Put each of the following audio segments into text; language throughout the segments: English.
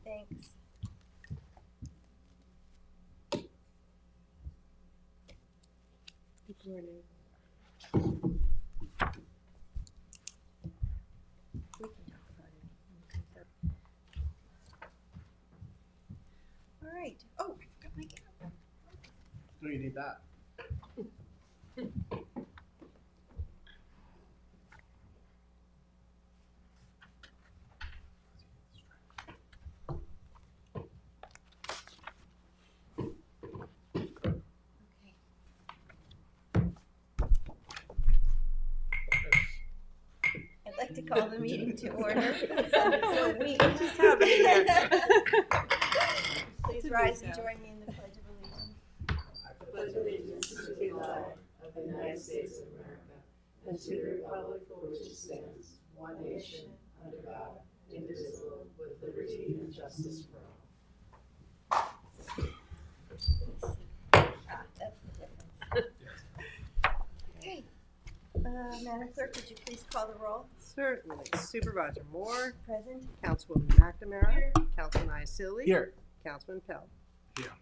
Thanks. Good morning. We can talk about it when it comes up. All right. Oh, I forgot my camera. No, you need that. Okay. I'd like to call the meeting to order. So we just have Please rise and join me in the Pledge of Allegiance. I pledge allegiance to the flag of the United States of America and to the republic for which it stands, one nation, under God, indivisible, with liberty and justice for all. That's the difference. Okay. Madam Clerk, would you please call the roll? Certainly. Supervisor Moore, Present. Councilwoman McNamara, Here. Councilman Iacilli. Here. Councilman Pell. Here.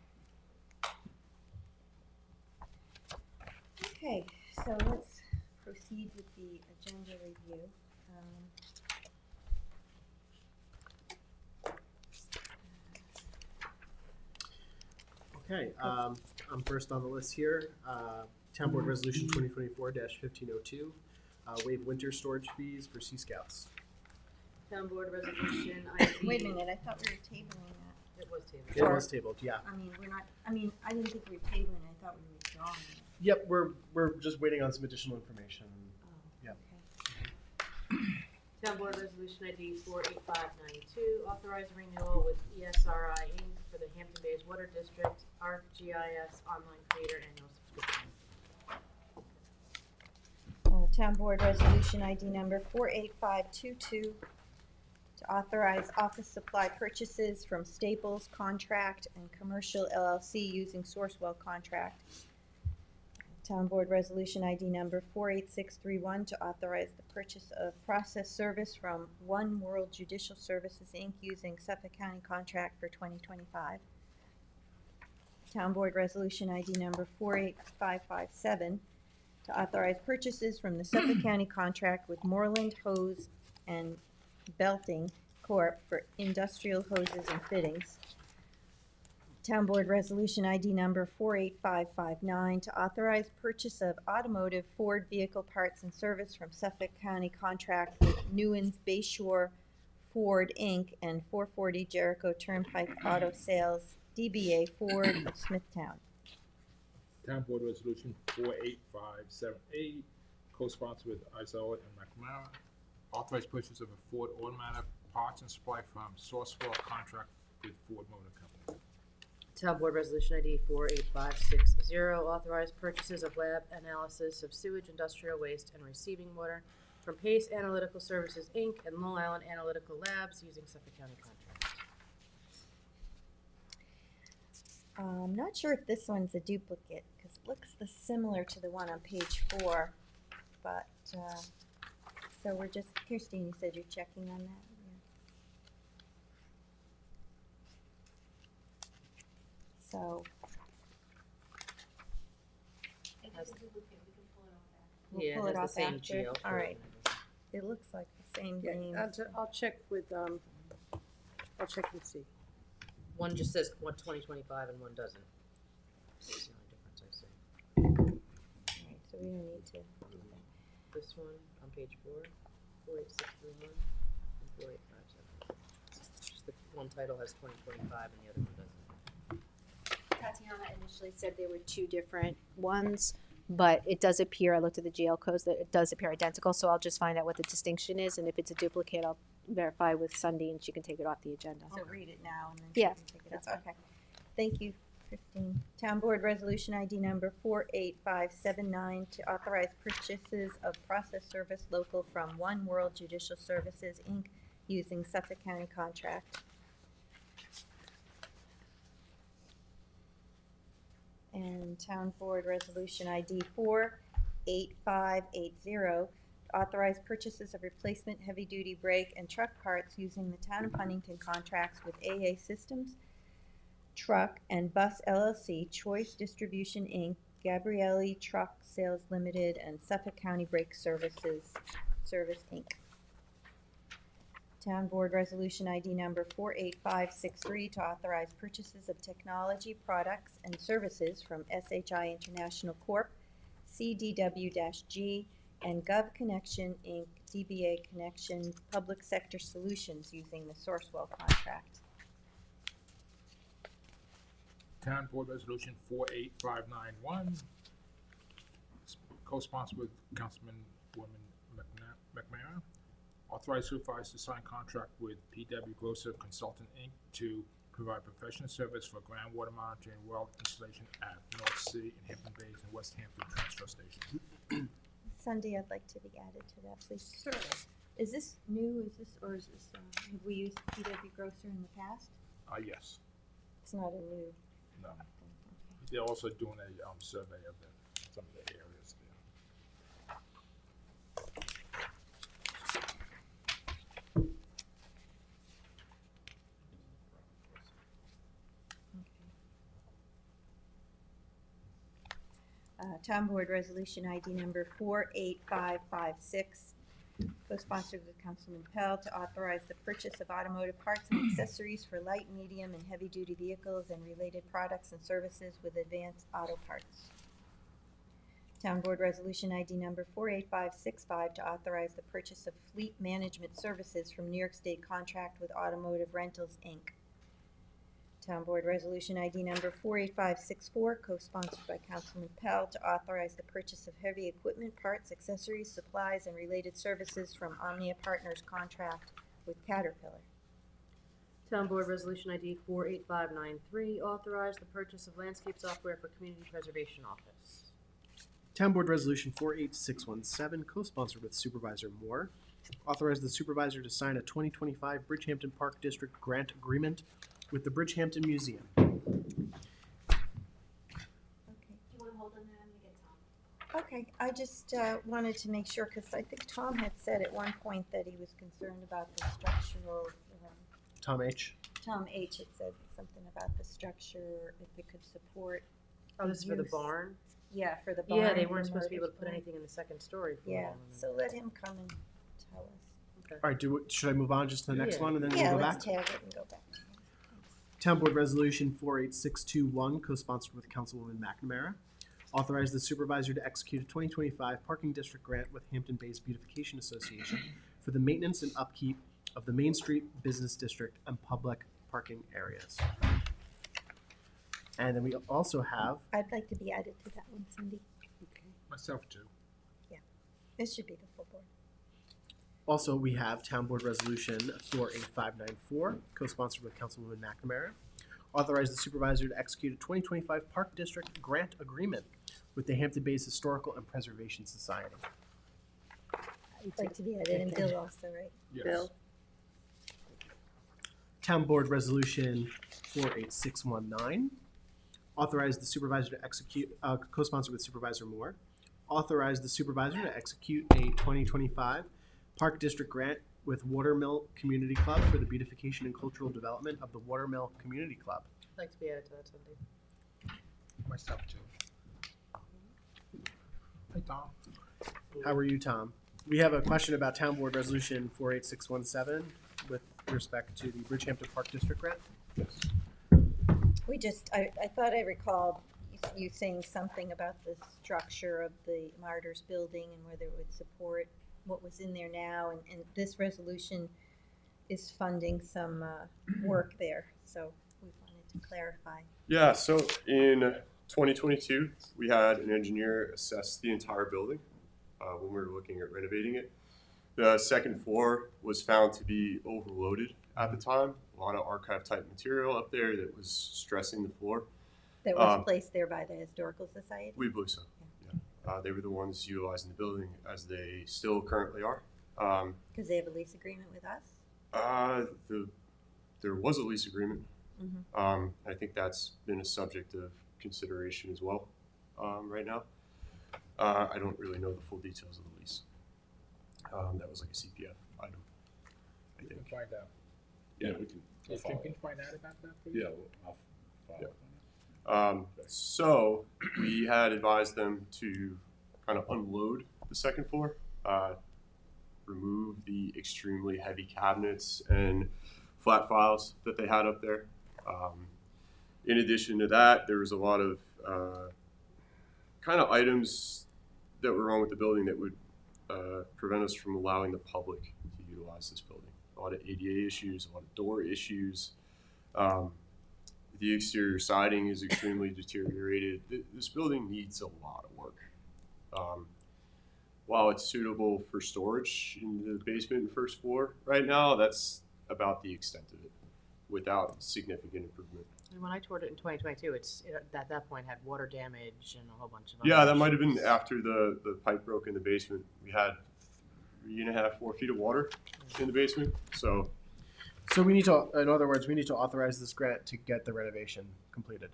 Okay, so let's proceed with the agenda review. Okay, I'm first on the list here. Town Board Resolution 2024-1502, waive winter storage fees for Sea Scouts. Town Board Resolution ID. Wait a minute, I thought we were tabling that. It was tabled. It was tabled, yeah. I mean, we're not, I didn't think we were tabling it, I thought we were withdrawing it. Yep, we're just waiting on some additional information. Oh, Yep. okay. Town Board Resolution ID 48592, authorize renewal with ESRI Inc. for the Hampton Bays Water District ArcGIS Online Creator Annual Subscription. Town Board Resolution ID number 48522 to authorize office supply purchases from Staples Contract and Commercial LLC using Sourcewell Contract. Town Board Resolution ID number 48631 to authorize the purchase of process service from One World Judicial Services, Inc. using Suffolk County Contract for 2025. Town Board Resolution ID number 48557 to authorize purchases from the Suffolk County Contract with Moreland Hose and Belting Corp. For industrial hoses and fittings. Town Board Resolution ID number 48559 to authorize purchase of automotive Ford vehicle parts and service from Suffolk County Contract with Newens Bayshore Ford Inc. and 440 Jericho Turnpike Auto Sales DBA Ford of Smithtown. Town Board Resolution 48578, co-sponsored with Iacilli and McNamara, authorized purchase of a Ford automatic parts and supply from Sourcewell Contract with Ford Motor Company. Town Board Resolution ID 48560, authorized purchases of lab analysis of sewage, industrial waste, and receiving water from Pace Analytical Services, Inc. and Long Island Analytical Labs using Suffolk County Contract. I'm not sure if this one's a duplicate because it looks similar to the one on page 4, but so we're just, Kirstine, you said you're checking on that? Yeah. So. We'll Yeah, pull it it has off the same after. GL All code. right. It looks like the same names. I'll check with, I'll check and see. One just says 2025 and one doesn't. That's the only difference I see. All right, so we don't need to do that. This one on page 4, 48631, and 4857. Just the one title has 2025 and the other one doesn't. Tatiana initially said there were two different ones, but it does appear, I looked at the GL codes, that it does appear identical, so I'll just find out what the distinction is, and if it's a duplicate, I'll verify with Sunday and she can take it off the agenda. So read it now and then Yeah, she can take it off. Okay. Thank you, Christine. Town Board Resolution ID number 48579 to authorize purchases of process service local from One World Judicial Services, Inc. using Suffolk County Contract. And Town Board Resolution ID 48580 Authorize purchases of replacement heavy-duty brake and truck parts using the Town of Huntington contracts with AA Systems, Truck and Bus LLC, Choice Distribution Inc., Gabrielli Truck Sales Limited, and Suffolk County Brake Service Inc. Town Board Resolution ID number 48563 to authorize purchases of technology products and services from SHI International Corp., CDW-G, and Gov Connection Inc., DBA Connection Public Sector Solutions using the Sourcewell contract. Town Board Resolution 48591, co-sponsored with Councilwoman McNamara. Authorize supervisor to sign contract with PW Grosser Consultant Inc. to provide professional service for groundwater monitoring and well installation at North Sea and Hampton Bays and West Hampton transfer station. Sunday, I'd like to be added to that, please. Certainly. Is this new, or is this, have we used PW Grosser in the past? Yes. It's not a new No. thing, okay. They're also doing a survey of some of the areas there. Town Board Resolution ID number 48556, co-sponsored with Councilman Pell, to authorize the purchase of automotive parts and accessories for light, medium, and heavy-duty vehicles and related products and services with Advanced Auto Parts. Town Board Resolution ID number 48565, to authorize the purchase of fleet management services from New York State contract with Automotive Rentals, Inc. Town Board Resolution ID number 48564, co-sponsored by Councilman Pell, to authorize the purchase of heavy equipment, parts, accessories, supplies, and related services from Omnia Partners contract with Caterpillar. Town Board Resolution ID 48593, authorize the purchase of landscape software for Community Preservation Office. Town Board Resolution 48617, co-sponsored with Supervisor Moore. Authorize the supervisor to sign a 2025 Bridgehampton Park District grant agreement with the Bridgehampton Museum. Okay. Do you want to hold on that? I'm going to get Tom. Okay, I just wanted to make sure, because I think Tom had said at one point that he was concerned about the structural, Tom H. Tom H. had said something about the structure, if it could support. Oh, this is for the use. barn? Yeah, for the barn. Yeah, they for weren't supposed to be able to motors put barn. anything in the second story for Yeah, long. so let him come and tell us. Okay. All right, should I move on just to the next Yeah. one and then Yeah, we'll go let's back? tag it and go back to him. Thanks. Town Board Resolution 48621, co-sponsored with Councilwoman McNamara. Authorize the supervisor to execute a 2025 parking district grant with Hampton Bays Beautification Association for the maintenance and upkeep of the Main Street Business District and public parking areas. And then we also have, I'd like to be added to that one, Cindy. Myself too. This should be the full board. also we have Town Board Resolution 48594, co-sponsored with Councilwoman McNamara. Authorize the supervisor to execute a 2025 Park District grant agreement with the Hampton Bays Historical and Preservation Society. I'd like to be added, and Bill also, right? Yes. Bill. Town Board Resolution 48619. Authorize the supervisor to execute, co-sponsored with Supervisor Moore. Authorize the supervisor to execute a 2025 Park District grant with Watermill Community Club for the beautification and cultural development of the Watermill Community Club. I'd like to be added to that, Cindy. Myself too. Hey, Tom. How are you, Tom? We have a question about Town Board Resolution 48617 with respect to the Bridgehampton Park District grant. Yes. We just, I thought I recalled you saying something about the structure of the Martyrs building and whether it would support what was in there now, and this resolution is funding some work there, so we wanted to clarify. Yeah, so in 2022, we had an engineer assess the entire building when we were looking at renovating it. The second floor was found to be overloaded at the time. A lot of archive type material up there that was stressing the floor. That was placed there by the Historical Society? We believe so. Yeah. They were the ones utilizing the building as they still currently are. Because they have a lease agreement with us? There was a lease agreement. Mhm. I think that's been a subject of consideration as well right now. I don't really know the full details of the lease. That was like a CPF item, I We can think. find out. Yeah, we can. We'll follow Can you up. find out about that, please? Yeah, I'll follow Yeah. up on So we had advised them to kind of unload the second floor, remove the extremely heavy cabinets and flat files that they had up there. In addition to that, there was a lot of kind of items that were wrong with the building that would prevent us from allowing the public to utilize this building. A lot of ADA issues, a lot of door issues. The exterior siding is extremely deteriorated. This building needs a lot of work. While it's suitable for storage in the basement and first floor right now, that's about the extent of it, without significant improvement. And when I toured it in 2022, it at that point had water damage and a whole bunch of Yeah, other that might have been issues. after the pipe broke in the basement. We had 3.5, 4 feet of water in the basement. So So we need to, in other words, we need to authorize this grant to get the renovation completed.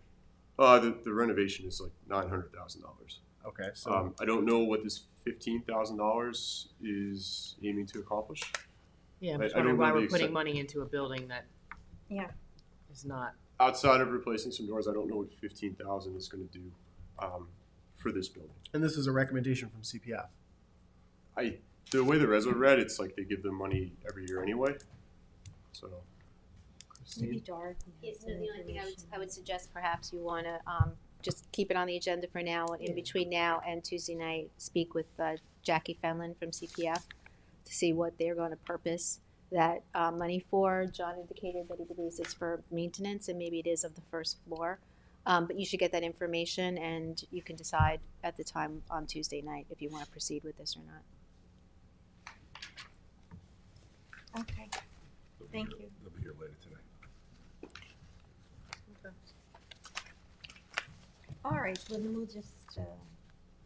the renovation is like $900,000. Okay, so I don't know what this $15,000 is aiming to accomplish. Yeah, I'm I just don't wondering why know the we're putting extent- money into a building that Yeah. is not. Outside of replacing some doors, I don't know what 15,000 is going to do for this building. and this is a recommendation from CPF. The way the res are read, it's like they give them money every year anyway. So Maybe Dorothy has Yes, some no, the only thing information. I would suggest perhaps you want to just keep it on the agenda for now, and in between now and Tuesday night, speak with Jackie Fenlon from CPF to see what they're going to purpose that money for. John indicated that he believes it's for maintenance, and maybe it is of the first floor. But you should get that information, and you can decide at the time on Tuesday night if you want to proceed with this or not. Okay, thank you. They'll be here later today. All right, well, then we'll just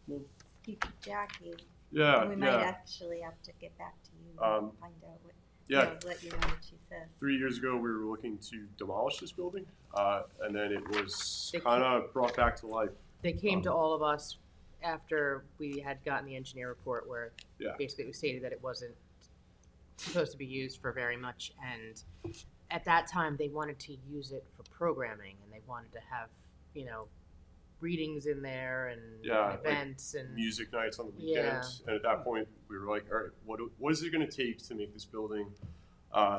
We'll- speak to Jackie. yeah, And we might yeah, actually have to get back to you Um, and find out what, yeah. let you know what she says. 3 years ago, we were looking to demolish this building, and then it was They kind of brought back to life. They came to all of us after we had gotten the engineer report where Yeah. basically it was stated that it wasn't supposed to be used for very much. And at that time, they wanted to use it for programming, and they wanted to have, readings in there and Yeah, like events and Music nights on the Yeah. weekends, and at that point, we were like, all right, what is it going to take to make this building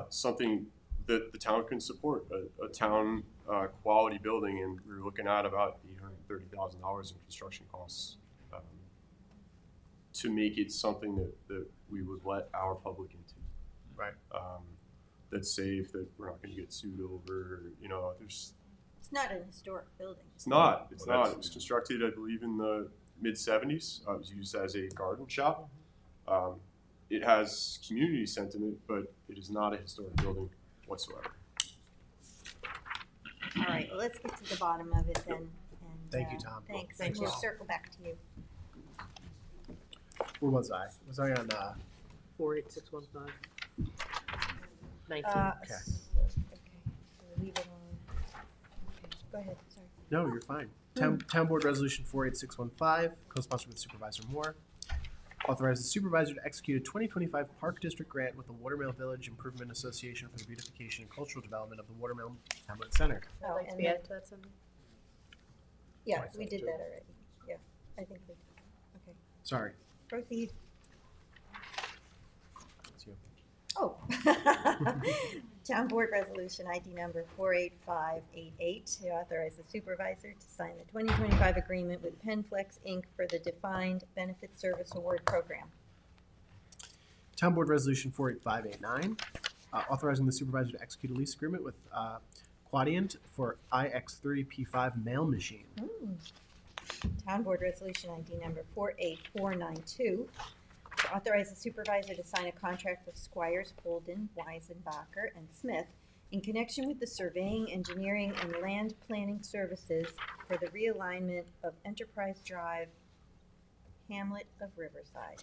something that the town can support, a town quality building? And we were looking at about $830,000 in construction costs to make it something that we would let our public into. Right. That's safe, that we're not going to get sued over. It's not an historic building. It's not. It's Well, not. that's- It was constructed, I believe, in the mid-70s. It was used as a garden shop. It has community sentiment, but it is not a historic building whatsoever. All right, well, let's get to the bottom of it then. And, Thank you, Tom. Thanks, Thanks, and we'll Tom. circle back to you. Where was I? Was I on? 48615. 19. Okay. Okay, so leave it on. Okay, go ahead, sorry. No, you're fine. Town Board Resolution 48615, co-sponsored with Supervisor Moore. Authorize the supervisor to execute a 2025 Park District grant with the Watermill Village Improvement Association for the beautification and cultural development of the Watermill Hamlet Center. I'd like to and be then- added to that someday. Yeah, Twice we that, did too. that already. Yeah, I think we did. Okay, Sorry, proceed. it's you. Oh. Town Board Resolution ID number 48588 to authorize the supervisor to sign the 2025 agreement with Penflex Inc. for the Defined Benefit Service Award Program. Town Board Resolution 48589, authorizing the supervisor to execute a lease agreement with Quadient for iX30P5 mail machine. Town Board Resolution ID number 48492 to authorize the supervisor to sign a contract with Squires, Holden, Weisenbacher, and Smith in connection with the surveying, engineering, and land planning services for the realignment of Enterprise Drive, Hamlet of Riverside,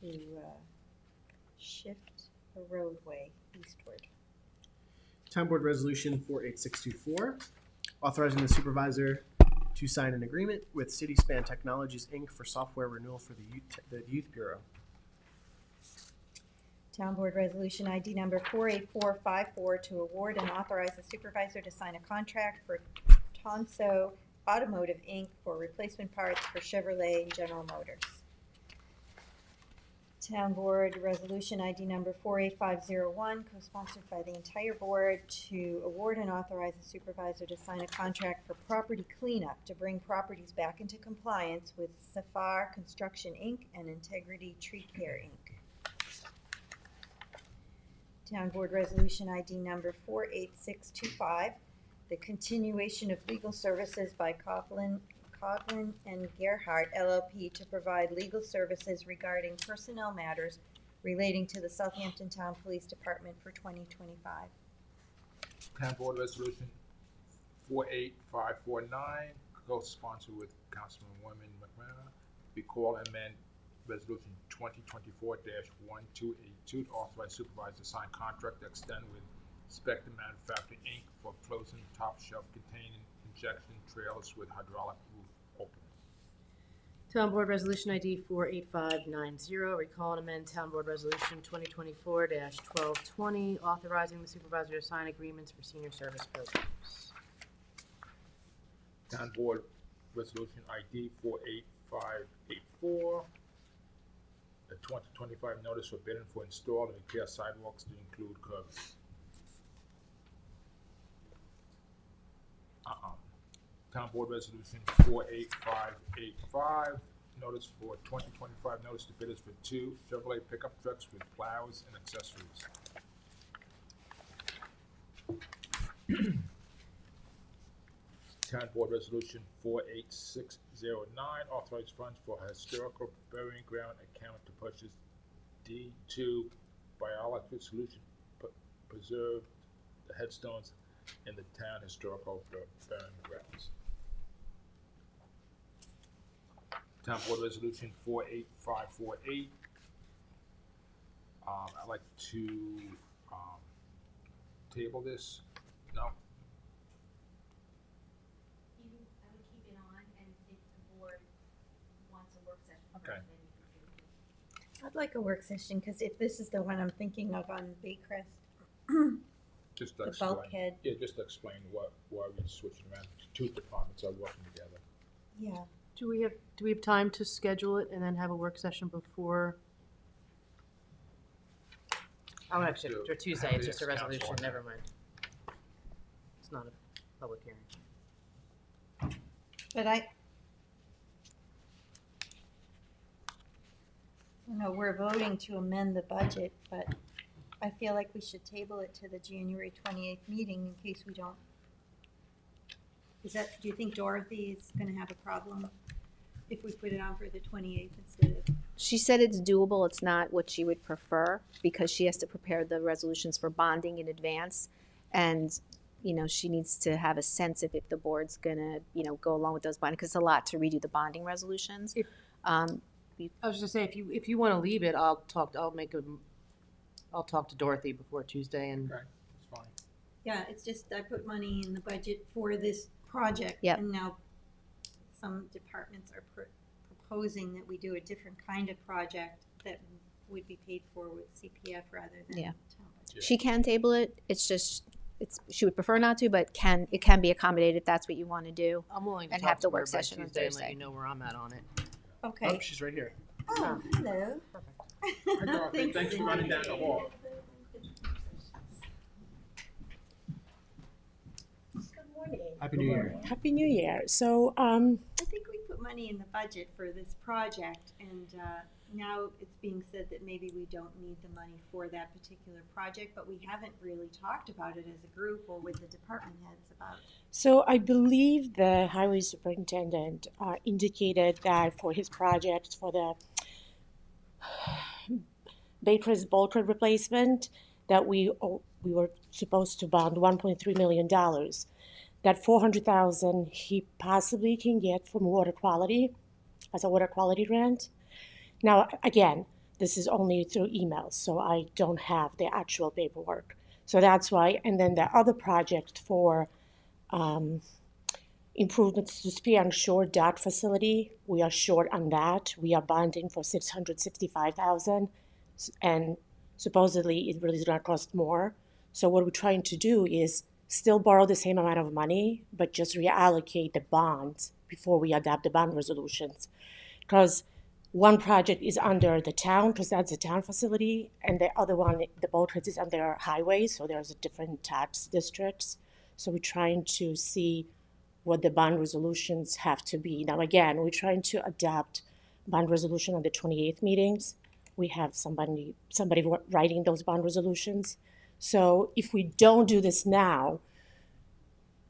to shift the roadway eastward. Town Board Resolution 48624, authorizing the supervisor to sign an agreement with CitySpan Technologies, Inc. for software renewal for the Youth Bureau. Town Board Resolution ID number 48454 to award and authorize the supervisor to sign a contract for Tonso Automotive, Inc. for replacement parts for Chevrolet and General Motors. Town Board Resolution ID number 48501, co-sponsored by the entire board, to award and authorize the supervisor to sign a contract for property cleanup to bring properties back into compliance with Safar Construction, Inc. and Integrity Tree Care, Inc. Town Board Resolution ID number 48625, the continuation of legal services by Coughlin and Gerhardt LLP to provide legal services regarding personnel matters relating to the Southampton Town Police Department for 2025. Town Board Resolution 48549, co-sponsored with Councilwoman McMahon, recall and amend Resolution 2024-1282 to authorize supervisor to sign contract to extend with Spectre Manufacturing, Inc. for frozen top shelf containing injection trailers with hydraulic roof openings. Town Board Resolution ID 48590, recall and amend Town Board Resolution 2024-1220, authorizing the supervisor to sign agreements for senior service programs. Town Board Resolution ID 48584, the 2025 notice for bidding for install and repair sidewalks to include curbs. Town Board Resolution 48585, notice for 2025 notice to bidders for 2 Chevrolet pickup trucks with plows and accessories. Town Board Resolution 48609, authorized funds for historical burying ground account to purchase D2 biological solution, preserve the headstones in the town historical burying grounds. Town Board Resolution 48548. I'd like to table this. No? I would keep it on, and if the board wants a work session Okay. then you can do it. I'd like a work session, because if this is the one I'm thinking of on Baycrest, Just to the explain. bulkhead, Yeah, just to explain why we switching around. 2 departments are working together. yeah. Do we have time to schedule it and then have a work session before? Oh, actually, for Tuesday, it's just a Yes, council resolution, on that. never mind. It's not a public hearing. But I know we're voting to amend the budget, but I feel like we should table it to the January 28th meeting in case we don't. Do you think Dorothy is gonna have a problem if we put it on for the 28th instead of? She said it's doable. It's not what she would prefer because she has to prepare the resolutions for bonding in advance. And, she needs to have a sense of if the board's gonna, go along with those bonding, because it's a lot to redo the bonding resolutions. I was just gonna say, if you wanna leave it, I'll talk to Dorothy before Tuesday and. Okay, that's fine. Yeah, it's just I put money in the budget for this project. Yep. And now some departments are proposing that we do a different kind of project that would be paid for with CPF rather than Yeah. town budget. Yeah. She can table it. It's just, she would prefer not to, but it can be accommodated if that's what you want to do. I'm willing to And talk have the to her work by session on Tuesday and let Thursday. you know where I'm at on it. Okay. Oh, she's right here. Oh, hello. Hi, Dorothy. Thanks for running down the hall. Good morning. Happy New Year. Happy New Year. So, I think we put money in the budget for this project, and now it's being said that maybe we don't need the money for that particular project, but we haven't really talked about it as a group or with the department heads about. so I believe the highway superintendent indicated that for his project for the Baycrest bulkhead replacement, that we were supposed to bond $1.3 million. That $400,000 he possibly can get from water quality as a water quality grant. Now, again, this is only through emails, so I don't have the actual paperwork. So that's why. And then the other project for improvements to Spear Shore Dock facility. We are short on that. We are bonding for $665,000, and supposedly it really is going to cost more. So what we're trying to do is still borrow the same amount of money, but just reallocate the bonds before we adopt the bond resolutions. Because one project is under the town, because that's a town facility, and the other one, the bulkheads, is under highway, so there's a different tax districts. So we're trying to see what the bond resolutions have to be. Now, again, we're trying to adapt bond resolution on the 28th meetings. We have somebody writing those bond resolutions. So if we don't do this now,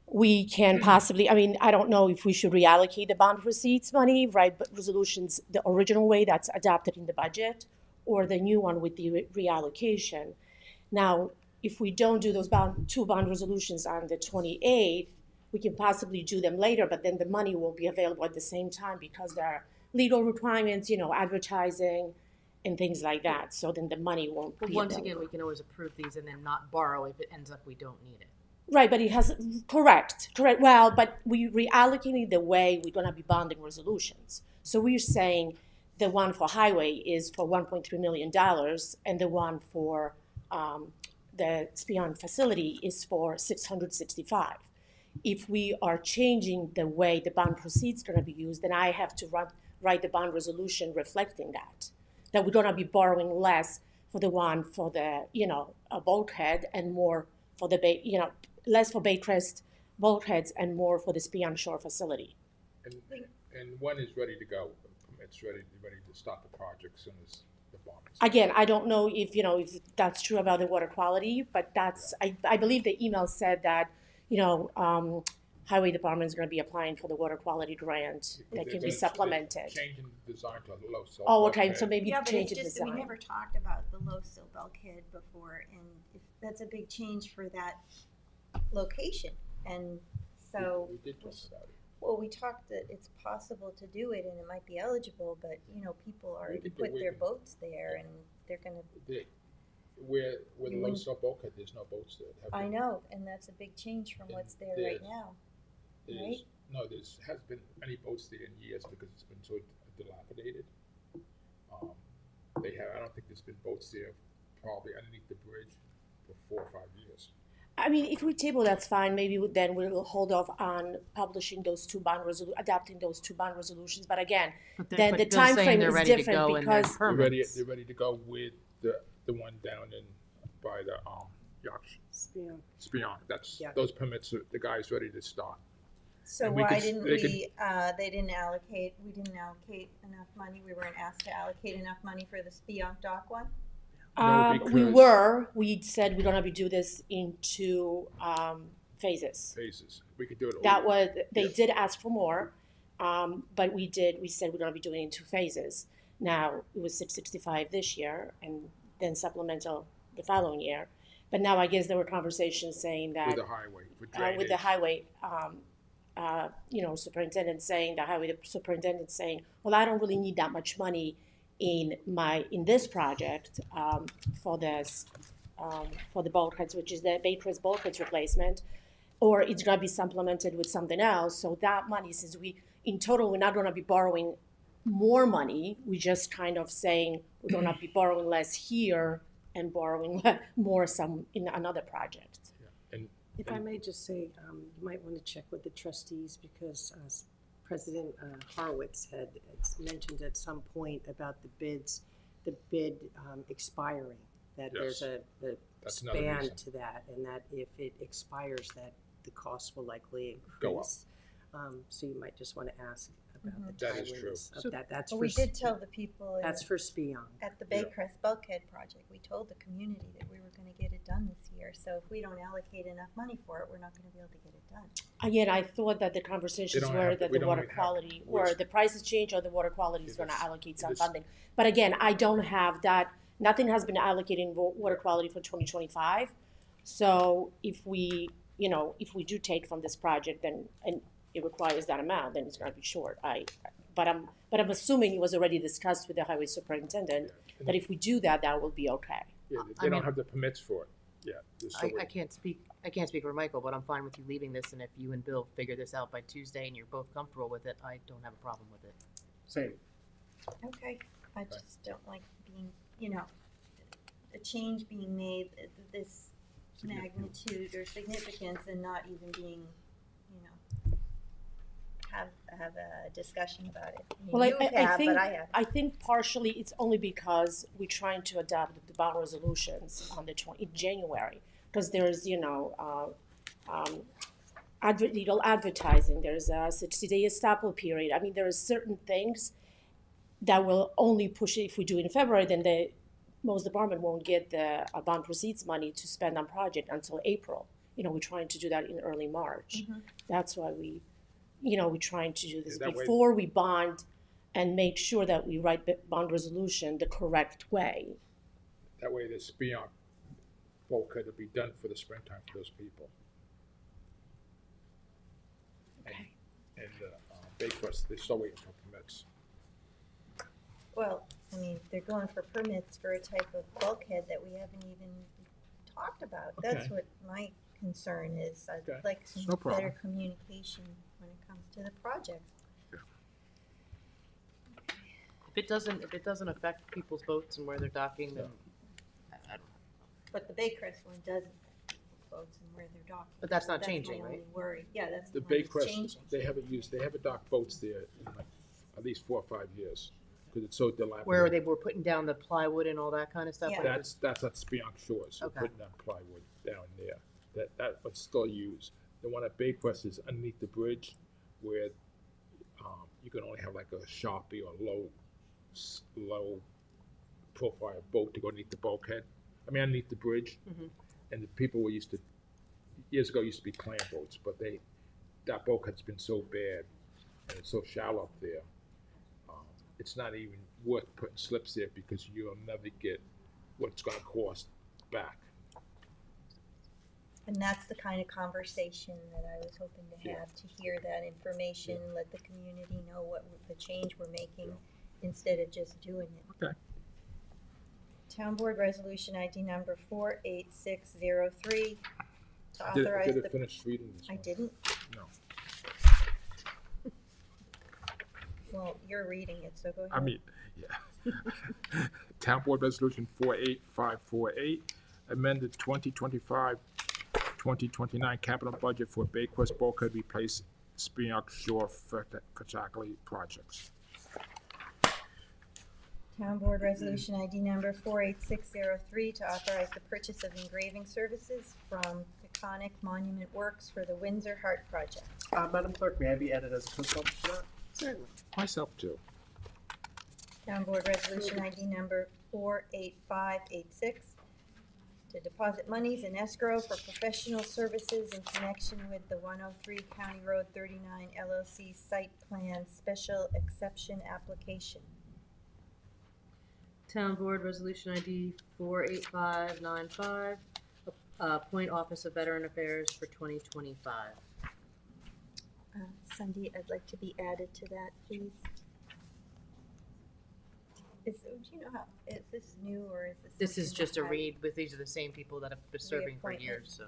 we can possibly, I mean, I don't know if we should reallocate the bond receipts money, right, but resolutions, the original way that's adopted in the budget, or the new one with the reallocation. Now, if we don't do those two bond resolutions on the 28th, we can possibly do them later, but then the money won't be available at the same time because there are legal requirements, advertising and things like that. So then the money won't But be once available. again, we can always approve these and then not borrow if it ends up we don't need it. Right, but it has, correct. Well, but we reallocating the way we're gonna be bonding resolutions. So we're saying the one for highway is for $1.3 million, and the one for the Spion facility is for $665. If we are changing the way the bond proceeds gonna be used, then I have to write the bond resolution reflecting that we're gonna be borrowing less for the one for the, a bulkhead, and more for the less for Baycrest bulkheads and more for the Spion Shore facility. And one is ready to go, it's ready to start the project as soon as the bond is. Again, I don't know if, if that's true about the water quality, but that's, I believe the email said that, Highway Department is gonna be applying for the water quality grant that can be supplemented. Changing the design to low sill. Oh, okay, so maybe Yeah, but change it's the just that we design. never talked about the low sill bulkhead before, and if that's a big change for that location. And so, We did talk about it. well, we talked that it's possible to do it and it might be eligible, but, people already can do- put we their can- boats there and they're gonna, Where the You low wouldn't- sill bulkhead, there's no boats there. I know, and that's a big change from And what's there right there's- now. There's, right? no, there's hasn't been any boats there in years because it's been so dilapidated. I don't think there's been boats there probably underneath the bridge for 4 or 5 years. I mean, if we table, that's fine. Maybe then we'll hold off on publishing those adapting those two bond resolutions. But again, then the time frame is different because They're ready to go with the one down in by the Yorkshire. Spion. That's Yeah. those permits. The guy's ready to start. So And we why could- didn't they could- we didn't allocate enough money, we weren't asked to allocate enough money for the Spionk dock one? we said we're gonna be do this in two phases. We could do it. That was, they Yeah. did ask for more, but we said we're gonna be doing it in two phases. Now, it was $665 this year and then supplemental the following year. But now I guess there were conversations saying that with the highway, with drainage. with the highway, superintendent saying, well, I don't really need that much money in this project, for the bulkheads, which is the Baycrest bulkheads replacement, or it's gonna be supplemented with something else. So that money, since in total, we're not gonna be borrowing more money, we just kind of saying we're gonna be borrowing less here and borrowing more some in another project. If I may just say, you might want to check with the trustees because President Horowitz had mentioned at some point about the bid expiring, that there's a That's another span reason. to that, and that if it expires, that the cost will likely Go up. increase. So you might just want to ask about the That is true. timeliness of that. That's But for we did tell the people that's for Spion. at the Yeah. Baycrest bulkhead project, we told the community that we were gonna get it done this year. So if we don't allocate enough money for it, we're not gonna be able to get it done. Again, I thought that the conversations don't were have to- that we the don't water even have- quality, which- or the prices change, or the water quality is If gonna it's- allocate if some it's- funding. But again, I don't have that, nothing has been allocated in water quality for 2025. So if we do take from this project, then, and it requires that amount, then it's gonna be short. But I'm assuming it was already discussed with the highway superintendent, that if we do that, that will be okay. Yeah, I they don't mean- have the permits for it. Yeah. just so I can't speak for Michael, but I'm fine with you leaving this, and if you and Bill figure this out by Tuesday and you're both comfortable with it, I don't have a problem with it. Same. Okay, I just don't like being, a change being made at this magnitude or significance and not even being, have a discussion about it. I mean, Well, you have, think, but I have. I think partially it's only because we're trying to adopt the bond resolutions on in January, because there's, legal advertising, there's a 60-day estoppel period. I mean, there are certain things that will only push it if we do it in February, then most department won't get the bond proceeds money to spend on project until April. We're trying to do that in early March. Mhm. That's why we're trying to do this That way- before we bond and make sure that we write the bond resolution the correct way. That way the Spionk bulkhead will be done for the springtime for those people. Okay. And Baycrest, they're still waiting for permits. Well, I mean, they're going for permits for a type of bulkhead that we haven't even talked about. That's Okay. what my concern is. I'd Okay. like some No problem. better communication when it comes to the project. If it doesn't affect people's boats and where they're docking, then I don't. But the Baycrest one doesn't affect people's boats and where they're docking. But that's not That's changing, my right? only worry. Yeah, that's The the one that's Baycrest, changing. they haven't docked boats there in like at least 4 or 5 years, because it's so dilapidated. Where they were putting down the plywood and all that kind of stuff? Yeah. like That's at Spionk Shores, we're Okay. putting down plywood down there, that was still used. The one at Baycrest is underneath the bridge, where, you can only have like a Sharpie or low profile boat to go underneath the bulkhead, underneath the bridge. Mhm. And the people years ago used to be clam boats, but that bulkhead's been so bad, and it's so shallow up there, it's not even worth putting slips there, because you'll never get what it's gonna cost back. And that's the kind of conversation that I was hoping to Yeah. have, to hear that information, let the community know what the change we're making, instead of just doing it. Okay. Town Board Resolution ID number 48603 to Did authorize it the. finish reading this I one? didn't? No. Well, you're reading it, so go ahead. Yeah. Town Board Resolution 48548, amended 2025-2029 capital budget for Baycrest bulkhead replace Spionk Shore Fachakli projects. Town Board Resolution ID number 48603 to authorize the purchase of engraving services from Peconic Monument Works for the Windsor Heart Project. Madam Clerk, may I be added as a co-sponsor to that? Certainly. Myself too. Town Board Resolution ID number 48586 to deposit monies in escrow for professional services in connection with the 103 County Road 39 LLC site plan special exception application. Town Board Resolution ID 48595, appoint Office of Veteran Affairs for 2025. Cindy, I'd like to be added to that, please. Do you know how, is this new or is this? This is something just a that I- read, with these are the same people that have been serving for Reappointment. years, so.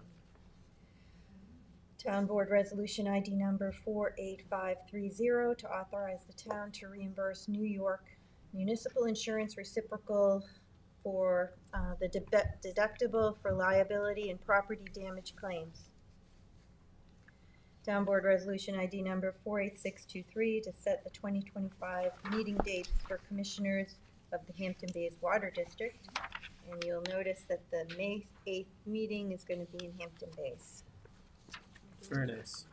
Town Board Resolution ID number 48530 to authorize the town to reimburse New York Municipal Insurance Reciprocal for the deductible for liability and property damage claims. Town Board Resolution ID number 48623 to set the 2025 meeting dates for commissioners of the Hampton Bays Water District. And you'll notice that the May 8th meeting is going to be in Hampton Bays, Very nice.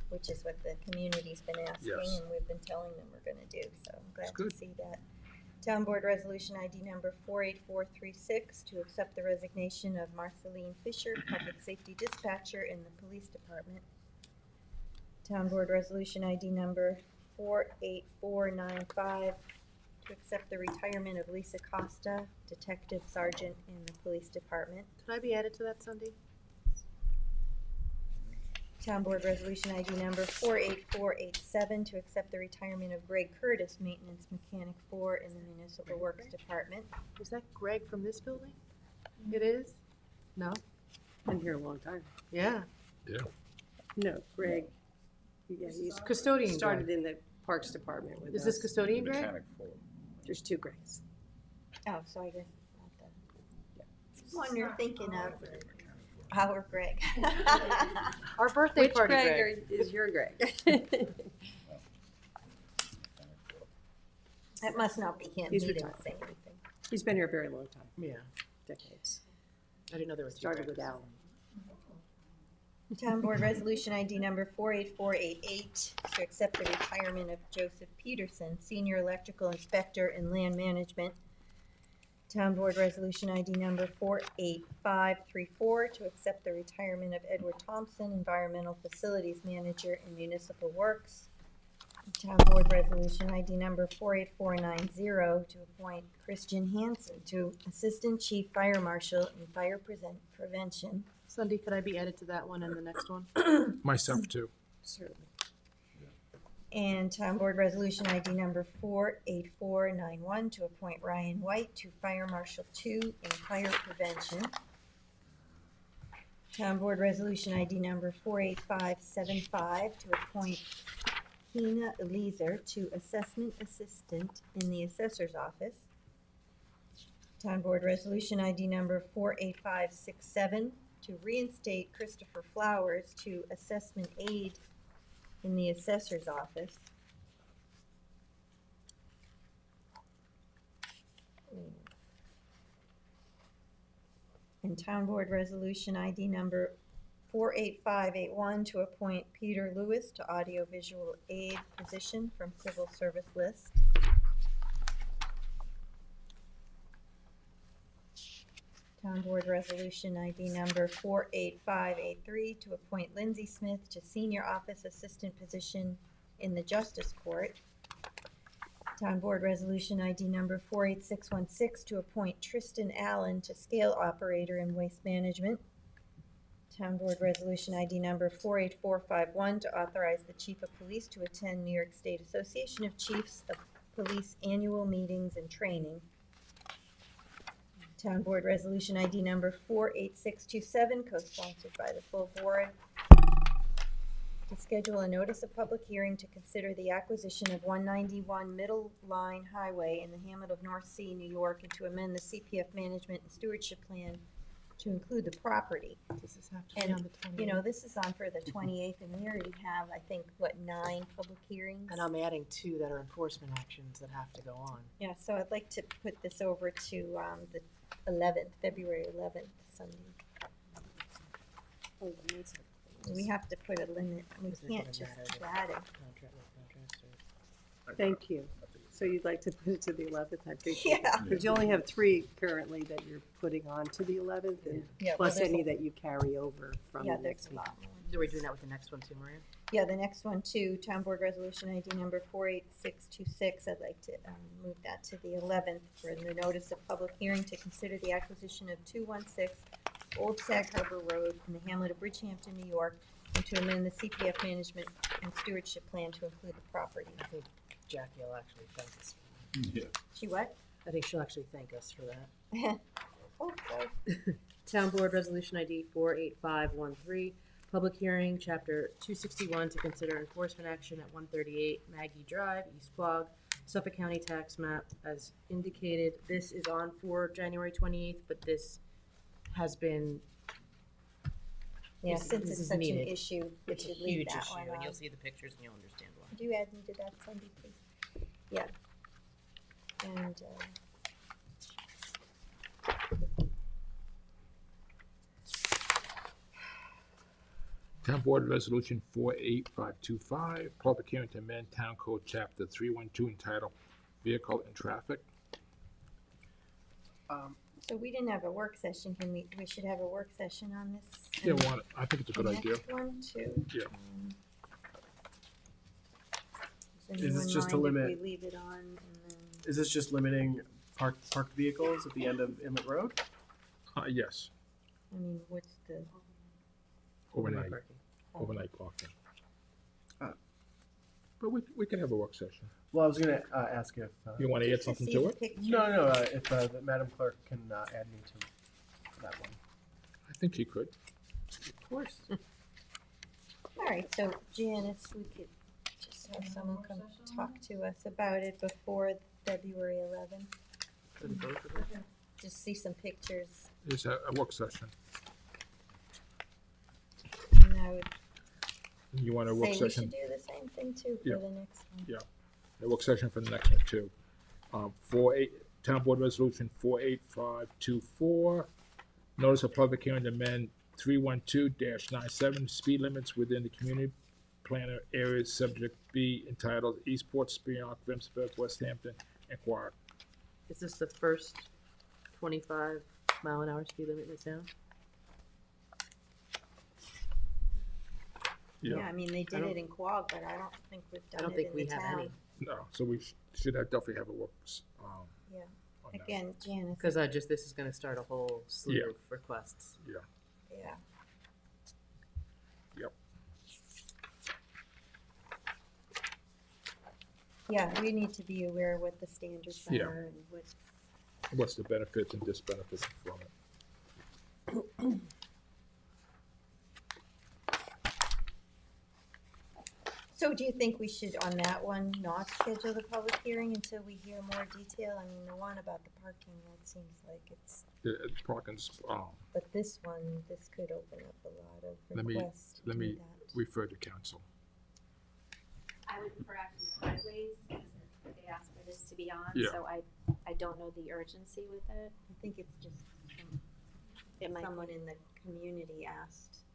which is what the community's been asking, Yes. and we've been telling them we're gonna do, so I'm That's glad to good. see that. Town Board Resolution ID number 48436 to accept the resignation of Marceline Fisher, Public Safety Dispatcher in the Police Department. Town Board Resolution ID number 48495 to accept the retirement of Lisa Costa, Detective Sergeant in the Police Department. Could I be added to that, Cindy? Town Board Resolution ID number 48487 to accept the retirement of Greg Curtis, Maintenance Mechanic 4 in the Municipal Works Department. Is that Greg from this building? It is? No? Been here a long time. Yeah. No, Greg, yeah, he's Custodian started Greg. in the Parks Department with us. Is this custodian Greg? Mechanic for There's two Gregs. Oh, so I guess it's not the one you're thinking of. mechanic for Our Greg. Our birthday Which party Greg Greg. is your Greg? That must not be him. He's He didn't retired. say anything. He's been here a very long time, Yeah. decades. I didn't know there was two Started Gregs. with Alan. Town Board Resolution ID number 48488 to accept the retirement of Joseph Peterson, Senior Electrical Inspector in Land Management. Town Board Resolution ID number 48534 to accept the retirement of Edward Thompson, Environmental Facilities Manager in Municipal Works. Town Board Resolution ID number 48490 to appoint Christian Hansen to Assistant Chief Fire Marshal in Fire Prevention. Sunday, could I be added to that one and the next one? Myself too. Certainly. And Town Board Resolution ID number 48491 to appoint Ryan White to Fire Marshal 2 in Fire Prevention. Town Board Resolution ID number 48575 to appoint Hina Eliezer to Assessment Assistant in the Assessor's Office. Town Board Resolution ID number 48567 to reinstate Christopher Flowers to Assessment Aide in the Assessor's Office. And Town Board Resolution ID number 48581 to appoint Peter Lewis to Audiovisual Aid position from Civil Service List. Town Board Resolution ID number 48583 to appoint Lindsay Smith to Senior Office Assistant position in the Justice Court. Town Board Resolution ID number 48616 to appoint Tristan Allen to Scale Operator in Waste Management. Town Board Resolution ID number 48451 to authorize the Chief of Police to attend New York State Association of Chiefs of Police annual meetings and training. Town Board Resolution ID number 48627, co-sponsored by the full board, to schedule a notice of public hearing to consider the acquisition of 191 Middle Line Highway in the Hamlet of North Sea, New York, and to amend the CPF Management and Stewardship Plan to include the property. Does this have to be And, on the 28th? you know, this is on for the 28th, and we already have, I think, what, 9 public hearings? And I'm adding 2 that are enforcement actions that have to go on. Yeah, so I'd like to put this over to the 11th, February 11th, Sunday. Oh, the minutes are We have to put a limit, we Because they're can't gonna just matter keep the adding. Contract, like contracts or- Thank you. So you'd like to put it to the 11th, I appreciate Yeah. that. Because you only have 3 currently that you're putting on to the 11th, and Yeah, well, plus there's any a- that you carry over from Yeah, the there's next a week. lot more. Are we doing that with the next one too, Maria? Yeah, the next one too, Town Board Resolution ID number 48626, I'd like to move that to the 11th for the notice of public hearing to consider the acquisition of 216 Old Sag Harbor Road in the Hamlet of Bridgehampton, New York, and to amend the CPF Management and Stewardship Plan to include the property. I think Jackie will actually thank us. Yeah. She what? I think she'll actually thank us for that. Oh, sorry. Town Board Resolution ID 48513, public hearing, Chapter 261, to consider enforcement action at 138 Maggie Drive, East Quogue, Suffolk County Tax Map, as indicated. This is on for January 28th, but this has been, Yeah, This- since this it's is such an needed. issue, we it's a should leave huge that issue, one and on. you'll see the pictures and you'll understand why. Could you add me to that, Sunday, please? Yeah. And, Town Board Resolution 48525, public hearing to amend Town Code Chapter 312 entitled Vehicle and Traffic. so we didn't have a work session, we should have a work session on this? Yeah, and I think it's a the good idea. next one too? Yeah. Does Is this anyone just to mind limit- if we leave it on and then? Is this just limiting parked vehicles at the end of Inlet Road? Yes, I mean, what's the, overnight Parking. parking. Uh. But we can have a work session. Well, I was gonna ask if. You want to add just something see to the it? picture. No, if the Madam Clerk can add me to that one. I think he could. Of course. All right, so Janice, we could just have someone come talk to us about it before February 11th. For the both of them. Just see some pictures. It's a work session. And I would You want a say work we session? should do the same thing too Yeah. for the next one. Yeah. A work session for the next one too. 48, Town Board Resolution 48524. Notice of public hearing to amend 312-97 speed limits within the community planner areas subject B entitled Eastport, Spionk, Vimsburg, West Hampton, and Quark. Is this the first 25-mile-an-hour speed limit in the town? Yeah, Yeah. I mean, they did don't- it in Quogue, but I don't think we've I done don't it think in we the have town. any. No, so we should have definitely have a work. Yeah. On that. Again, Janice. Because this is gonna start a whole slew Yeah. of requests. Yeah. Yep. Yeah, we need to be aware what the standards Yeah. are and what, What's the benefits and disbenefits from it? so do you think we should, on that one, not schedule the public hearing until we hear more detail? I mean, the one about the parking, that seems like it's, Parkins, but this one, this could open up a lot of Let me- requests to let do me- that. refer to council. I would prefer actually highways, because they asked for this to be on, Yeah. so I don't know the urgency with it. I think it's just It might someone in the community asked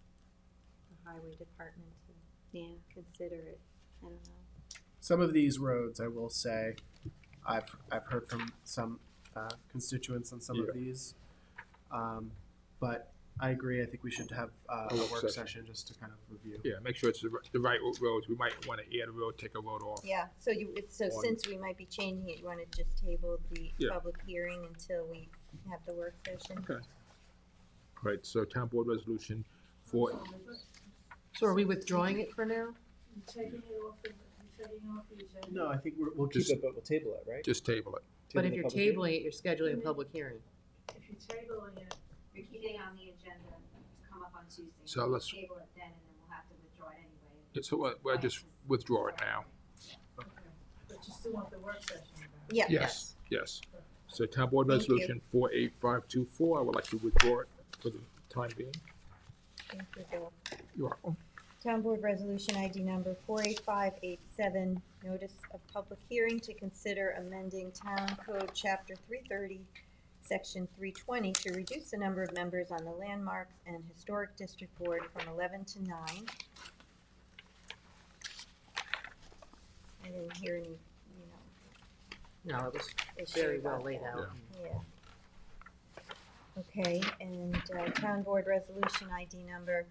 the highway department to Yeah, consider it. I don't know. Some of these roads, I will say, I've heard from some constituents on some Yeah. of these. But I agree, I think we should have a work session just to kind of review. Yeah, make sure it's the right roads. We might want to add a road, take a road off. Yeah, so On- since we might be changing it, you wanna just table the Yeah. public hearing until we have the work session? Okay. Right, so Town Board Resolution 4, So are we withdrawing it for now? You taking it off the agenda? No, I think we'll keep Just- it, but we'll table it, right? just table it. But Table if the you're public hearing? tabling it, you're scheduling a public hearing. If you're tabling it, You're keeping it on the agenda to come up on Tuesday. So let's- Table it then, and then we'll have to withdraw it anyway. Yeah, so we'll just withdraw it now. okay, but you still want the work session about it? Yeah. Yes, yes. So Town Board Thank you. Resolution 48524, I would like to withdraw it for the time being. Thank you, Bill. You're welcome. Town Board Resolution ID number 48587, notice of public hearing to consider amending Town Code Chapter 330, Section 320, to reduce the number of members on the Landmarks and Historic District Board from 11 to 9. I didn't hear any, No, it was issue very well about laid that. out. Yeah. Okay, and Town Board Resolution ID number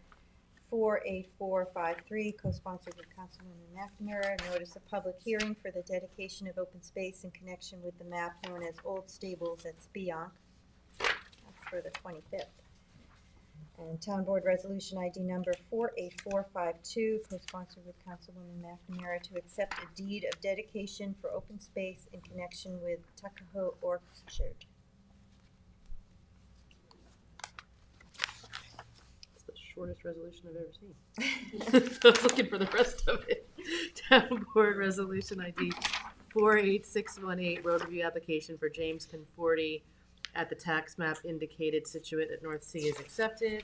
48453, co-sponsored with Councilwoman McNamara, notice of public hearing for the dedication of open space in connection with the map known as Old Stables at Spionk. That's for the 25th. And Town Board Resolution ID number 48452, co-sponsored with Councilwoman McNamara, to accept a deed of dedication for open space in connection with Tuckahoe Orchard. It's the shortest resolution I've ever seen. I was looking for the rest of it. Town Board Resolution ID 48618, road review application for James Conforti at the tax map indicated Situate at North Sea is accepted.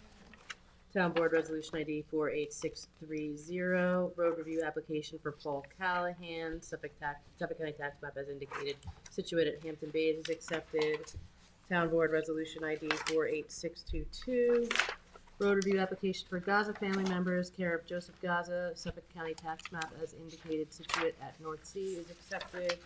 Town Board Resolution ID 48630, road review application for Paul Callahan, Suffolk County tax map as indicated Situate at Hampton Bays is accepted. Town Board Resolution ID 48622, road review application for Gaza family members, care of Joseph Gaza, Suffolk County tax map as indicated Situate at North Sea is accepted.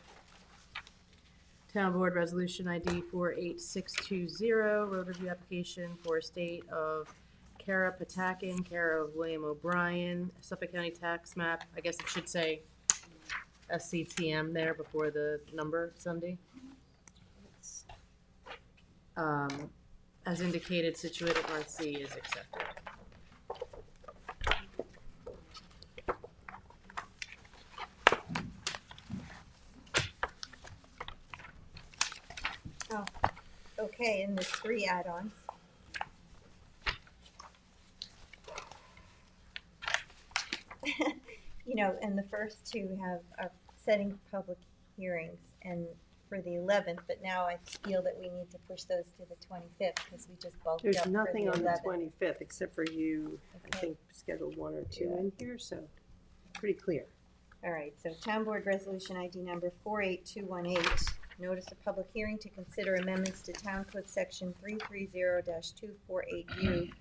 Town Board Resolution ID 48620, road review application for estate of Kara Patakin, care of William O'Brien, Suffolk County tax map. I guess it should say SCTM there before the number, Sunday. As indicated, Situate at North Sea is accepted. Okay, and there's 3 add-ons. you know, and the first two are setting public hearings and for the 11th, but now I feel that we need to push those to the 25th because we just bulked up There's for the 11th. nothing on the 25th except for you, I Okay. think, scheduled one or two in here, so pretty clear. All right, so Town Board Resolution ID number 48218, notice of public hearing to consider amendments to Town Code Section 330-248U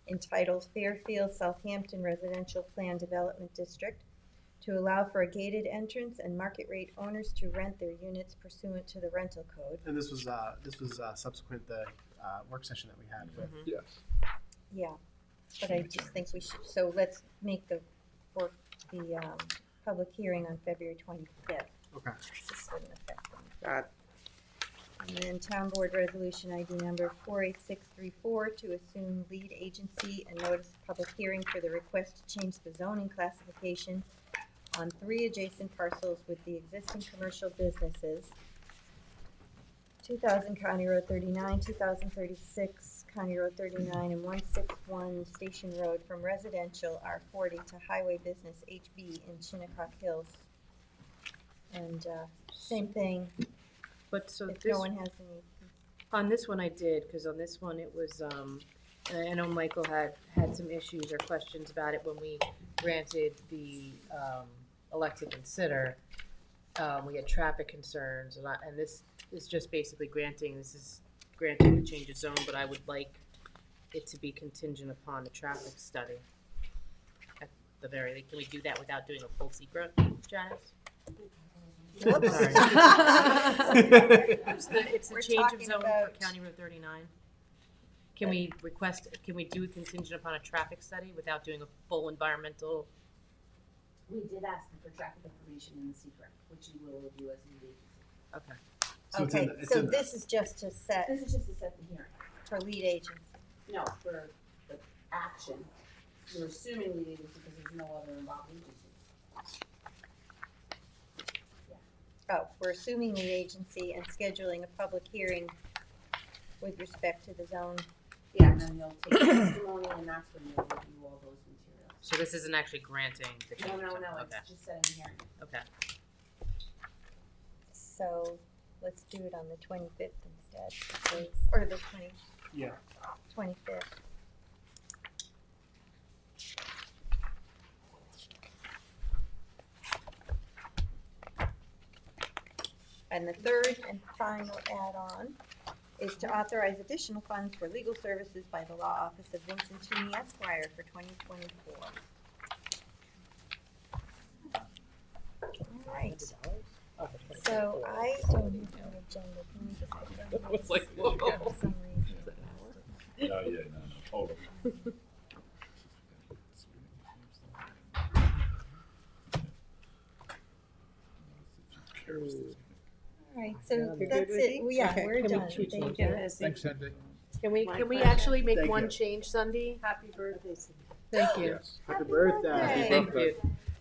entitled Fairfield Southampton Residential Plan Development District to allow for a gated entrance and market rate owners to rent their units pursuant to the rental code. And this was subsequent the work session that we had with. Yes. Yeah, but I just think we should, so let's make the public hearing on February 25th. Okay. This wouldn't affect them. Got it. And then Town Board Resolution ID number 48634 to assume lead agency and notice of public hearing for the request to change the zoning classification on 3 adjacent parcels with the existing commercial businesses. 2000 County Road 39, 2036 County Road 39, and 161 Station Road from residential R40 to highway business HB in Shinnecock Hills. And same thing, But so if this, no one has any. on this one I did, because on this one it was, and I know Michael had some issues or questions about it when we granted the elect to consider. We had traffic concerns, and this is just basically granting the change of zone, but I would like it to be contingent upon the traffic study. At the very, can we do that without doing a full secret, Janice? Whoops. Sorry. It's the We're change of talking zone for about- County Road 39. Can we do a contingent upon a traffic study without doing a full environmental? We did ask them for traffic information in the secret, which you will review as lead agency. Okay. So it's Okay, in the- it's so in the- this is just to set This is just to set the hearing. for lead agency. No, for the action. You're assuming lead agency because there's no other involved agency. Oh, we're assuming lead agency and scheduling a public hearing with respect to the zone. Yeah, and then you'll take testimony and that's when you'll review all those materials. So this isn't actually granting the No, change of no, zone? no, Okay, it's just setting the hearing. okay. So let's do it on the 25th instead, please. Or the 25th. And the third and final add-on is to authorize additional funds for legal services by the law office of Vincent Toomey Esquire for 2024. All right, so I don't have an agenda, can we just put them on It's like, this? whoa. For some reason. No, yeah, no, total. All right, so You're good that's with it, me? yeah, Okay. we're Can we done, choose thank one? you. Thanks, Cindy. Can we My pleasure. actually make Thank one you. change, Sunday? Happy birthday, Cindy. Thank you. Yes. Happy birthday. birthday. Thank you.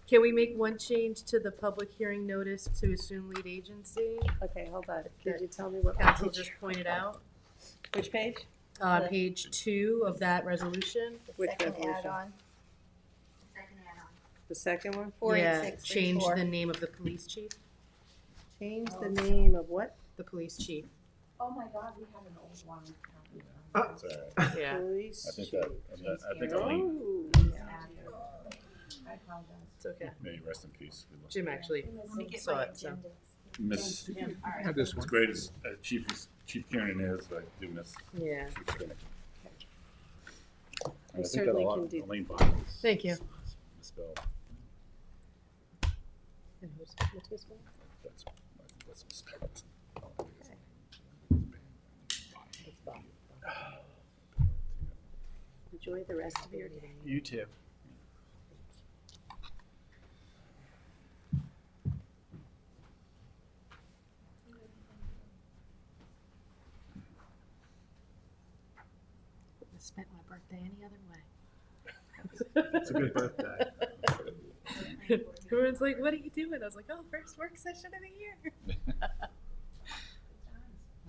Can we make one change to the public hearing notice to assume lead agency? Okay, hold on. Did you tell me what Council page? just pointed out, Which page? page 2 of that resolution. Which Second resolution? add-on, Second add-on. The second one? Yeah, 48634. change the name of the police chief, Change the name of what? the police chief. Oh my God, we have an old one. It's all right. Yeah. Police. I think I think Aline, Oh. I apologize. It's okay. may you rest in peace. We lost Jim actually let me get saw my it, so. agenda. Miss, Jim, all right. Have this as one. great as Chief Kieran is, I do miss Yeah. Chief Skinner. I think certainly that a lot- can do- Elaine Bond is Thank you. misspelled. And who's his name? That's, I think that's misspelled. It's Bob. Enjoy the rest of your day. You too. I spent my birthday any other way. It's a good birthday. Everyone's like, what are you doing? I was like, oh, first work session of the year.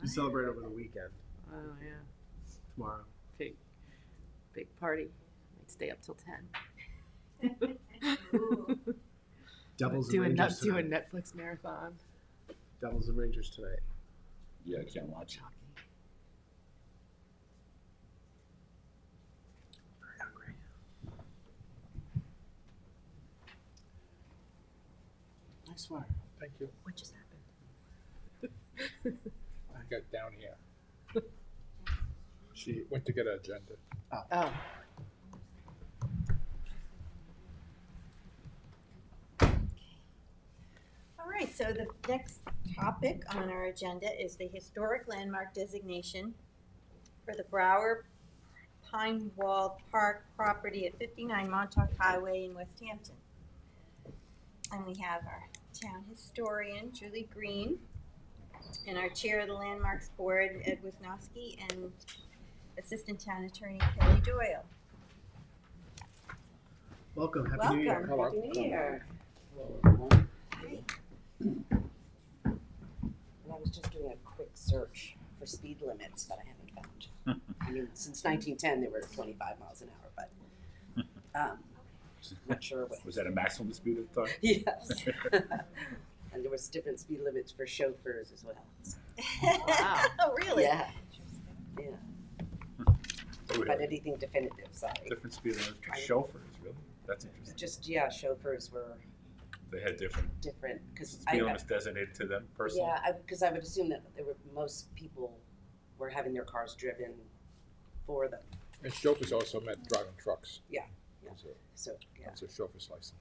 You celebrate over the weekend, Oh, yeah. tomorrow. Big party. Might stay up till 10. Devils and doing Rangers doing tonight. Netflix marathon. Devils and Rangers tonight. Yeah, I can't watch it. Very hungry. Nice fire. Thank you. What just happened? I got down here. She went to get her agenda. Oh. All right, so the next topic on our agenda is the historic landmark designation for the Brower Pine Wall Park property at 59 Montauk Highway in West Hampton. And we have our town historian, Julie Green, and our chair of the Landmarks Board, Ed Wisnowski, and assistant town attorney, Kelly Doyle. Welcome. Happy New Year. Welcome. Hello. Happy New Year. And I was just doing a quick search for speed limits that I haven't found. I mean, since 1910, they were 25 miles an hour, but not sure what. Was that a maximum speed at the time? Yes. And there was different speed limits for chauffeurs as well. So, Wow. Oh, really? yeah. Yeah. Oh, we But had anything definitive, sorry. different speed limits for chauffeurs, really? That's interesting. Just, yeah, chauffeurs were They had different different because speed limits designated to them personally? yeah, because I would assume that there were most people were having their cars driven for them. And chauffeurs also meant driving trucks. Yeah, yeah. So So, yeah. that's a chauffeur's license.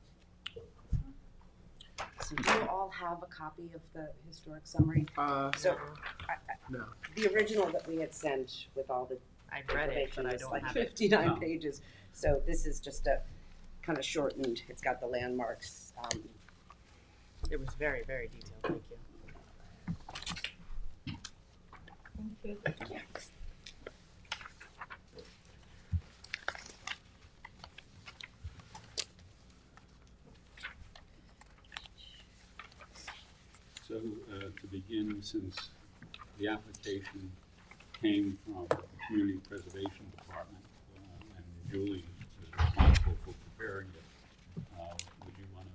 So do you all have a copy of the historic summary? So No. the original that we had sent with all the I read it, information but I was don't like have it. 59 No. pages. So this is just a kind of shortened, it's got the landmarks. It was very, very detailed. Thank you. Thank you. So, to begin, since the application came from the Community Preservation Department, and Julie is responsible for preparing it, would you want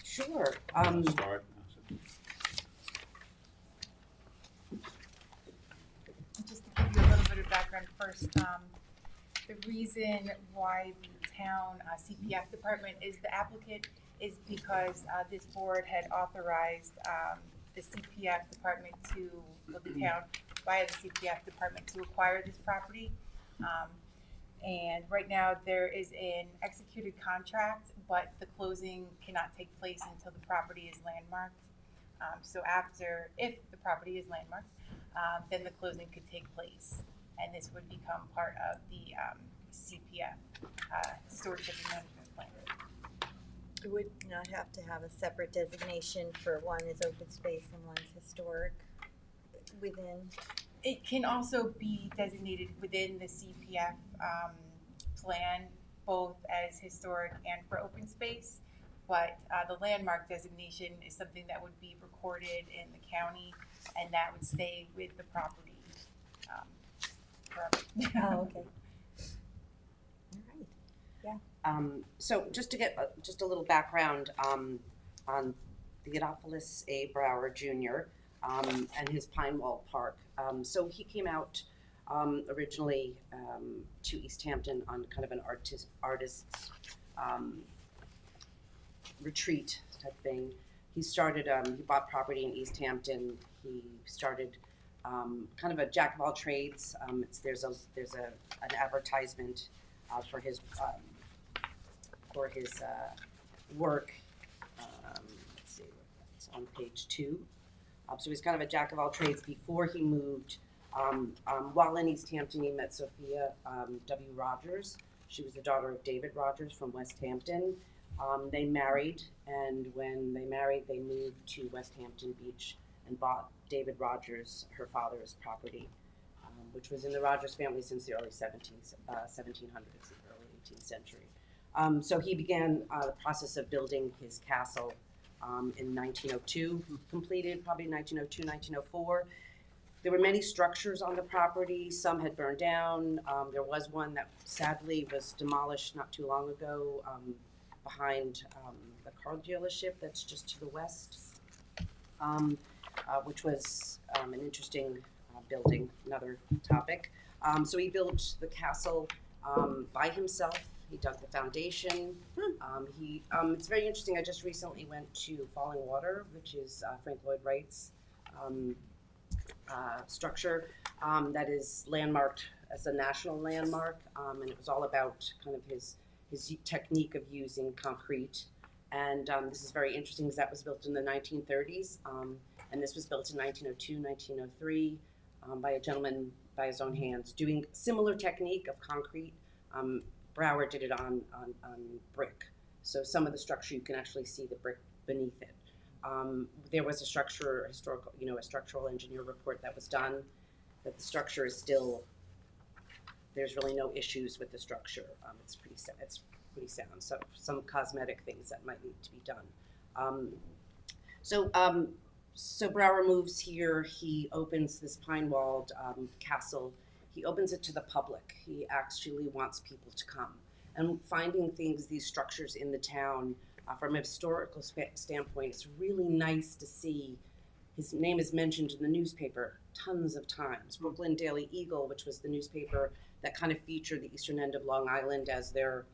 Sure. to start? Just to give you a little bit of background first, the reason why the town CPF department is the applicant is because this board had authorized the CPF department to, well, the town via the CPF department to acquire this property. And right now there is an executed contract, but the closing cannot take place until the property is landmarked. So after, if the property is landmarked, then the closing could take place, and this would become part of the CPF stewardship and management plan. It would not have to have a separate designation for one is open space and one's historic within. It can also be designated within the CPF plan, both as historic and for open space. But the landmark designation is something that would be recorded in the county, and that would stay with the property forever. Oh, okay. All right. So just to get just a little background on Theodophilus A. Brower Jr. And his Pine Wall Park. So he came out originally to East Hampton on kind of an artist's retreat type thing. He started, he bought property in East Hampton. He started kind of a jack of all trades. There's an advertisement for his work. Let's see, it's on page 2. So he's kind of a jack of all trades. Before he moved, while in East Hampton, he met Sophia W. Rogers. She was the daughter of David Rogers from West Hampton. They married, and when they married, they moved to West Hampton Beach and bought David Rogers, her father's property, which was in the Rogers family since the early 1700s, the early 18th century. So he began the process of building his castle in 1902, completed probably 1902, 1904. There were many structures on the property. Some had burned down. There was one that sadly was demolished not too long ago. behind the car dealership that's just to the west, which was an interesting building, another topic. So he built the castle by himself. He dug the foundation. It's very interesting. I just recently went to Falling Water, which is Frank Lloyd Wright's structure that is landmarked as a national landmark, and it was all about kind of his technique of using concrete. And this is very interesting because that was built in the 1930s, and this was built in 1902, 1903 by a gentleman by his own hands, doing similar technique of concrete. Brower did it on brick. So some of the structure, you can actually see the brick beneath it. There was a structural engineer report that was done, that the structure is still, there's really no issues with the structure. It's pretty sound. So some cosmetic things that might need to be done. So Brower moves here. He opens this pine-walled castle. He opens it to the public. He actually wants people to come. And finding these structures in the town, from a historical standpoint, it's really nice to see. His name is mentioned in the newspaper tons of times. Brooklyn Daily Eagle, which was the newspaper that kind of featured the eastern end of Long Island as their,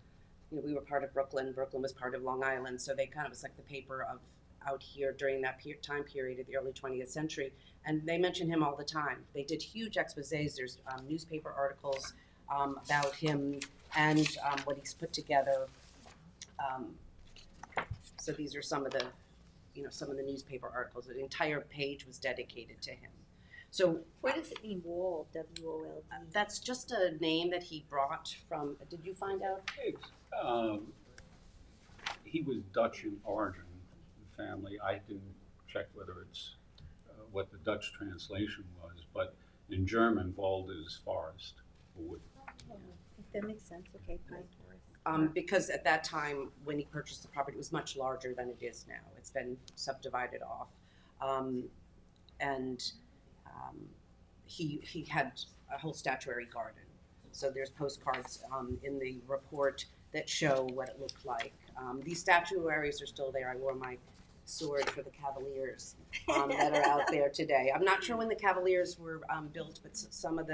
we were part of Brooklyn. Brooklyn was part of Long Island. So they kind of was like the paper of out here during that time period of the early 20th century. And they mention him all the time. They did huge exposés. There's newspaper articles about him and what he's put together. So these are some of the, some of the newspaper articles. The entire page was dedicated to him. So What does it mean, Wald, W-O-L-D? That's just a name that he brought from, did you find out? He was Dutch in origin, the family. I didn't check whether it's what the Dutch translation was, but in German, Wald is forest or wood. That makes sense. Okay, pine forest. Because at that time, when he purchased the property, it was much larger than it is now. It's been subdivided off. He had a whole statuary garden. So there's postcards in the report that show what it looked like. These statuaries are still there. I wore my sword for the Cavaliers that are out there today. I'm not sure when the Cavaliers were built, but some of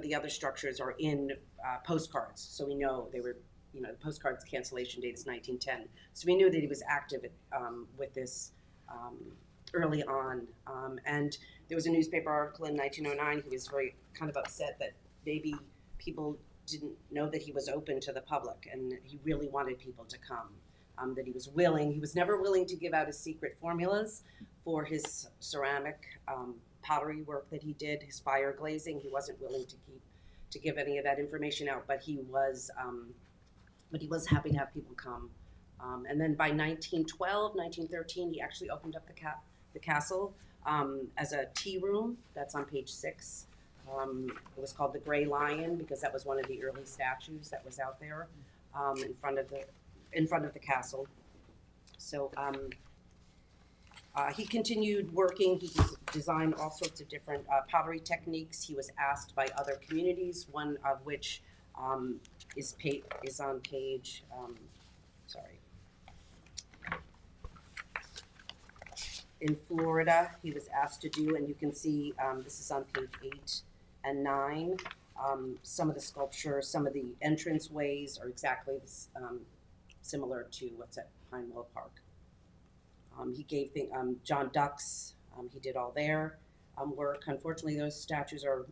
the other structures are in postcards. So we know they were, the postcard's cancellation date is 1910. So we knew that he was active with this early on. And there was a newspaper article in 1909. He was very kind of upset that maybe people didn't know that he was open to the public, and he really wanted people to come. That he was willing. He was never willing to give out his secret formulas for his ceramic pottery work that he did, his fire glazing. He wasn't willing to give any of that information out, but he was happy to have people come. And then by 1912, 1913, he actually opened up the castle as a tea room. That's on page 6. It was called the Gray Lion because that was one of the early statues that was out there in front of the castle. So he continued working. He designed all sorts of different pottery techniques. He was asked by other communities, one of which is on page, in Florida, he was asked to do, and you can see this is on page 8 and 9. Some of the sculpture, some of the entrance ways are exactly similar to what's at Pinewell Park. He gave John Ducks, he did all their work. Unfortunately, those statues are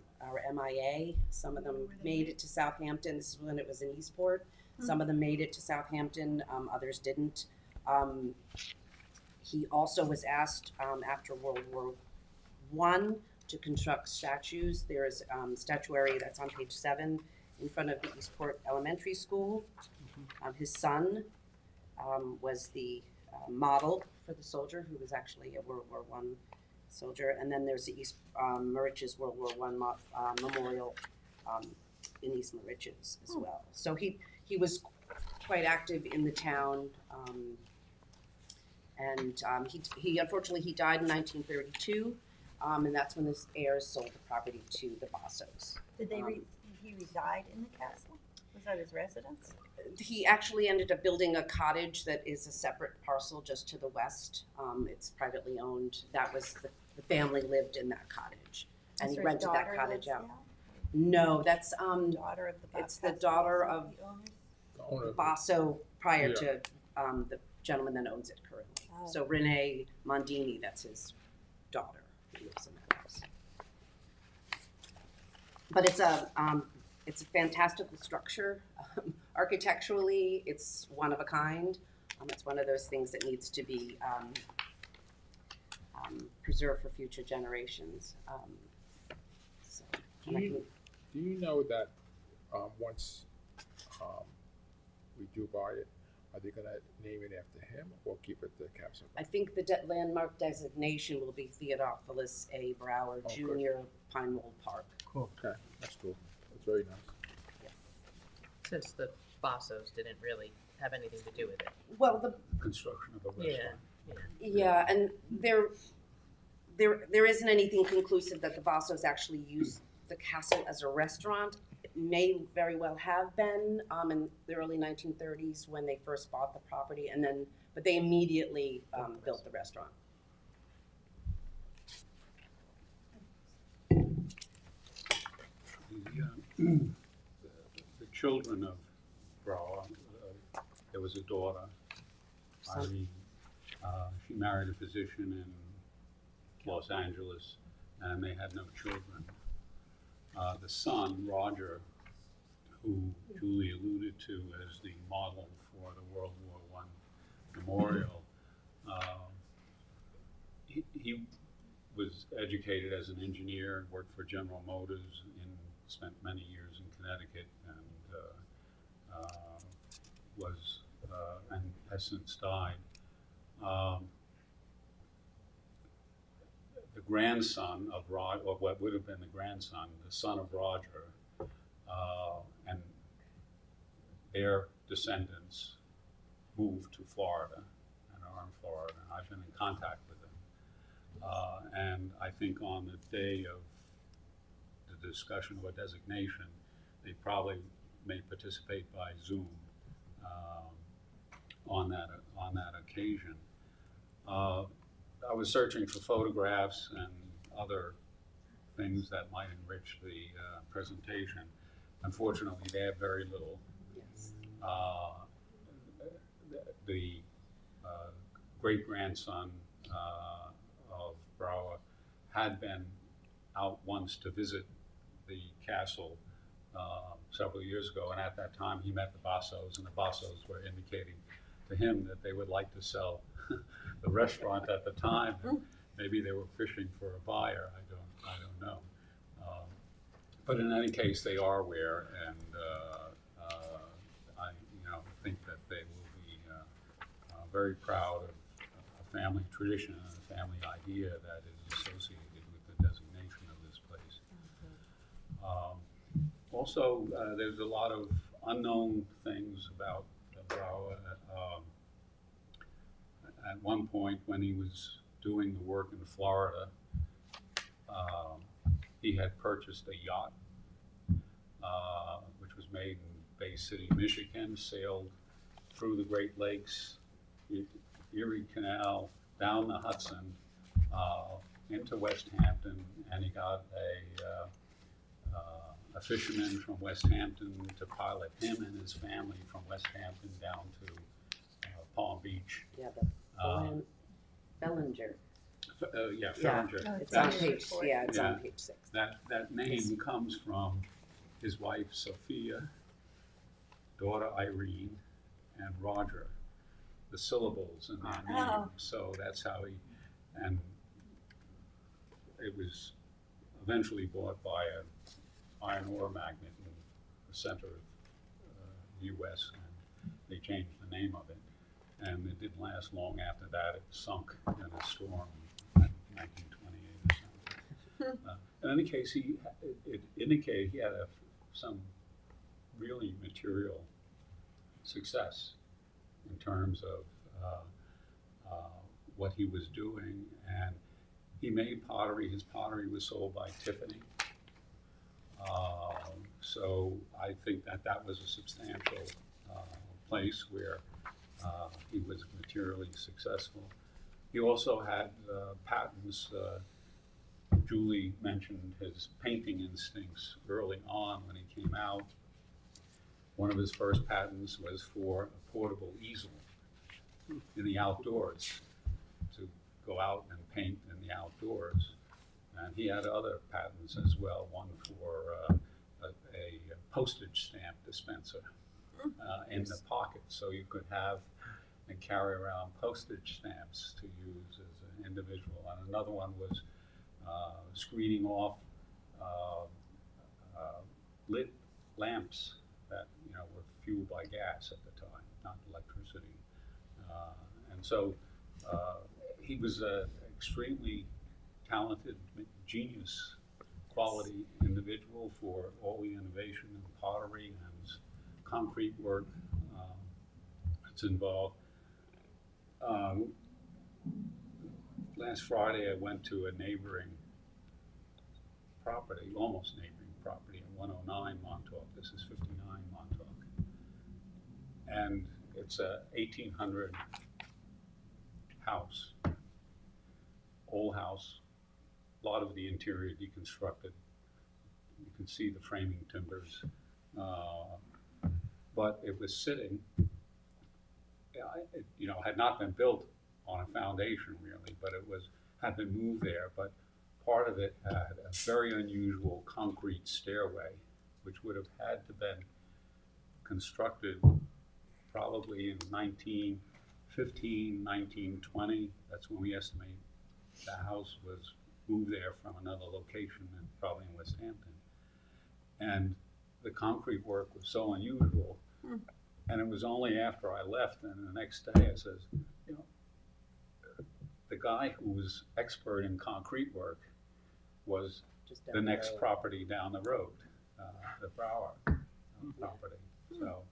MIA. Some of them made it to Southampton. This is when it was in Eastport. Some of them made it to Southampton, others didn't. He also was asked after World War I to construct statues. There is statuary that's on page 7 in front of the Eastport Elementary School. His son was the model for the soldier who was actually a World War I soldier. And then there's the East Moriches World War I memorial in East Moriches as well. So he was quite active in the town. He unfortunately he died in 1932, and that's when his heirs sold the property to the Bossos. Did he reside in the castle? Was that his residence? He actually ended up building a cottage that is a separate parcel just to the west. It's privately owned. That was, the family lived in that cottage. And he So his rented that daughter cottage lives out. now? No, that's, Daughter of the. it's the daughter of The owner of Basso prior Yeah. to, the gentleman that owns it currently. Oh. So Renee Mondini, that's his daughter, who lives in that house. But it's a fantastical structure. Architecturally, it's one of a kind. It's one of those things that needs to be preserved for future generations. So, and I can- Do you know that once we do buy it, are they gonna name it after him or keep it the castle? I think the landmark designation will be Theodophilus A. Brower Okay. Jr. Pine Knoll Park. Cool. Okay, that's cool. That's very nice. Since the Bassos didn't really have anything to do with it. Well, the Construction of a Yeah, restaurant. yeah, and there isn't anything conclusive that the Bassos actually used the castle as a restaurant. It may very well have been in the early 1930s when they first bought the property, and then but they immediately built the restaurant. The children of Brower, there was a daughter, Irene. She married a physician in Los Angeles, and they had no children. The son, Roger, who Julie alluded to as the model for the World War I memorial, he was educated as an engineer and worked for General Motors and spent many years in Connecticut and and has since died. The grandson of Roger, or what would have been the grandson, the son of Roger, and their descendants moved to Florida and are in Florida. I've been in contact with them. And I think on the day of the discussion of a designation, they probably may participate by Zoom on that occasion. I was searching for photographs and other things that might enrich the presentation. Unfortunately, they have very little. Yes. The great-grandson of Brower had been out once to visit the castle several years ago, and at that time he met the Bassos, and the Bassos were indicating to him that they would like to sell the restaurant at the time. Maybe they were fishing for a buyer. I don't know. But in any case, they are aware, and I think that they will be very proud of a family tradition and a family idea that is associated with the designation of this place. Also, there's a lot of unknown things about Brower. At one point, when he was doing the work in Florida, he had purchased a yacht, which was made in Bay City, Michigan, sailed through the Great Lakes, Erie Canal, down the Hudson, into West Hampton, and he got a fisherman from West Hampton to pilot him and his family from West Hampton down to Palm Beach. Yeah, the Bellinger. Yeah, Fellinger. It's on That's- page. Yeah, it's on Yeah. page 6. That name comes from his wife Sophia, daughter Irene, and Roger, the syllables in their name. Oh. So that's how he, and it was eventually bought by an iron ore magnate in the center of the U.S., and they changed the name of it. And it didn't last long after that. It sunk in a storm in 1928 or something. In any case, it indicated he had some really material success in terms of what he was doing. And he made pottery. His pottery was sold by Tiffany. So I think that that was a substantial place where he was materially successful. He also had patents. Julie mentioned his painting instincts early on when he came out. One of his first patents was for a portable easel in the outdoors, to go out and paint in the outdoors. And he had other patents as well, one for a postage stamp dispenser in the pocket, so you could have and carry around postage stamps to use as an individual. And another one was screening off lit lamps that were fueled by gas at the time, not electricity. And so he was an extremely talented, genius quality individual for all the innovation in pottery and concrete work that's involved. Last Friday, I went to a neighboring property, almost neighboring property in 109 Montauk. This is 59 Montauk. And it's a 1800 house, old house, a lot of the interior deconstructed. You can see the framing timbers, but it was sitting, had not been built on a foundation really, but it had been moved there. But part of it had a very unusual concrete stairway, which would have had to been constructed probably in 1915, 1920. That's when we estimate the house was moved there from another location, and probably in West Hampton. And the concrete work was so unusual, and it was only after I left, and the next day I says, the guy who was expert in concrete work was Just the down next road. property down the road, the Brower property. So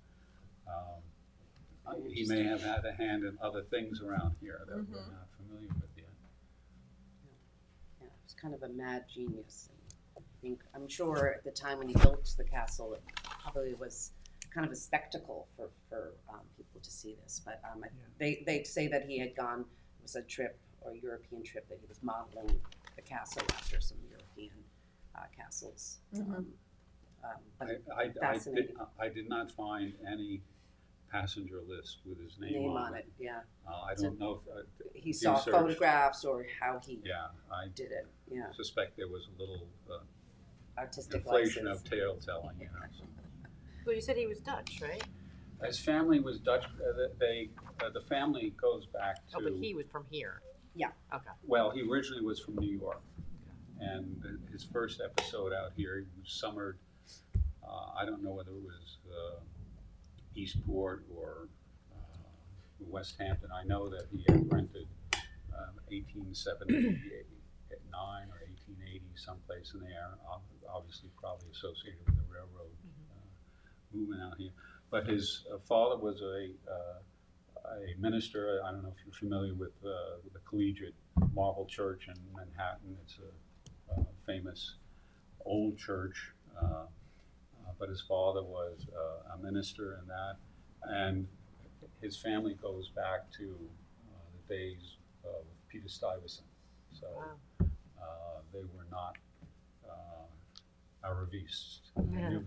he may have had a hand in other things around here that we're not familiar with yet. Yeah, it was kind of a mad genius. I'm sure at the time when he built the castle, it probably was kind of a spectacle for people to see this. But they say that he had gone, it was a trip or a European trip, that he was modeling the castle after some European castles. But fascinating. I did not find any passenger list with his name on it, yeah. I don't know if He saw searched. photographs or how he I did it, yeah. suspect there was a little Artistic inflation license. of tale telling. So. Well, you said he was Dutch, right? His family was Dutch. The family goes back to. Oh, but he was from here. Yeah. Okay. Well, he originally was from New York, and his first episode out here, he was summered. I don't know whether it was Eastport or West Hampton. I know that he had rented 1879 or 1880, someplace in there. Obviously, probably associated with the railroad movement out here. But his father was a minister. I don't know if you're familiar with the Collegiate Marble Church in Manhattan. It's a famous old church. But his father was a minister in that, and his family goes back to the days of Peter Stuyvesant. So they were not Arabists. Yeah.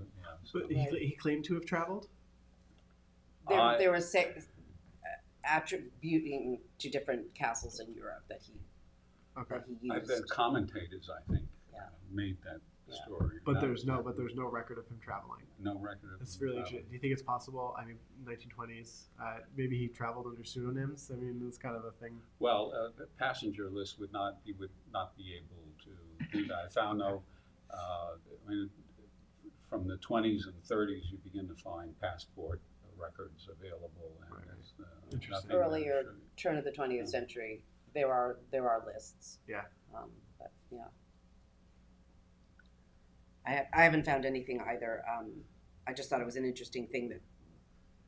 But he claimed to have traveled? There was attributing to different castles in Europe that he used. The commentators, I think, made that story. But there's no record of him traveling. No record of That's him really traveling. interesting. Do you think it's possible? I mean, 1920s. Maybe he traveled under pseudonyms. I mean, it's kind of a thing. Well, the passenger list would not be able to do that. I found from the 20s and 30s, you begin to find passport records available. And there's nothing Earlier there. turn of the 20th century, there are lists. Yeah. But yeah. I haven't found anything either. I just thought it was an interesting thing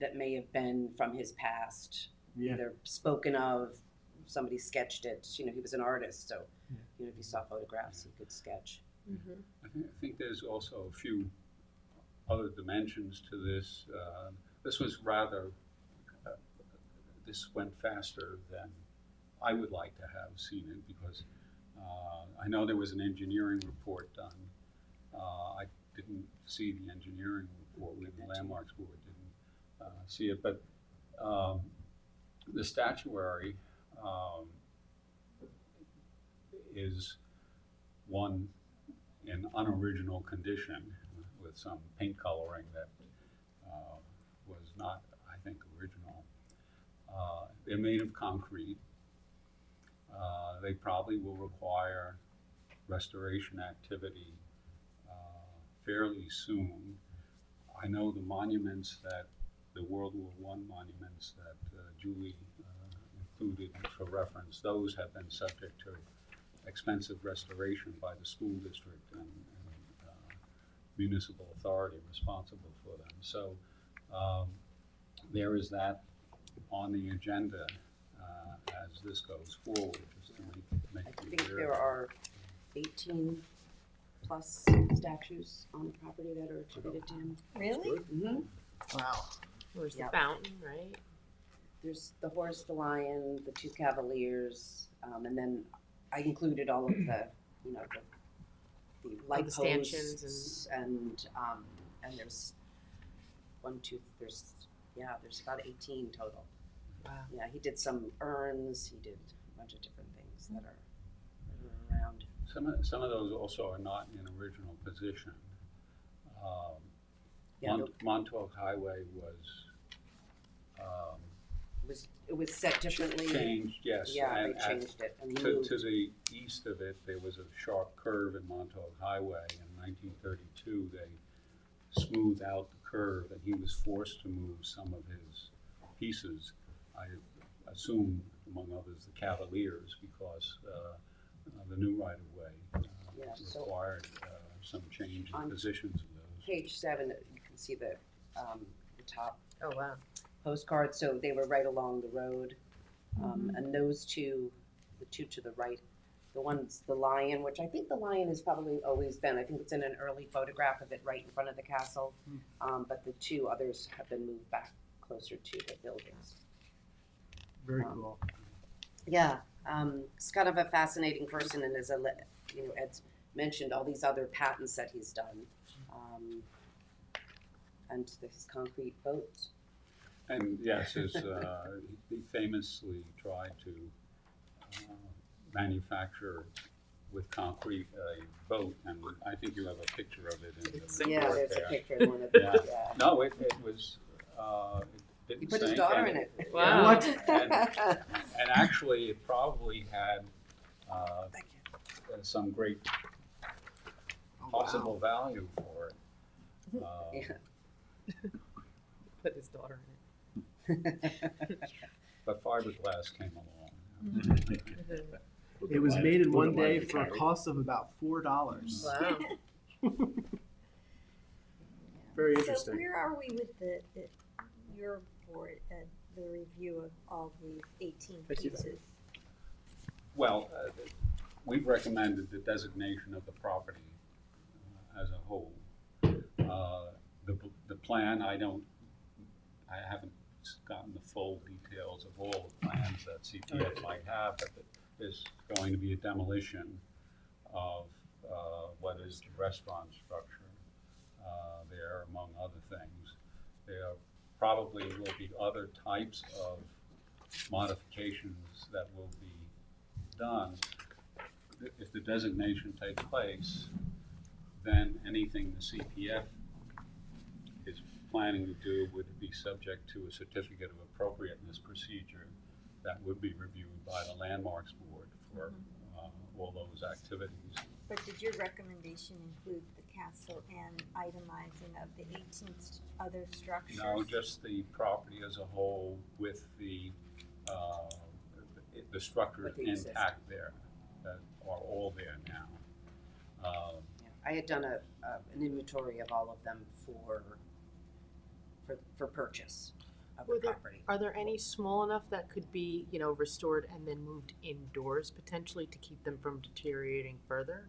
that may have been from his past, either spoken of, somebody sketched it. He was an artist, so if you saw photographs, he could sketch. I think there's also a few other dimensions to this. This was rather, this went faster than I would like to have seen it because I know there was an engineering report done. I didn't see the engineering report, the Landmarks Board didn't see it, but the statuary is one in unoriginal condition with some paint coloring that was not, I think, original. They're made of concrete. They probably will require restoration activity fairly soon. I know the monuments that, the World War I monuments that Julie included for reference, those have been subject to expensive restoration by the school district and municipal authority responsible for them. So there is that on the agenda as this goes forward, just to make I it think clear. there are 18 plus statues on the property that are attributed to him. Really? Mm-hmm. Wow. There's the Yep. fountain, right? There's the horse, the lion, the two cavaliers, and then I included all of the, you know, the light the stanchions posts and there's there's about 18 total. Wow. Yeah, he did some urns, he did a bunch of different things that are around. Some of those also are not in original position. Yeah, Montauk Highway was it was set differently. changed, yes. Yeah, and they changed it and he to moved. the east of it, there was a sharp curve in Montauk Highway. In 1932, they smoothed out the curve, and he was forced to move some of his pieces. I assume, among others, the Cavaliers, because the new right-of-way Yeah, so required some change in on positions of those. Page 7, you can see the top Oh, wow. postcard, so they were right along the road. And those two, the two to the right, the one's the lion, which I think the lion has probably always been, I think it's in an early photograph of it right in front of the castle. But the two others have been moved back closer to the buildings. Very cool. Yeah, he's kind of a fascinating person, and as Ed's mentioned, all these other patents that he's done, and his concrete boats. And yes, he famously tried to manufacture with concrete a boat, and I think you have a picture of it in the Yeah, report there's there. a picture of one of them. Yeah. Yeah. No, it was, it He didn't put his sink, daughter and in it. Wow. What? And actually, it probably had some great possible value for it. Yeah. Put his daughter in But fiberglass came along. it. It was made in one day for a cost of about $4. Wow. Very So interesting. where are we with your board, the review of all these 18 Thank you. pieces? Well, we've recommended the designation of the property as a whole. The plan, I haven't gotten the full details of all the plans that CPF might have, but there's going to be a demolition of what is the restaurant structure there, among other things. There probably will be other types of modifications that will be done. If the designation takes place, then anything the CPF is planning to do would be subject to a certificate of appropriateness procedure that would be reviewed by the Landmarks Board for all those activities. But did your recommendation include the castle and itemizing of the 18 other structures? No, just the property as a whole with the structures With the existing. intact there, that are all there now. I had done an inventory of all of them for purchase of the property. Are there any small enough that could be, restored and then moved indoors potentially to keep them from deteriorating further?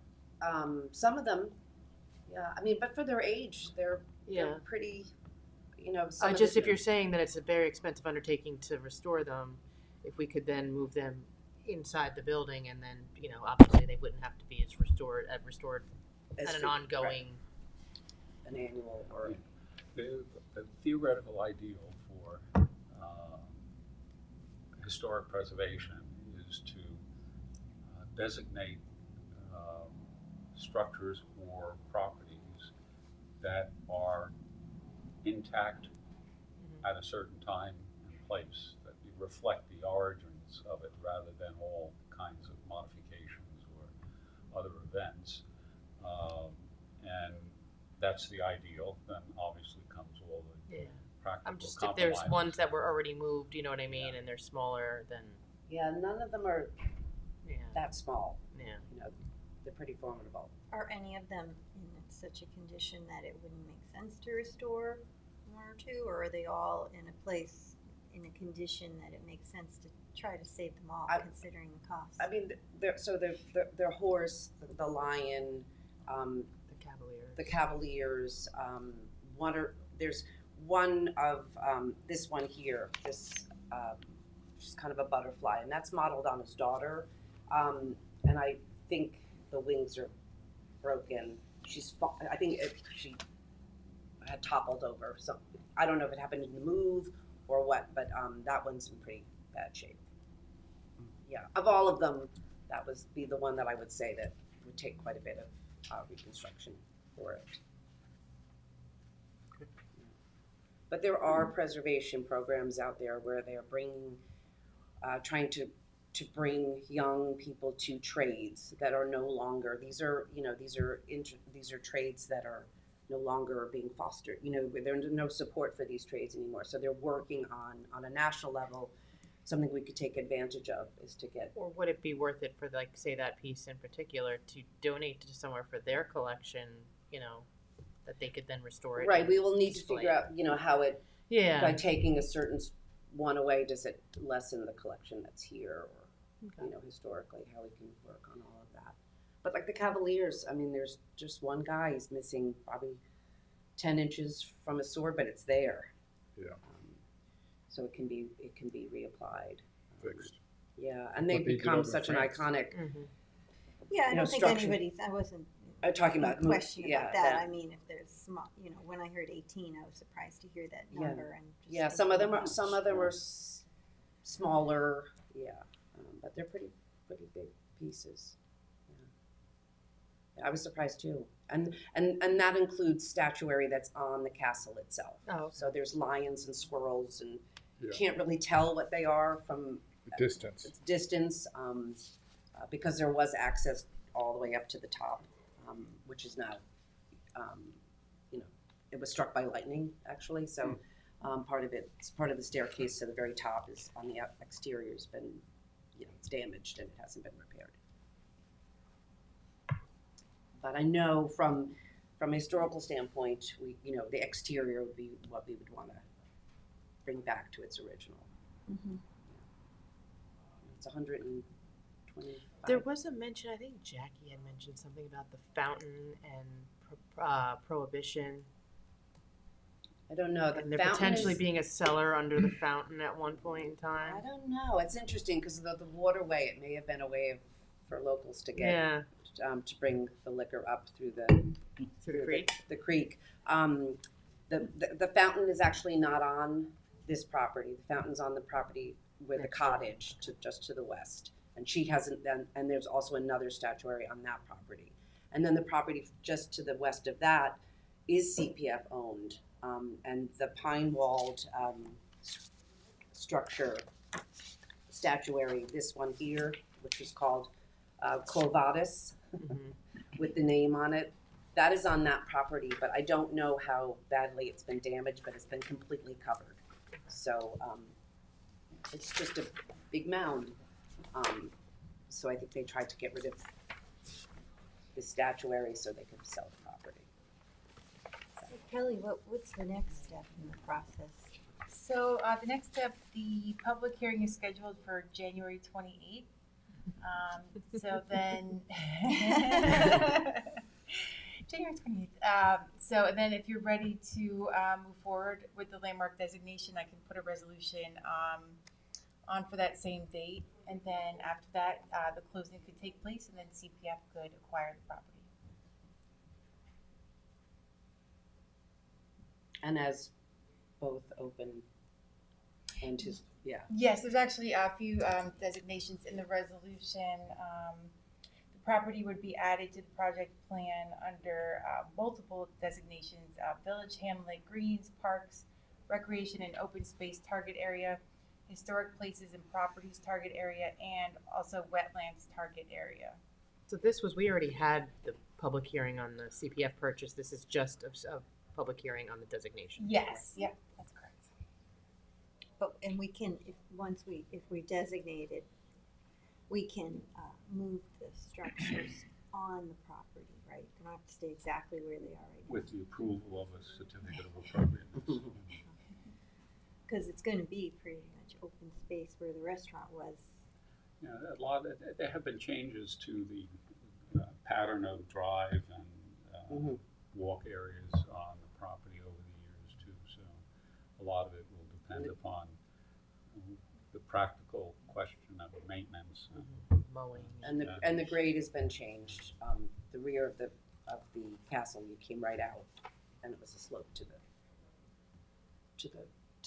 Some of them, Yeah, I mean, but for their age, they're Yeah. pretty, you know, some of Just the- if you're saying that it's a very expensive undertaking to restore them, if we could then move them inside the building and then, you know, obviously they wouldn't have to be as restored as at an for- ongoing. right, an annual or The theoretical ideal for historic preservation is to designate structures or properties that are intact at a certain time and place, that reflect the origins of it rather than all kinds of modifications or other events. And that's the ideal. Then obviously comes all the Yeah. practical I'm just, if there's compromises. ones that were already moved, you know what I mean, and they're smaller, then, yeah, none of them are yeah, that small. yeah. You know, they're pretty formidable. Are any of them in such a condition that it wouldn't make sense to restore one or two, or are they all in a place, in a condition that it makes sense to try to save them all, considering the cost? I mean, their horse, the lion, The Cavaliers. the Cavaliers. There's one of this one here. This she's kind of a butterfly, and that's modeled on his daughter. And I think the wings are broken. I think she had toppled over. So I don't know if it happened in the move or what, but that one's in pretty bad shape. Yeah, of all of them, that would be the one that I would say that would take quite a bit of reconstruction for it. But there are preservation programs out there where they are trying to bring young people to trades that are no longer. These are trades that are no longer being fostered. You know, there's no support for these trades anymore. So they're working on a national level. Something we could take advantage of is to get. Or would it be worth it for, like, say that piece in particular to donate to somewhere for their collection, you know, that they could then restore it? Right, and we will need to display figure it? out, you know, how it, Yeah. by taking a certain one away, does it lessen the collection that's here, or, Okay. you know, historically, how we can work on all of that. But like the Cavaliers, I mean, there's just one guy, he's missing probably 10 inches from his sword, but it's there. Yeah. So it can be reapplied. Fixed. Yeah, and they've What they did become over in such an France. iconic, Mhm. Yeah, I you know, don't think structure. I wasn't talking about, question yeah, about that. I mean, if there's small, you know, when I heard 18, I was surprised to hear that Yeah. number. And just Yeah, thinking some of them about- are smaller, yeah, but they're pretty big pieces. Yeah. I was surprised too, and that includes statuary that's on the castle itself. Oh, okay. So there's lions and squirrels, and you Yeah. can't really tell what they are from The distance. distance, because there was access all the way up to the top, which is now, you know, it was struck by lightning actually. So part of the staircase to the very top is on the exterior has been, you know, it's damaged and it hasn't been repaired. But I know from a historical standpoint, you know, the exterior would be what we would want to bring back to its original. Mhm. It's 125. There was a mention, I think Jackie had mentioned something about the fountain and prohibition, I don't know. and there potentially being a cellar under the fountain at one point in I time. don't know. It's interesting because the waterway, it may have been a way for locals to get, Yeah, to bring the liquor up through the through the creek. The creek. The fountain is actually not on this property. The fountain's on the property with the Next door. cottage just to the west. And she hasn't then, and there's also another statuary on that property. And then the property just to the west of that is CPF owned. And the pine walled structure, statuary, this one here, which is called Quo Vadis, Mhm. with the name on it, that is on that property, but I don't know how badly it's been damaged, but it's been completely covered. So it's just a big mound. So I think they tried to get rid of the statuary so they could sell the property. So Kelly, what's the next step in the process? So the next step, the public hearing is scheduled for January 28th. So then, January 28th. So, and then if you're ready to move forward with the landmark designation, I can put a resolution on for that same date. And then after that, the closing could take place, and then CPF could acquire the property. And as both open and just, yeah. Yes, there's actually a few designations in the resolution. The property would be added to the project plan under multiple designations: village, hamlet, greens, parks, recreation and open space target area, historic places and properties target area, and also wetlands target area. So this was, we already had the public hearing on the CPF purchase. This is just a public hearing on the designation. Yes, yep, that's correct. But, and we can, if we designate it, we can move the structures on the property, right? They don't have to stay exactly where they are right now. With the approval of a certificate of appropriateness. Because it's going to be pretty much open space where the restaurant was. Yeah, there have been changes to the pattern of drive and walk areas on the property over the years too. So a lot of it will depend upon the practical question of maintenance. Mowing. And the grade has been changed. The rear of the castle, you came right out, and it was a slope to the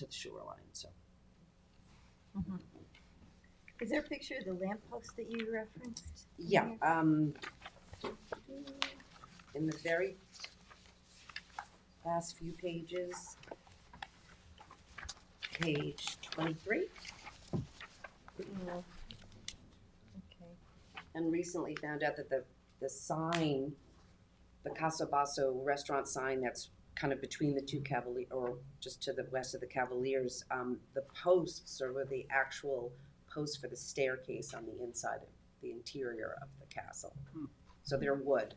shoreline. So. Mm-hmm. Is there a picture of the lamppost that you referenced? Yeah. In the very last few pages, page 23. Okay. And recently found out that the sign, the Casa Basso restaurant sign that's kind of between the two Cavaliers, or just to the west of the Cavaliers, the posts are the actual posts for the staircase on the inside of the interior of the castle. So they're wood,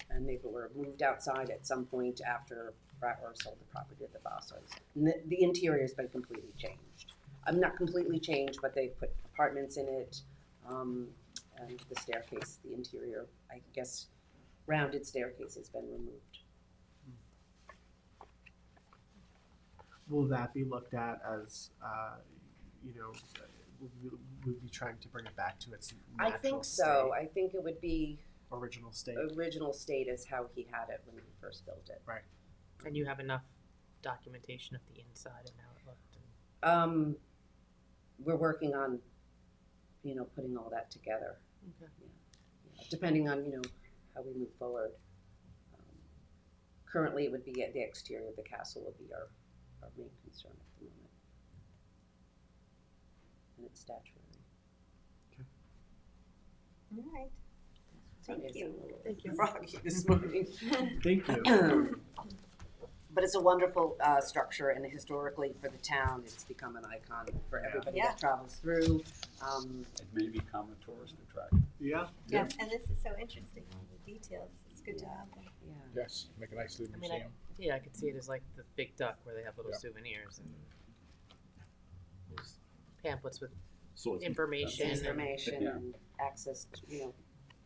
and they were moved outside at some point after Bratwurst sold the property to the Bassos. And the interior has been completely changed. Not completely changed, but they put apartments in it, and the staircase, the interior, I guess, rounded staircase has been removed. Will that be looked at as, we'll be trying to bring it back to its natural I think so. state, I think it would be original state? original state as how he had it when he first built it. Right. And you have enough documentation of the inside and how it looked? We're working on, putting all that together. Okay. Yeah. Depending on, how we move forward. Currently, it would be at the exterior of the castle would be our main concern at the moment. And it's statutory. All right. Thank you. Thank you. Froggy this morning. Thank you. But it's a wonderful structure, and historically for the town, it's become an icon for everybody that travels through. It may become a tourist attraction. Yeah. Yeah, and this is so interesting, all the details. It's good to have them. Yeah. Yes, make a nice little I mean, museum. I could see it as like the Big Duck where they have little souvenirs and there's pamphlets with information. Information and access to,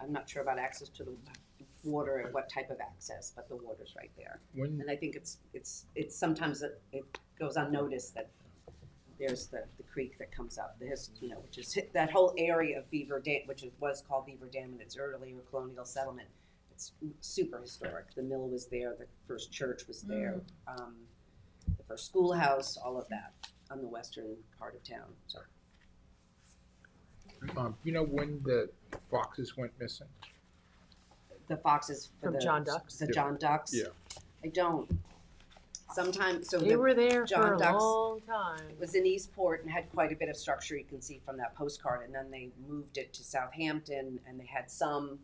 I'm not sure about access to the water and what type of access, but the water's right there. And I think it's sometimes it goes unnoticed that there's the creek that comes up, which is that whole area of Beaver Dam, which was called Beaver Dam in its earlier colonial settlement. It's super historic. The mill was there, the first church was there, the first schoolhouse, all of that on the western part of town. So. You know when the foxes went missing? The foxes From John Ducks? The John Ducks? Yeah. I don't. Sometimes, so They were there John for a Ducks long time. was in Eastport and had quite a bit of structure you can see from that postcard, and then they moved it to Southampton, and they had some,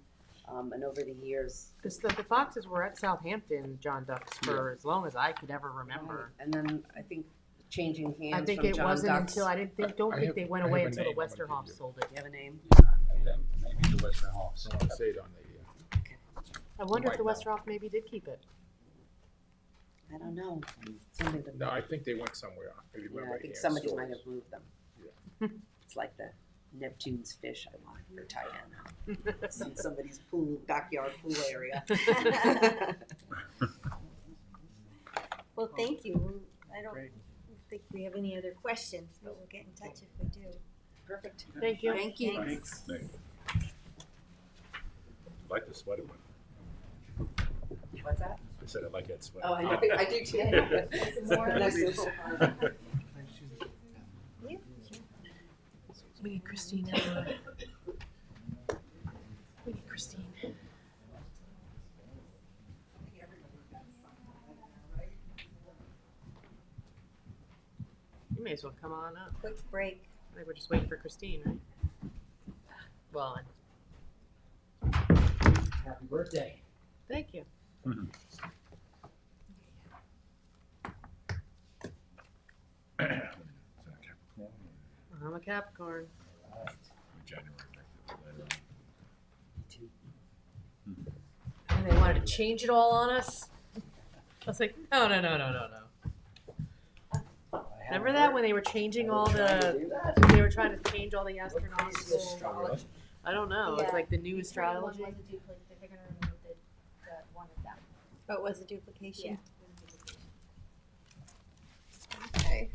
and over the years. Because the Foxes were at Southampton, John Ducks, for as long as I could ever remember. And then I think changing hands I think from it John wasn't Ducks. until, don't think they went I away have a until the name, I'm gonna Westerhoff give you. sold it. You have a name? And then maybe the Western Hawks. I don't want to say it on the. I wonder if the Might know. Westerhoff maybe did keep it. I don't know. Somebody that No, I think they went somewhere. Maybe went I right think here. somebody Stores. might have moved them. Yeah. It's like the Neptune's fish I want for tie-in. It's in somebody's backyard pool area. Well, thank you. I don't Great. think we have any other questions, but we'll get in touch if we do. Perfect. Thank you. Thank you. Thanks. I like the sweater one. What's that? I said I like that sweater. Oh, I do too. Nice little part. Yeah. We need Christine. We need Christine. You may as well come on up. Quick break. I think we're just waiting for Christine, right? Well, Happy birthday. thank you. I'm a Capricorn. January. Me too. And they wanted to change it all on us. I was like, no. I Remember haven't that heard- when they were changing all Trying to the, do that? they were trying to change all the What is astronomical, astrology? I don't know, it's Yeah. like the new astrology. They're gonna remove the one of them. Oh, it was a duplication? Yeah. Okay.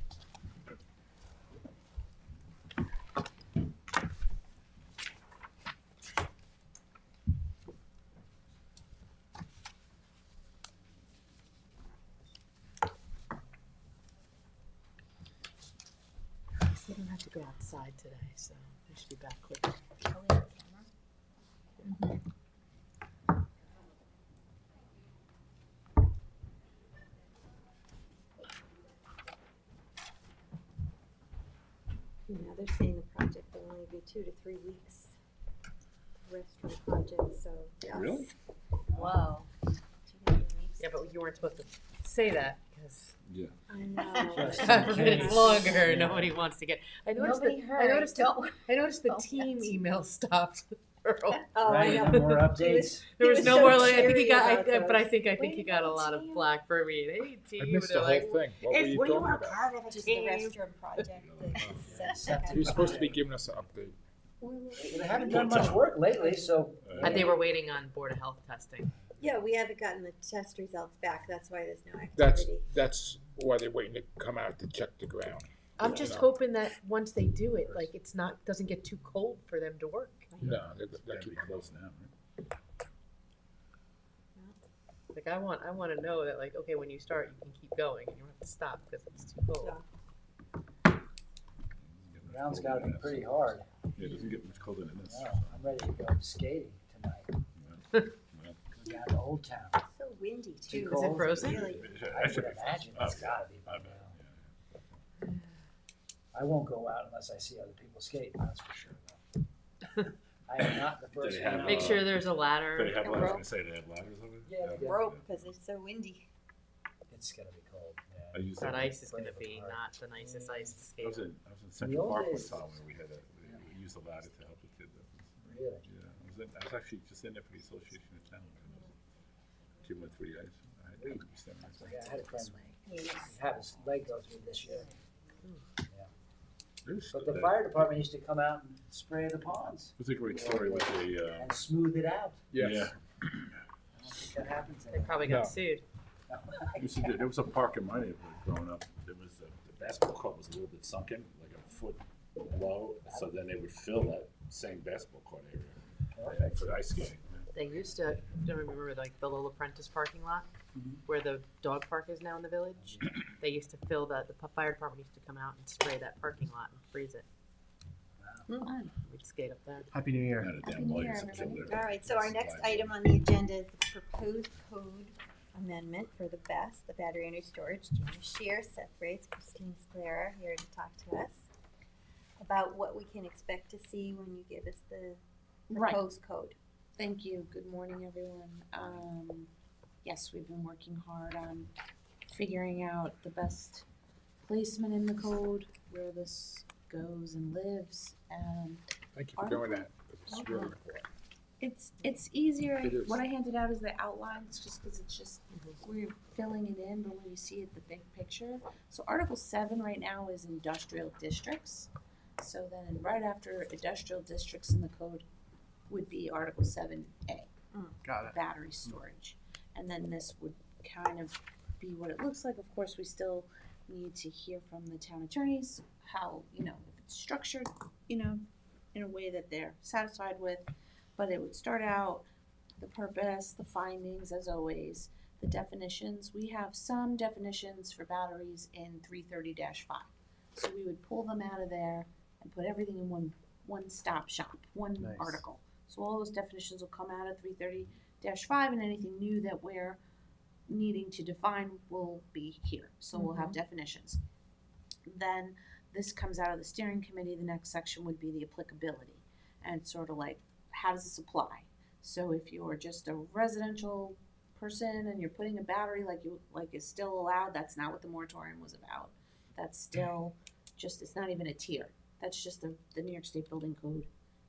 They don't have to go outside today, so they should be back quick. Now they're saying the project will only be 2 to 3 weeks. Restaurant project, so. yes. Really? Wow. 2 to 3 weeks. Yeah, but you weren't supposed to say that, because Yeah. I know. Just in God forbid it's case. longer, Yeah. nobody wants to get, I noticed Nobody that, heard. Don't. I noticed the Oh, team yes. email stopped. Earl. Oh, I Right, know. no more He updates. There He was was no so more, like, I think he cheery got, about but I those. think Way he to got a go, lot of team. flack for me. Hey, team, I missed they're the whole like, thing. What were if you we talking were about? part of a Just the team. restroom project. September. He was supposed to be giving us an update. Well, they haven't done much work lately, so. And they were waiting on Board of Health testing. Yeah, we haven't gotten the test results back, that's why there's no That's activity. that's why they're waiting to come out to check the ground. I'm You just know. hoping that once they do it, like, it's not, doesn't get too cold for them to work. No, they're That'd be keeping close now, right? Like, I want to know that, like, okay, when you start, you can keep going, and you don't have to stop because it's too cold. Yeah. Ground's gotta be pretty hard. Yeah, it doesn't get much colder than this. No, I'm ready to go skating tonight. Yeah. Go down to Old Town. So windy too. Is it frozen? Really. I would imagine it's gotta be by now. I won't go out unless I see other people skating, that's for sure though. I am not the first they one. have, out. Make sure there's a ladder. They have, And I was rope. gonna say, they have ladders over there? Yeah, they do. Rope, because it's so windy. It's gonna be cold, I yeah. used That to- ice is gonna be not the nicest ice to I skate. was in Central old Park one days- time where we used a ladder to help the kids. Really? Yeah, I was actually just in there for the Association of Towns. Kid went through the ice. I had to stand right there. Yeah, I had a friend have his leg go through this year. There's- But the that- fire department used to come out and spray the ponds It was a great story with the, and smooth it out. Yes. yeah. I don't think that happens They anymore. probably got No. sued. There was a park in my neighborhood growing up. There was the basketball court was a little bit sunken, like a foot low. So then they would fill that same basketball court area for ice skating. They used to, don't remember, like, the little apprentice parking lot, Mhm. where the dog park is now in the village? They used to fill that, the fire department used to come out and spray that parking lot and freeze it. We'd skate up there. Happy New Year. Not a damn lawyer to kill their- All right, so our next item on the agenda is the proposed code amendment for the BESS, the Battery Energy Storage. Jamie Shear, Seth Race, Christine Sclera here to talk to us about what we can expect to see when you give us the Right. proposed code. Thank you. Good morning, everyone. Yes, we've been working hard on figuring out the best placement in the code, where this goes and lives, and Thank you for doing that. It's really important. it's easier. It is. What I handed out is the outlines, just because it's just we're filling it in, but when you see it, the big picture. So Article 7 right now is industrial districts. So then right after industrial districts in the code would be Article 7A. Got it. Battery storage. And then this would kind of be what it looks like. Of course, we still need to hear from the town attorneys how, if it's structured, in a way that they're satisfied with. But it would start out, the purpose, the findings, as always, the definitions. We have some definitions for batteries in 330-5. So we would pull them out of there and put everything in one stop shop, one Nice. article. So all those definitions will come out of 330-5, and anything new that we're needing to define will be here. So we'll have definitions. Then this comes out of the steering committee. The next section would be the applicability, and sort of like, how does this apply? So if you're just a residential person and you're putting a battery like is still allowed, that's not what the moratorium was about. That's still just, it's not even a tier. That's just the New York State Building Code.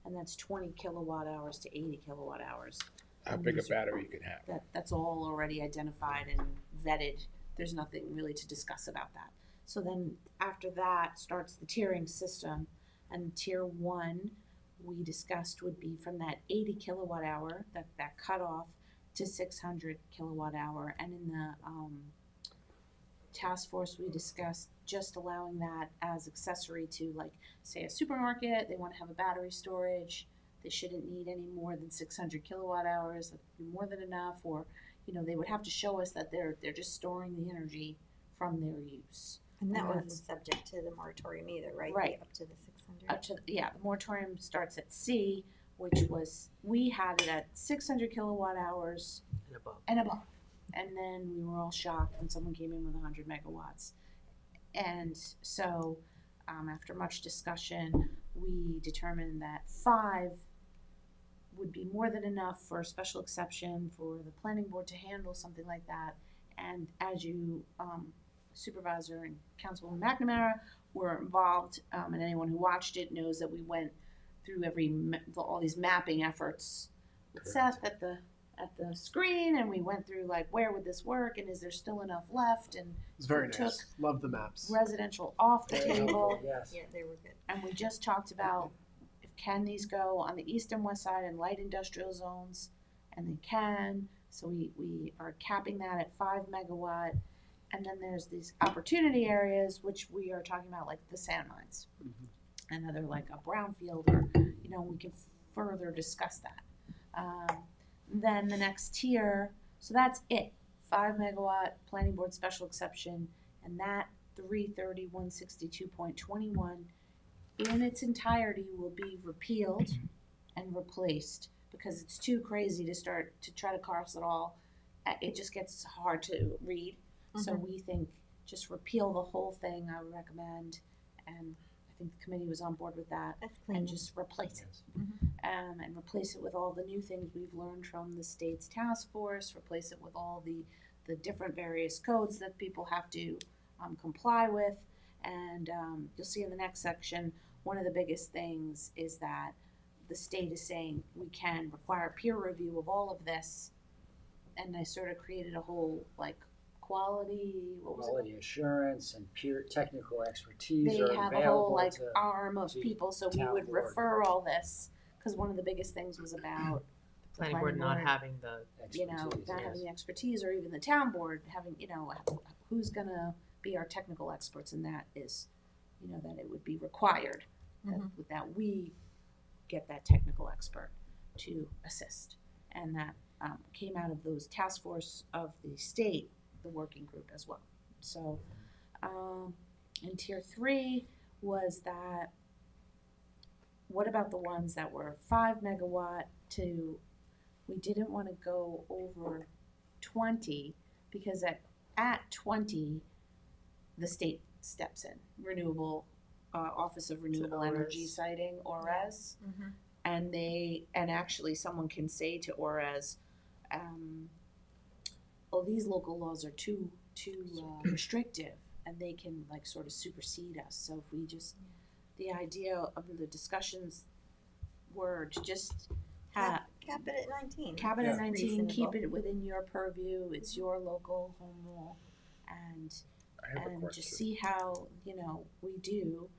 And that's 20 kilowatt hours to 80 kilowatt hours. How big a battery you can have. That's all already identified and vetted. There's nothing really to discuss about that. So then after that starts the tiering system, and tier 1 we discussed would be from that 80 kilowatt hour, that cutoff, to 600 kilowatt hour. And in the task force we discussed just allowing that as accessory to, like, say a supermarket, they want to have a battery storage, they shouldn't need any more than 600 kilowatt hours, that'd be more than enough. Or they would have to show us that they're just storing the energy from their use. And that And wasn't that's- subject to the moratorium either, right? Right. Up to the 600. Up to, the moratorium starts at C, which was, we had it at 600 kilowatt hours and above. And then we were all shocked when someone came in with 100 megawatts. And so, after much discussion, we determined that 5 would be more than enough for a special exception for the planning board to handle something like that. And as you, Supervisor and Councilwoman McNamara were involved, and anyone who watched it knows that we went through all these mapping efforts with Seth at the screen, and we went through, like, where would this work, and is there still enough left, and It's very we nice. took Love the maps. residential off the Very table. helpful, yes. Yeah, they were good. And we just talked about, can these go on the east and west side in light industrial zones? And they can. So we are capping that at 5 megawatt. And then there's these opportunity areas, which we are talking about, like the sand mines. And other, like a brownfield, or, we can further discuss that. Then the next tier, so that's it. 5 megawatt planning board special exception, and that 330-162.21 in its entirety will be repealed and replaced, because it's too crazy to try to parse it all. It just gets hard to read. So we think just repeal the whole thing, I would recommend, and I think the committee was on board with that. That's clean. And just replace it. And replace it with all the new things we've learned from the state's task force, replace it with all the different various codes that people have to comply with. And you'll see in the next section, one of the biggest things is that the state is saying we can require peer review of all of this. And I sort of created a whole, like, Quality assurance and peer technical expertise They are have a available whole, like, to arm of to people, so we town would board. refer all this, because one of the biggest things was about the Planning board not having the expertise. not having the expertise, or even the town board having, who's gonna be our technical experts, and that is, that it would be required that we get that technical expert to assist. And that came out of those task force of the state, the working group as well. So, in tier 3 was that, what about the ones that were 5 megawatt to, we didn't want to go over 20, because at 20, the state steps in, Office of Renewable Energy ORES. Siting, ORES. And actually someone can say to ORES, these local laws are too restrictive, and they can, like, sort of supersede us. So if we just, the idea of the discussions were to just have, Cap it at 19. cap it at 19, keep Reasonable. it within your purview, it's your local home rule, and I have a just question. see how, we do,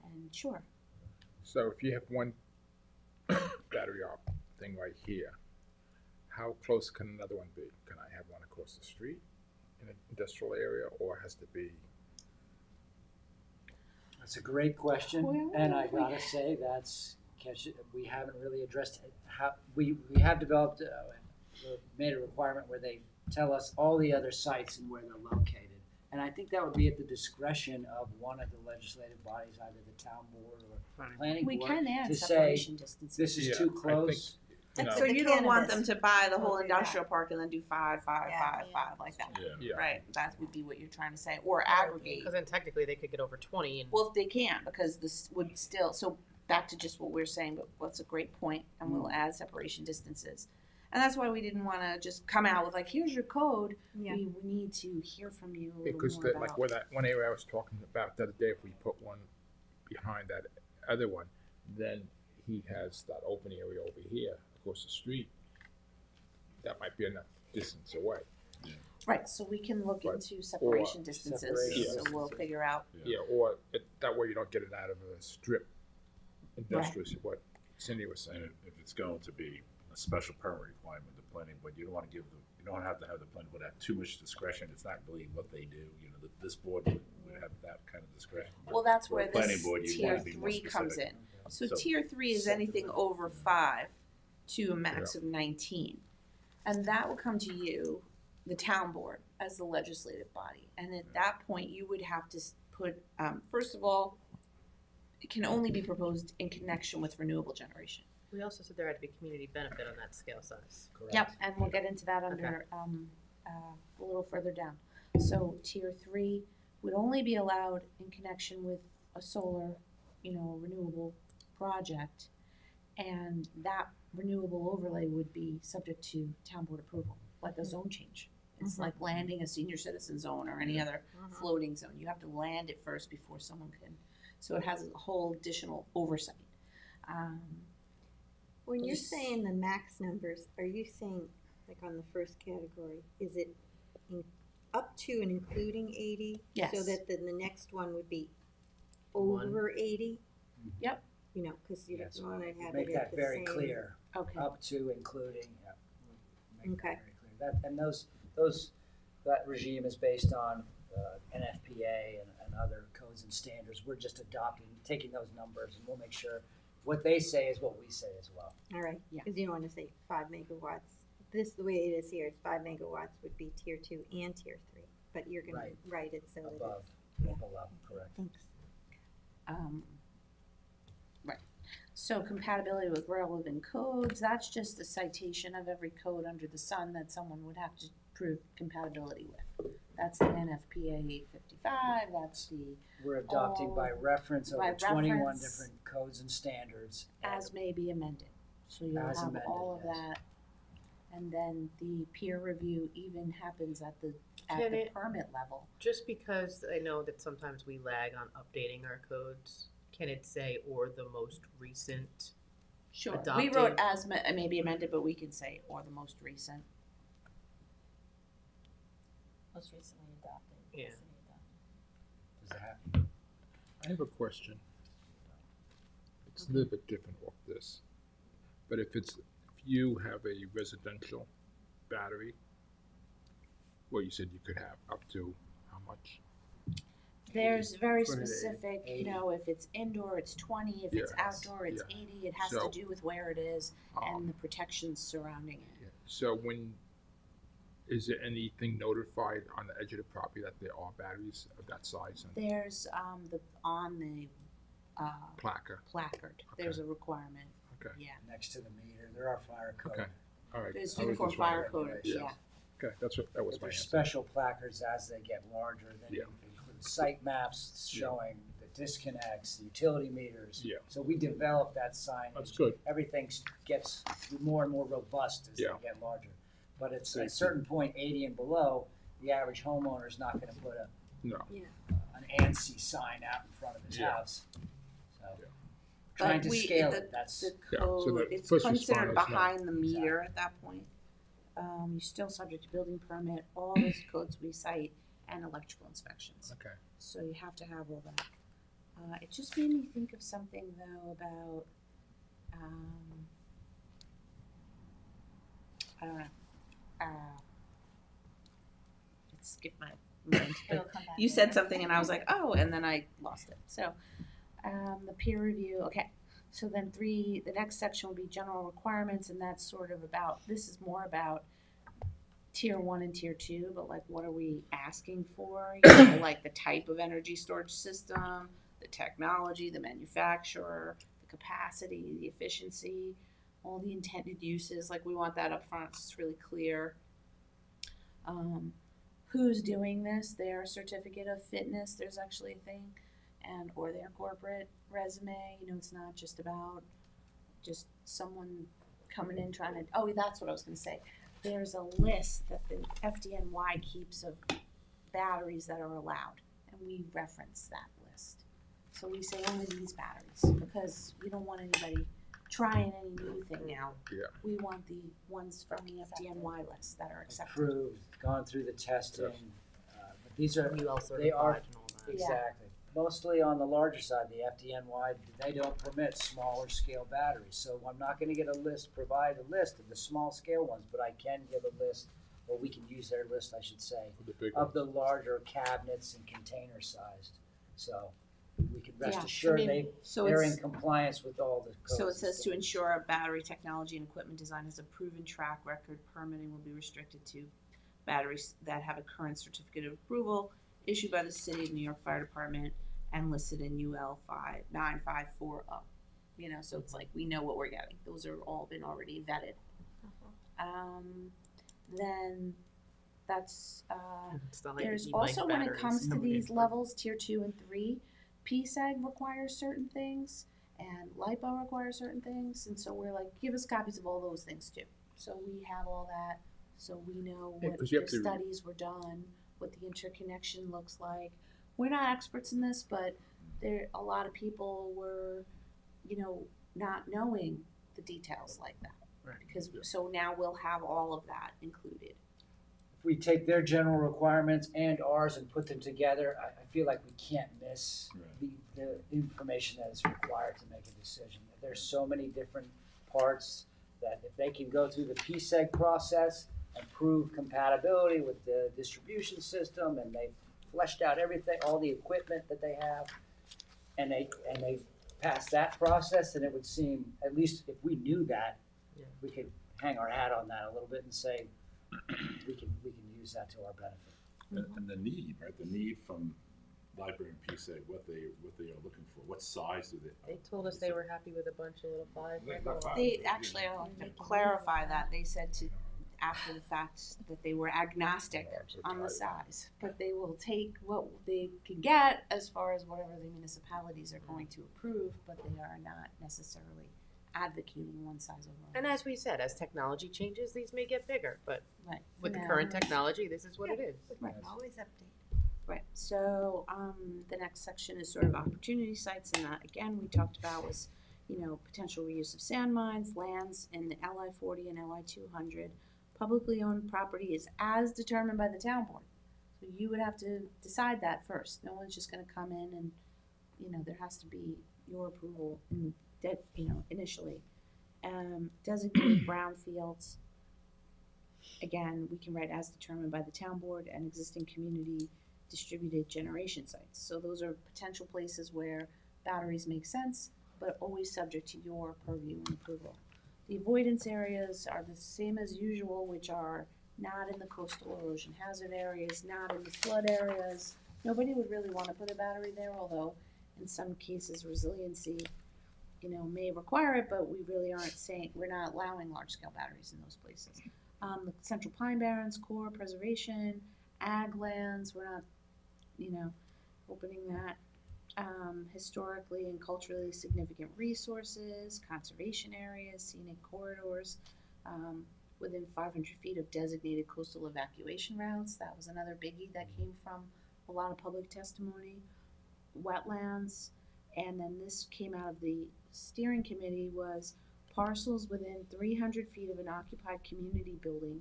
and sure. So if you have one battery op thing right here, how close can another one be? Can I have one across the street in an industrial area, or has to be? That's a great question, and I gotta say, we haven't really addressed it. We have developed, made a requirement where they tell us all the other sites and where they're located. And I think that would be at the discretion of one of the legislative bodies, either the town board or planning We board, can add to say, separation distances. this is Yeah, too I close. think, Like So the you don't want them cannabis. to buy the We'll whole do industrial park and then do five Yeah. like that, Yeah. right? That would be what you're trying to say, or aggregate. Because then technically they could get over 20 and. Well, if they can't, because this would still, so back to just what we're saying, but what's a great point, and we'll add separation distances. And that's why we didn't wanna just come out with like, here's your code, Yeah. we need to hear from you a little because more like about. where that one area I was talking about the other day, if we put one behind that other one, then he has that open area over here across the street. That might be enough distance away. Right, so we can look But- into separation distances, Separation so we'll figure out. Yeah, or that way you don't get it out of a strip industrial, what Cindy was saying. And if it's going to be a special permit requirement, the planning board, you don't want to give you don't have to have the planning board have too much discretion. It's not really what they do. You know, this board would have that kind of discretion. Well, that's For where a planning this board, you tier wanna be more 3 comes in. specific. So So- tier 3 is anything over 5 to a max of 19. And that will come to you, the town board, as the legislative body. And at that point, you would have to put, first of all, it can only be proposed in connection with renewable generation. We also said there had to be community benefit on that scale size. Correct. Yep, and we'll get into that under, a little further down. So tier 3 would only be allowed in connection with a solar, renewable project. And that renewable overlay would be subject to town board approval, like a zone change. It's like landing a senior citizen zone or any other floating zone. You have to land it first before someone can, so it has a whole additional oversight. When you're Yes. saying the max numbers, are you saying, like on the first category, is it up to and including 80? So Yes. that then the next one would be One. over 80? Yep. Because you Yes, don't want to have Make it at that the very same. clear, Okay. up to including, yeah. Make that Okay. very clear. That regime is based on NFPA and other codes and standards. We're just taking those numbers, and we'll make sure what they say is what we say as well. All right, Yeah. because you don't want to say 5 megawatts. The way it is here, it's 5 megawatts would be tier 2 and tier 3. But you're going Right. to write it so that Above, yeah. below, correct. thanks. Right. So compatibility with relevant codes, that's just a citation of every code under the sun that someone would have to prove compatibility with. That's the NFPA 855, that's the We're adopting by reference by over 21 reference. different codes and standards. as may be amended. So you'll As have amended, all of yes. that. And then the peer review even happens at the Can it- permit level. Just because I know that sometimes we lag on updating our codes, can it say or the most recent? Sure. We Adopted. wrote as may be amended, but we can say or the most recent. Most recently adopted. Yeah. Does it happen? I have a question. It's a little bit different off this, but if you have a residential battery, well, you said you could have up to how much? There's very 20 to specific, 80. if it's indoor, it's 20, if it's Yes, outdoor, it's yeah. 80. It has to So, do with where it is and Um, the protections surrounding it. yeah. So is there anything notified on the edge of the property that there are batteries of that size and There's on the placard? placard, there's a requirement, Okay, yeah. Next to the meter, there are fire code. okay, all right. There's I was uniform just fire wondering. code, Yeah. yeah. Okay, that was But my there's answer. special placards as they get larger, then Yeah. include site maps Yeah. showing the disconnects, the utility meters. Yeah. So we develop that signage. That's good. Everything gets more and more robust as Yeah. they get larger. But it's at Thank a certain point, 80 and below, the average homeowner is not gonna put No, an ANSI sign out in front of his Yeah. house. So, Yeah. trying But to we- scale the- it, that's, The Yeah, so code, the it's first considered responders know. behind the meter at that point. You're still subject to building permit, all those codes we cite, and electrical inspections. okay. So you have to have all that. It just made me think of something though about, I don't know, it skipped my mind. It'll But come back you said later. something and I was like, oh, and then I lost it. So, the peer review, okay. So then the next section will be general requirements, and that's sort of about, this is more about tier 1 and tier 2, but like what are we asking for? You know, like the type of energy storage system, the technology, the manufacturer, the capacity, the efficiency, all the intended uses, like we want that up front, so it's really clear. Who's doing this, their certificate of fitness, there's actually a thing, and or their corporate resume. You know, it's not just about just someone coming in trying to, oh, that's what I was gonna say. There's a list that the FDNY keeps of batteries that are allowed, and we reference that list. So we say only these batteries, because we don't want anybody trying any new thing out. Yeah. We want the ones from the FDNY list that are accepted. Approved, gone through the testing. But these are, UL they are, certified and all that. exactly. Mostly on the larger side, the FDNY, they don't permit smaller scale batteries. So I'm not gonna get provide a list of the small scale ones, but I can give a list, or we can use their list, I should say, The big of ones. the larger cabinets and container sized. So we can rest Yeah, assured I mean, so they're it's- in compliance with all the codes. So it says and to stuff. ensure battery technology and equipment design has a proven track record, permitting will be restricted to batteries that have a current certificate of approval issued by the City of New York Fire Department and listed in UL 5954 up. You know, so it's like, we know what we're getting. Those are all been already vetted. Then that's, It's not like there's e-bike also, when it batteries. comes to Nobody- these levels, tier 2 and 3, PSEG requires certain things and LIPO requires certain things, and so we're like, give us copies of all those things too. So we have all that, so we know Yeah, what 'cause you the have to- studies were done, what the interconnection looks like. We're not experts in this, but a lot of people were, you know, not knowing the details like that. Right. Because, so now we'll have all of that included. If we take their general requirements and ours and put them together, I feel like we can't miss the information that is required to make a decision. There's so many different parts that if they can go through the PSEG process and prove compatibility with the distribution system, and they've fleshed out everything, all the equipment that they have, and they pass that process, then it would seem, at least if we knew that, Yeah. we could hang our hat on that a little bit and say, we can use that to our benefit. And the need, right, the need from library and PSA, what they are looking for, what size do they? They told us they were happy with a bunch of little 5. Like about 5. They actually, I'll clarify that, they said to, after the fact, that they were agnostic on the size, but they will take what they can get as far as whatever the municipalities are going to approve, but they are not necessarily advocating one size over And another. as we said, as technology changes, these may get bigger, but Right. with the Now- current technology, this is what it is. Right. Always update. Right, so, the next section is sort of opportunity sites, and that, again, we talked about was, you know, potential reuse of sand mines, lands in the LI 40 and LI 200. Publicly owned property is as determined by the town board. So you would have to decide that first. No one's just gonna come in and, you know, there has to be your approval in that, you know, initially. Designated brownfields. Again, we can write as determined by the town board and existing community distributed generation sites. So those are potential places where batteries make sense, but always subject to your purview and approval. The avoidance areas are the same as usual, which are not in the coastal erosion hazard areas, not in the flood areas. Nobody would really want to put a battery there, although in some cases resiliency, you know, may require it, but we really aren't saying, we're not allowing large-scale batteries in those places. The Central Pine Barrens, core preservation, ag lands, we're not, you know, opening that. Historically and culturally significant resources, conservation areas, scenic corridors, within 500 feet of designated coastal evacuation routes. That was another biggie that came from a lot of public testimony. Wetlands, and then this came out of the steering committee, was parcels within 300 feet of an occupied community building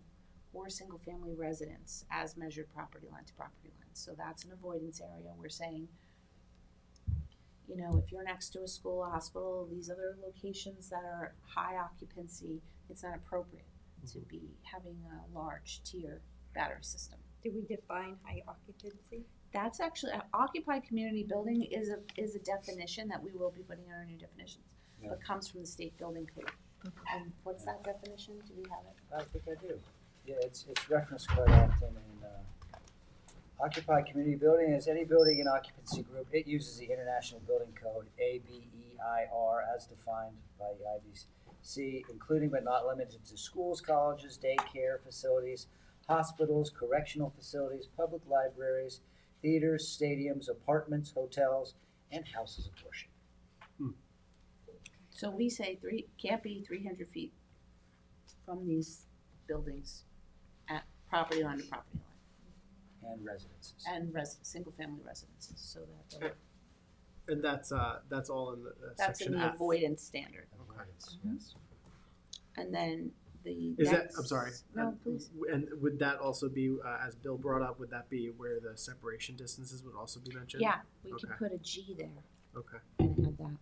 or single-family residence as measured property line to property line. So that's an avoidance area. We're saying, you know, if you're next to a school, a hospital, these other locations that are high occupancy, it's not appropriate to be having a large tier battery system. Do we define high occupancy? That's actually, occupied community building is a definition that we will be putting in our new definitions, but comes from the state building code. And what's that definition? Do we have it? I think I do. Yeah, it's referenced quite often in occupied community building is any building in occupancy group. It uses the International Building Code, ABEIR, as defined by the IBC, including but not limited to schools, colleges, daycare facilities, hospitals, correctional facilities, public libraries, theaters, stadiums, apartments, hotels, and houses of worship. So we say can't be 300 feet from these buildings at property line to property line. And residences. And single-family residences, so that, And that's all in the that's in section the F. avoidance standard. Avoidance, yes. And then the Is next. that, I'm sorry. No, please. And would that also be, as Bill brought up, would that be where the separation distances would also be mentioned? Yeah, we could Okay. put a G there Okay. and add that.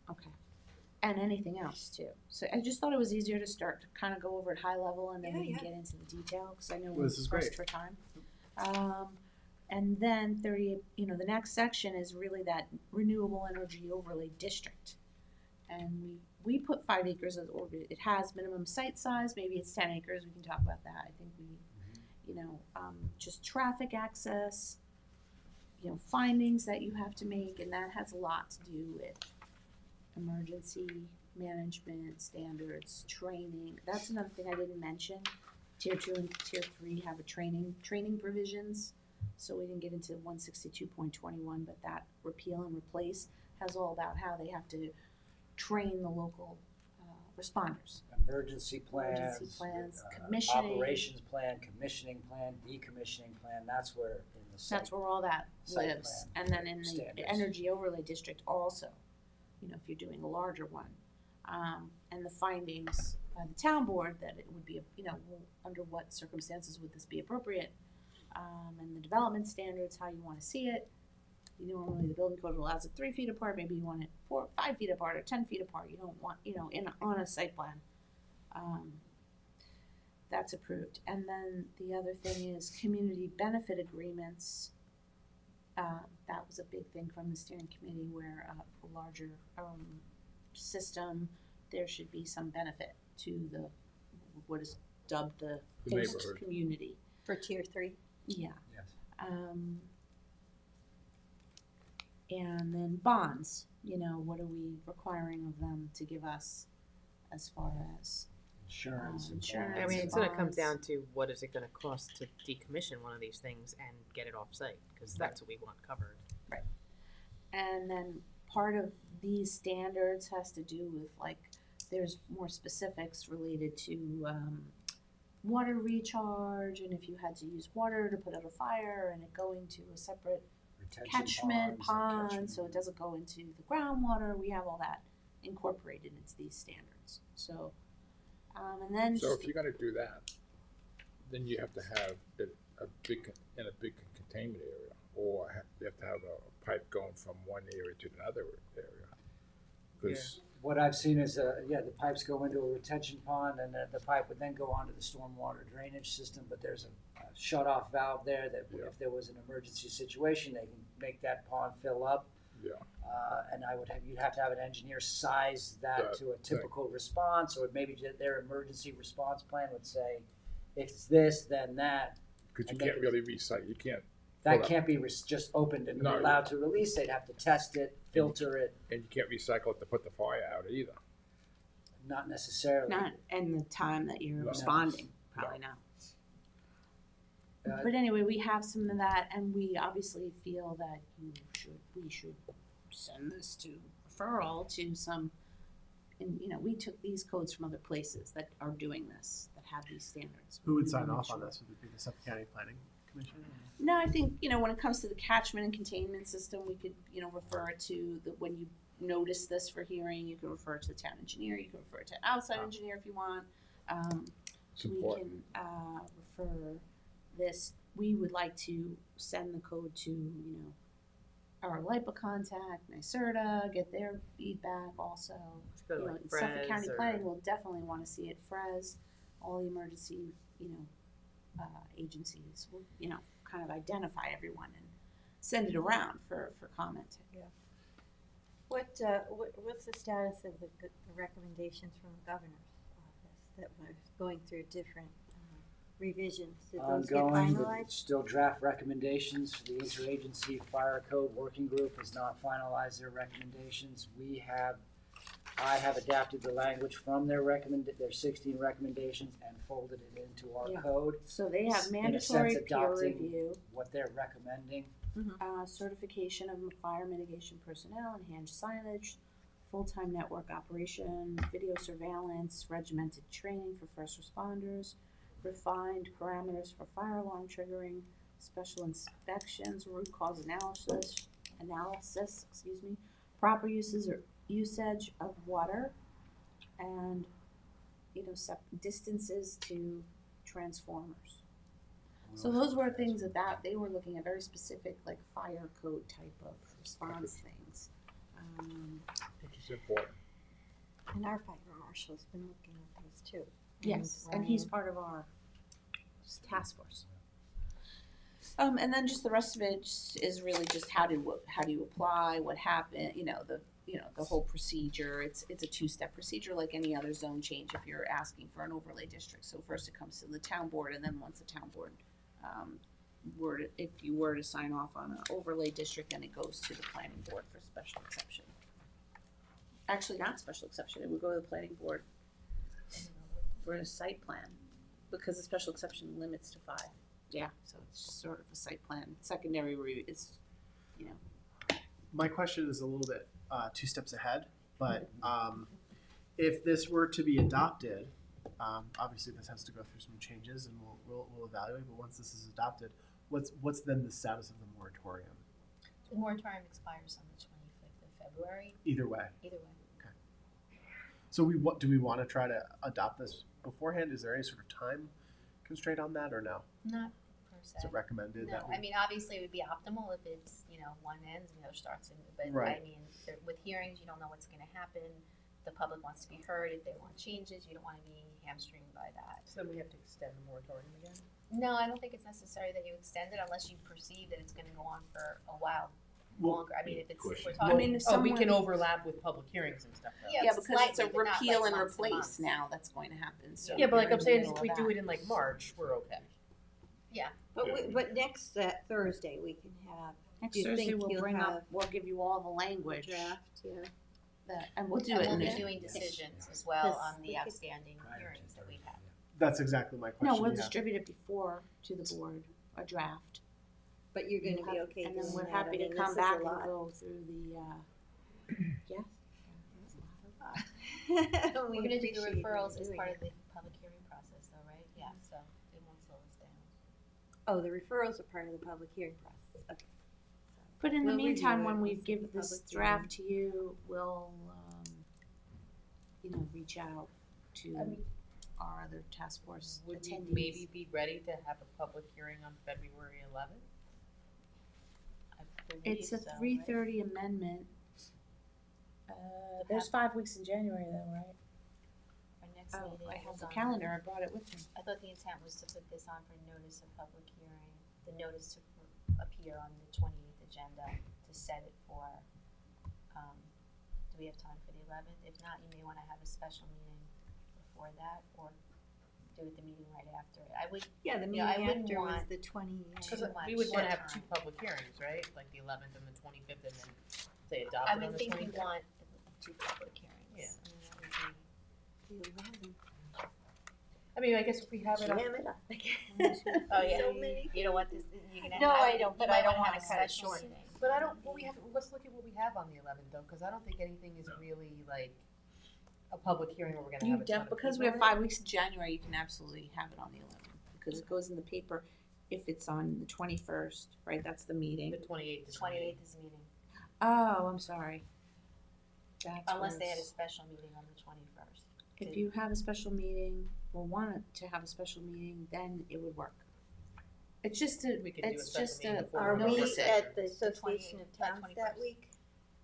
Okay. And anything else too. So I just thought it was easier to start to kind of go over at high level and then we can get into the detail, because I know Well, we're this is pressed great. for time. And then the next section is really that renewable energy overlay district. And we put 5 acres as orbit. It has minimum site size, maybe it's 10 acres, we can talk about that. I think just traffic access, findings that you have to make, and that has a lot to do with emergency management standards, training. That's another thing I didn't mention. Tier 2 and Tier 3 have a training provisions. So we didn't get into 162.21, but that repeal and replace has all about how they have to train the local responders. Emergency plans, commissioning. operations plan, commissioning plan, decommissioning plan. That's where in the site. That's where all that site lives. plan And then in the standards. energy overlay district also, if you're doing a larger one. And the findings by the town board that it would be, under what circumstances would this be appropriate? And the development standards, how you want to see it. Normally the building code allows it 3 feet apart, maybe you want it 4 or 5 feet apart or 10 feet apart. You don't want, on a site plan. That's approved. And then the other thing is community benefit agreements. That was a big thing from the steering committee where a larger system, there should be some benefit to what is dubbed the host neighborhood. community. For Tier 3? Yeah. Yes. And then bonds, what are we requiring of them to give us as far as Insurance. and insurance. I mean, bonds. it's gonna come bonds. down to what is it gonna cost to decommission one of these things and get it off-site, because that's what we want covered. And then part of these standards has to do with there's more specifics related to water recharge, and if you had to use water to put out a fire and it going to a separate Retention catchment ponds and pond, catchment. so it doesn't go into the groundwater. We have all that incorporated into these standards. So, and then So just if you're gonna do that, then you have to have it in a big containment area, or you have to have a pipe going from one area to another area. Because What I've seen is, the pipes go into a retention pond, and the pipe would then go onto the stormwater drainage system, but there's a shut-off valve there that if there was an emergency situation, they can make that pond fill up. Yeah. And you'd have to have an engineer size that to a typical response, or maybe their emergency response plan would say, if it's this, then that. Because you And they can't could- really recycle, you can't. That fill can't be just opened and No, allowed to release. They'd have to test it, filter it, And you can't recycle it to put the fire out either. not necessarily. not and the time that you're No. responding, probably No. not. Uh, But anyway, we have some of that, and we obviously feel that we should send this to referral to some. And we took these codes from other places that are doing this, that have these standards. Who would We sign wanna off on make this? Would it be the Suffolk County Planning Commission? No, I think, when it comes to the catchment and containment system, we could, refer it to when you notice this for hearing, you can refer it to the town engineer, you can refer it to an outside engineer if you want. It's We important. can, refer this, we would like to send the code to, our LIPA contact, NYSERDA, get their feedback also. Go to You know, like Suffolk Fres County or- Planning will definitely wanna see it, Fres, all the emergency, agencies will, kind of identify everyone and send it around for comment. What's the status of the recommendations from the governor's office that was going through different revisions? Did those get Ongoing, finalized? still draft recommendations for the interagency fire code working group has not finalized their recommendations. I have adapted the language from their 16 recommendations and folded it into our Yeah. code. So they have In a mandatory sense, peer adopting review, what they're recommending. certification of fire mitigation personnel, enhanced signage, full-time network operation, video surveillance, regimented training for first responders, refined parameters for fire alarm triggering, special inspections, root cause analysis, proper usage of water, and, distances to transformers. So those were things that they were looking at, very specific, like fire code type of response things. Which is important. And our fire marshal's been looking at those too. Yes, and he's part of our task force. And then just the rest of it is really just how do you apply, what happened, the whole procedure. It's a two-step procedure like any other zone change if you're asking for an overlay district. So first it comes to the town board, and then once the town board if you were to sign off on an overlay district, then it goes to the planning board for special exception. Actually, not special exception, it would go to the planning board for a site plan, because the special exception limits to 5. Yeah, so it's sort of a site plan. Secondary review is, My question is a little bit 2 steps ahead, but if this were to be adopted, obviously this has to go through some changes and we'll evaluate, but once this is adopted, what's then the status of the moratorium? The moratorium expires on the 25th of February. Either way. Either way. So do we want to try to adopt this beforehand? Is there any sort of time constraint on that or no? Not per se. Is it recommended No, that we? I mean, obviously it would be optimal if it's, one ends and the other starts, but Right. I mean, with hearings, you don't know what's gonna happen. The public wants to be heard. If they want changes, you don't wanna be hamstringed by that. So then we have to extend the moratorium again? No, I don't think it's necessary that you extend it unless you perceive that it's gonna go on for a while Well, longer. I mean, if it's, we're question. talking. if Oh, we can someone- overlap with public hearings and stuff though. Yeah, because it's a slightly, but not repeal like and months and replace months. now that's going to happen, so. Yeah, but like you're I'm in the saying, middle if of we do that. it in like March, we're okay. But next Thursday, we can have Next Do you Thursday, think we'll you'll bring have up, we'll give you all the language. draft, yeah. And we'll do And it we'll in be the. doing decisions as well Yes, on we the could- outstanding hearings that we have. That's exactly my question. No, we'll yeah. distribute it before to the board, a draft. But you're gonna be okay And doing then we're that. happy I to mean, come this is a back and lot. go through the, yes? We're gonna do the appreciate you referrals as doing part it. of the public hearing process though, right? Yeah, so it won't slow us down. Oh, the referrals are part of the public hearing process, okay. But in the We'll review meantime, it when we once the give this public draft to you, we'll, reach out to I mean, our other task force Would we attendees. maybe be ready to have a public hearing on February 11th? I believe It's a so, right? 3:30 amendment. There's 5 weeks in January though, right? Our next Oh, meeting I have is the on calendar, I brought it with me. I thought the intent was to put this on for notice of public hearing, the notice to appear on the 28th agenda to set it for, do we have time for the 11th? If not, you may wanna have a special meeting before that, or do it the meeting right after it. I would, Yeah, the Yeah, I meeting wouldn't after was want the 20. too Because much we would wanna at have time. 2 public hearings, right? Like the 11th and the 25th, and then say adopt I it on would the think you 25th. want 2 public hearings. Yeah. I mean, that would be. The 11th. I mean, I guess if we have it on. Jam it up. Oh, yeah. So many. You don't want this, you're gonna. No, I would- don't, you but might I don't wanna wanna have a cut it special short. meeting. But I don't, well, let's look at what we have on the 11th though, because I don't think anything is really like a public hearing where we're gonna have a ton of Because we people have in it. 5 weeks in January, you can absolutely have it on the 11th, because it goes in the paper if it's on the 21st, right, that's the meeting. The 28th is. 28th is the meeting, Oh, I'm sorry. That's unless where they had a it's- special meeting on the 21st. If you have a special meeting, or wanted to have a special meeting, then it would work. It's just a, We could do a it's special just meeting a, before Are we we notice it. at the Association of Towns that week?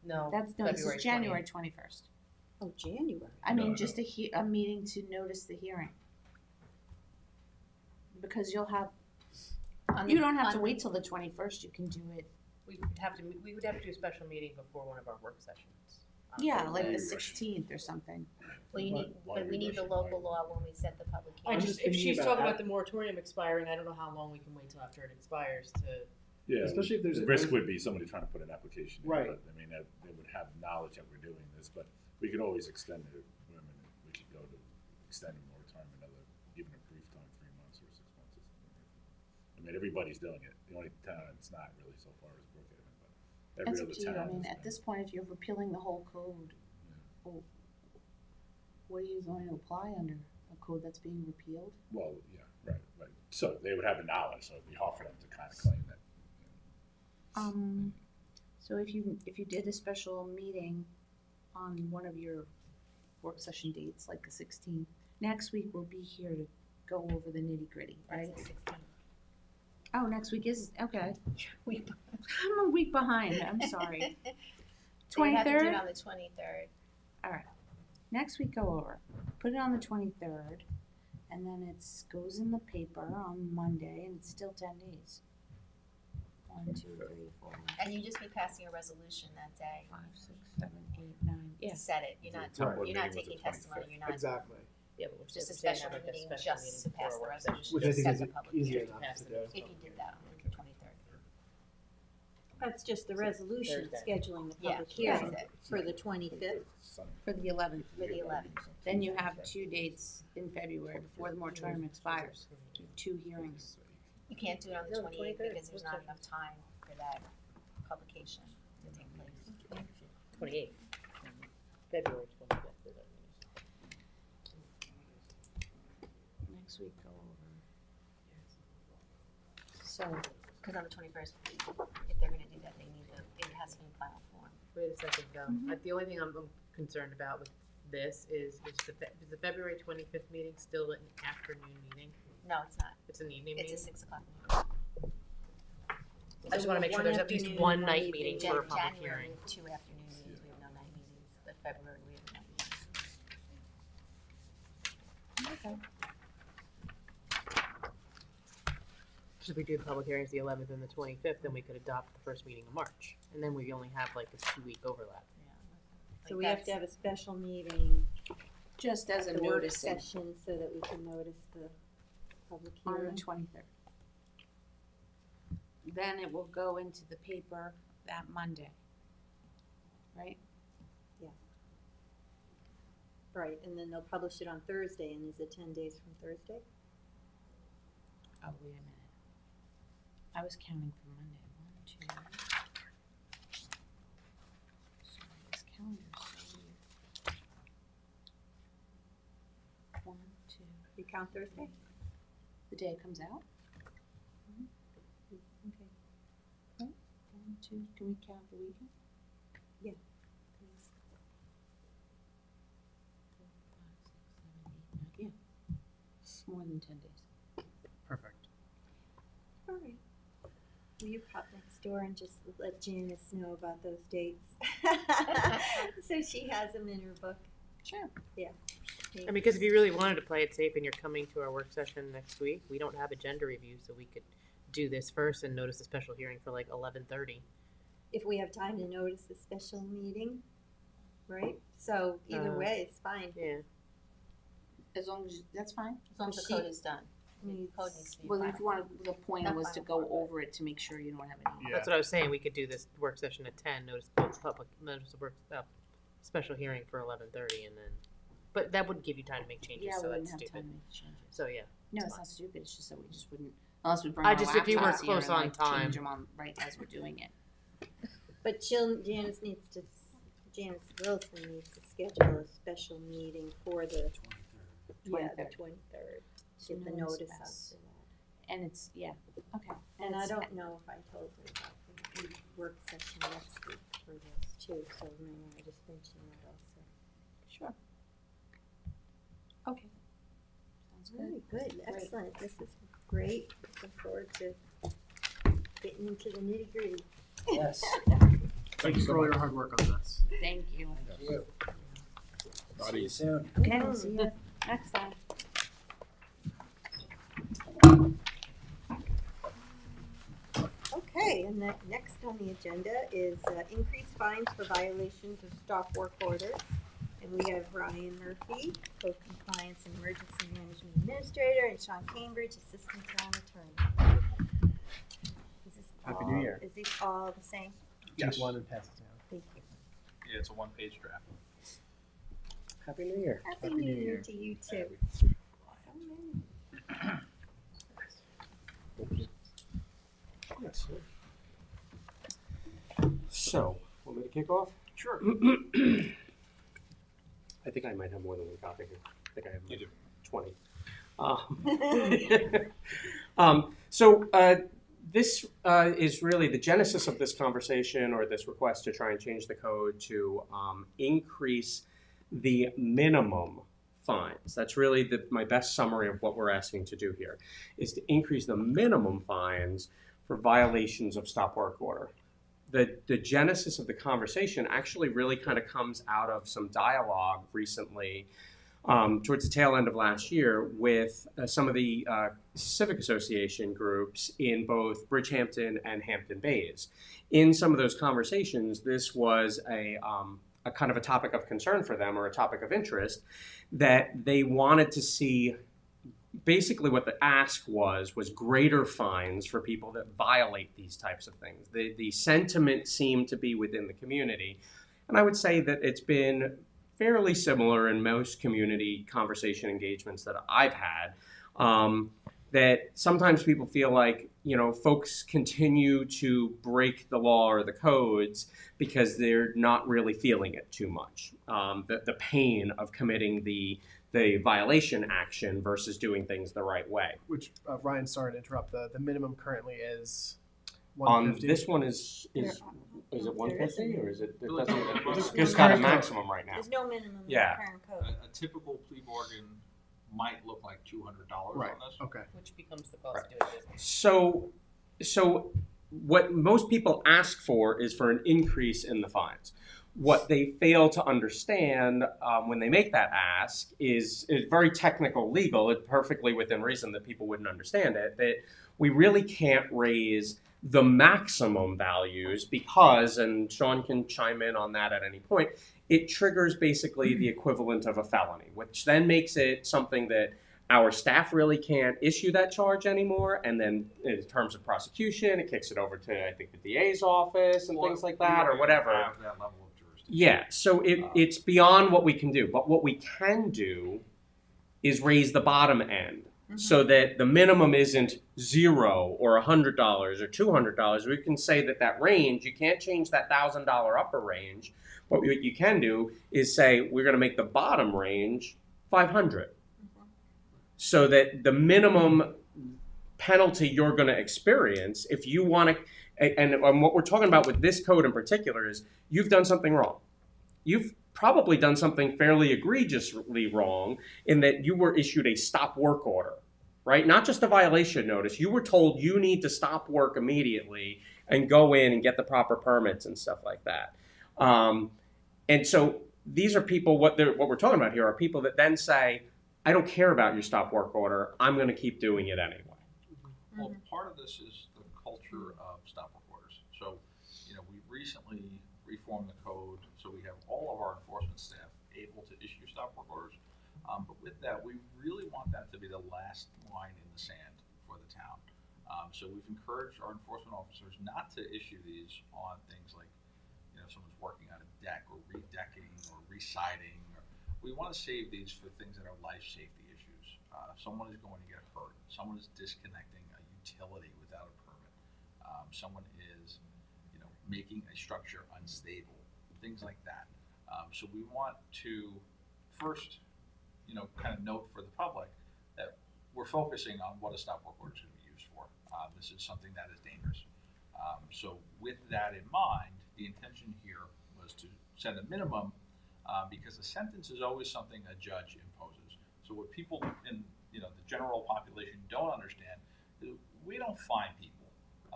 No, that's, no, this February is January 21st. Oh, January. I mean, No, just a meeting to notice the hearing. Because you'll have, On you the- don't have on to the- wait till the 21st, you can do it, We would have to do a special meeting before one of our work sessions. yeah, like the Thursday. 16th or something. Well, you need, Why but we need the rush it? local law when we set the public I hearing. just, if she's talking about the moratorium expiring, I don't know how long we can wait till after it expires to. Yeah, Especially if there's the a- risk would be somebody trying to put an application in. Right. But, I mean, they would have knowledge that we're doing this, but we could always extend it. I mean, we could go to extend the moratorium another, even a brief time, 3 months or 6 months or something. I mean, everybody's doing it. The only town that's not really so far is Brookhaven, but every That's other up to you, town. I mean, has at been- this point, if you're repealing the whole code, well, what are you going to apply under? A code that's being repealed? Well, yeah, right. So they would have the knowledge, so it'd be hard for them to kind of claim that. So if you did a special meeting on one of your work session dates, like the 16th, next week we'll be here to go over the nitty gritty, right? Oh, next week is, okay. I'm a week behind, I'm sorry. So you have to do it 23rd? on the 23rd. All right. Next week go over. Put it on the 23rd, and then it's goes in the paper on Monday, and it's still 10 days. 1, 2, 3, 4, And you just be passing a resolution that day 5, 6, 7, 8, 9. Yeah. to set it. You're not, Town board you're not meeting was the taking testimony, 25th. you're not, Exactly. Yeah, but we're just a saying special have like a meeting special just meeting to before pass a the work resolution. session. Which I Just think set is the public easy hearing. enough Pass to the do. notice. If you did that on the 23rd. That's just the resolution Thursday. scheduling the Yeah, public hearing that's it. for the 25th. For the 11th. For the 11th. Then you have 2 dates in February before the moratorium expires. You have 2 hearings. You can't do it on the No, 28th 23rd. because there's not enough time for that publication to take place. 28th. February 25th. Next week go over. So, Because on the 21st, if they're gonna do that, it has to be in final form. Wait a second, though. The only thing I'm concerned about with this is the February 25th meeting still an afternoon meeting? No, it's not. It's an evening It's meeting? a 6 o'clock meeting. I just wanna make sure One there's at least afternoon, one one night evening. meeting for a public January, hearing. we have 2 afternoon meetings, we have no night meetings, but February, we have night meetings. okay. If we do the public hearings the 11th and the 25th, then we could adopt the first meeting in March. And then we only have like a 2-week overlap. So we have to have a special meeting, Just as a the work noticing session, so that we can notice the public on the hearing. 23rd. Then it will go into the paper that Monday. Right? Right, and then they'll publish it on Thursday, and is it 10 days from Thursday? Oh, wait a minute. I was counting from Monday. 1, 2. Sorry, this calendar's so weird. 1, 2. You count Thursday? The day it comes out? Okay. 1, 2. Can we count the weekend? Yeah. 3, 4, 5, 6, 7, 8, 9. Yeah. It's more than 10 days. Perfect. All right. Will you pop next door and just let Janice know about those dates? So she has them in her book. Sure. Yeah. I mean, because if you really wanted to play it safe and you're coming to our work session next week, we don't have agenda review, so we could do this first and notice a special hearing for like 11:30. If we have time to notice a special meeting, right? So either way, it's fine. Yeah. As long as, that's fine. As long as the She code is done. The code needs to be Well, final. if you want, the point Not was to final go form, over it to make sure you don't have any. That's what I was saying. We could do this work session at 10, notice a work special hearing for 11:30, and then. But that wouldn't give you time to make changes, Yeah, we so wouldn't that's have stupid. time to make the changes. So yeah. No, it's it's fine. not stupid, it's just that we just wouldn't, unless we bring I our just- if you were laptops here close and, on like, time. change them on, right as we're doing it. But Janice Wilson needs to schedule a special meeting for the, yeah, the 23rd. So Get the no notice out spec. for that. And it's, yeah, okay. And I it's- don't know if I told her about the work session next week for this too, so maybe I just mention that also. Sure. Okay. Sounds good. Very good, excellent, this is great, looking forward to Getting into the nitty gritty. Yes. Thank you for all your hard work on this. Thank you. Thank you. Not See you easy. soon. Okay, we'll see you next time. Okay, and next on the agenda is increased fines for violations of stop work orders. And we have Ryan Murphy, Code Compliance and Emergency Management Administrator, and Sean Cambridge, Assistant Town Attorney. Is this Happy New Year. Is these all the same? Take one and pass it down. Thank you. Yeah, it's a one-page draft. Happy New Year. Happy New Year to you too. So many. Yes. So, want me to kick off? Sure. I think I might have more than one copy here. I think I have You do. 20. This is really the genesis of this conversation or this request to try and change the code to increase the minimum fines. That's really my best summary of what we're asking to do here, is to increase the minimum fines for violations of stop work order. The genesis of the conversation actually really kind of comes out of some dialogue recently towards the tail end of last year with some of the civic association groups in both Bridgehampton and Hampton Bays. In some of those conversations, this was a kind of a topic of concern for them, or a topic of interest, that they wanted to see. Basically what the ask was greater fines for people that violate these types of things. The sentiment seemed to be within the community, and I would say that it's been fairly similar in most community conversation engagements that I've had, that sometimes people feel like, folks continue to break the law or the codes because they're not really feeling it too much. The pain of committing the violation action versus doing things the right way. Which, Ryan, sorry to interrupt, the minimum currently is On 150? this one is it 150 or is it? It doesn't. It's It's got a current code. maximum right now. There's no minimum in Yeah. the current code. A typical plea bargain might look like $200 Right. on this. Okay. Which becomes the cost Right. of doing business. So what most people ask for is for an increase in the fines. What they fail to understand when they make that ask is very technical legal. It's perfectly within reason that people wouldn't understand it, that we really can't raise the maximum values because, and Sean can chime in on that at any point, it triggers basically the equivalent of a felony, which then makes it something that our staff really can't issue that charge anymore. And then in terms of prosecution, it kicks it over to, I think, the DA's office and things like that, or whatever. Have that level of jurisdiction. Yeah, so it's beyond what we can do. But what we can do is raise the bottom end so that the minimum isn't $0 or $100 or $200. We can say that range, you can't change that $1,000 upper range. But what you can do is say we're going to make the bottom range $500. So that the minimum penalty you're going to experience, if you want to, and what we're talking about with this code in particular is you've done something wrong. You've probably done something fairly egregiously wrong in that you were issued a stop work order, right? Not just a violation notice. You were told you need to stop work immediately and go in and get the proper permits and stuff like that. And so these are people, what we're talking about here are people that then say, I don't care about your stop work order. I'm going to keep doing it anyway. Well, part of this is the culture of stop work orders. So, we recently reformed the code so we have all of our enforcement staff able to issue stop work orders. But with that, we really want that to be the last line in the sand for the town. So we've encouraged our enforcement officers not to issue these on things like, someone's working on a deck or redecking or residing. We want to save these for things that are life safety issues. Someone is going to get hurt. Someone is disconnecting a utility without a permit. Someone is, making a structure unstable. Things like that. So we want to first, kind of note for the public that we're focusing on what a stop work order is going to be used for. This is something that is dangerous. So with that in mind, the intention here was to set a minimum. Because a sentence is always something a judge imposes. So what people in the general population don't understand is we don't fine people.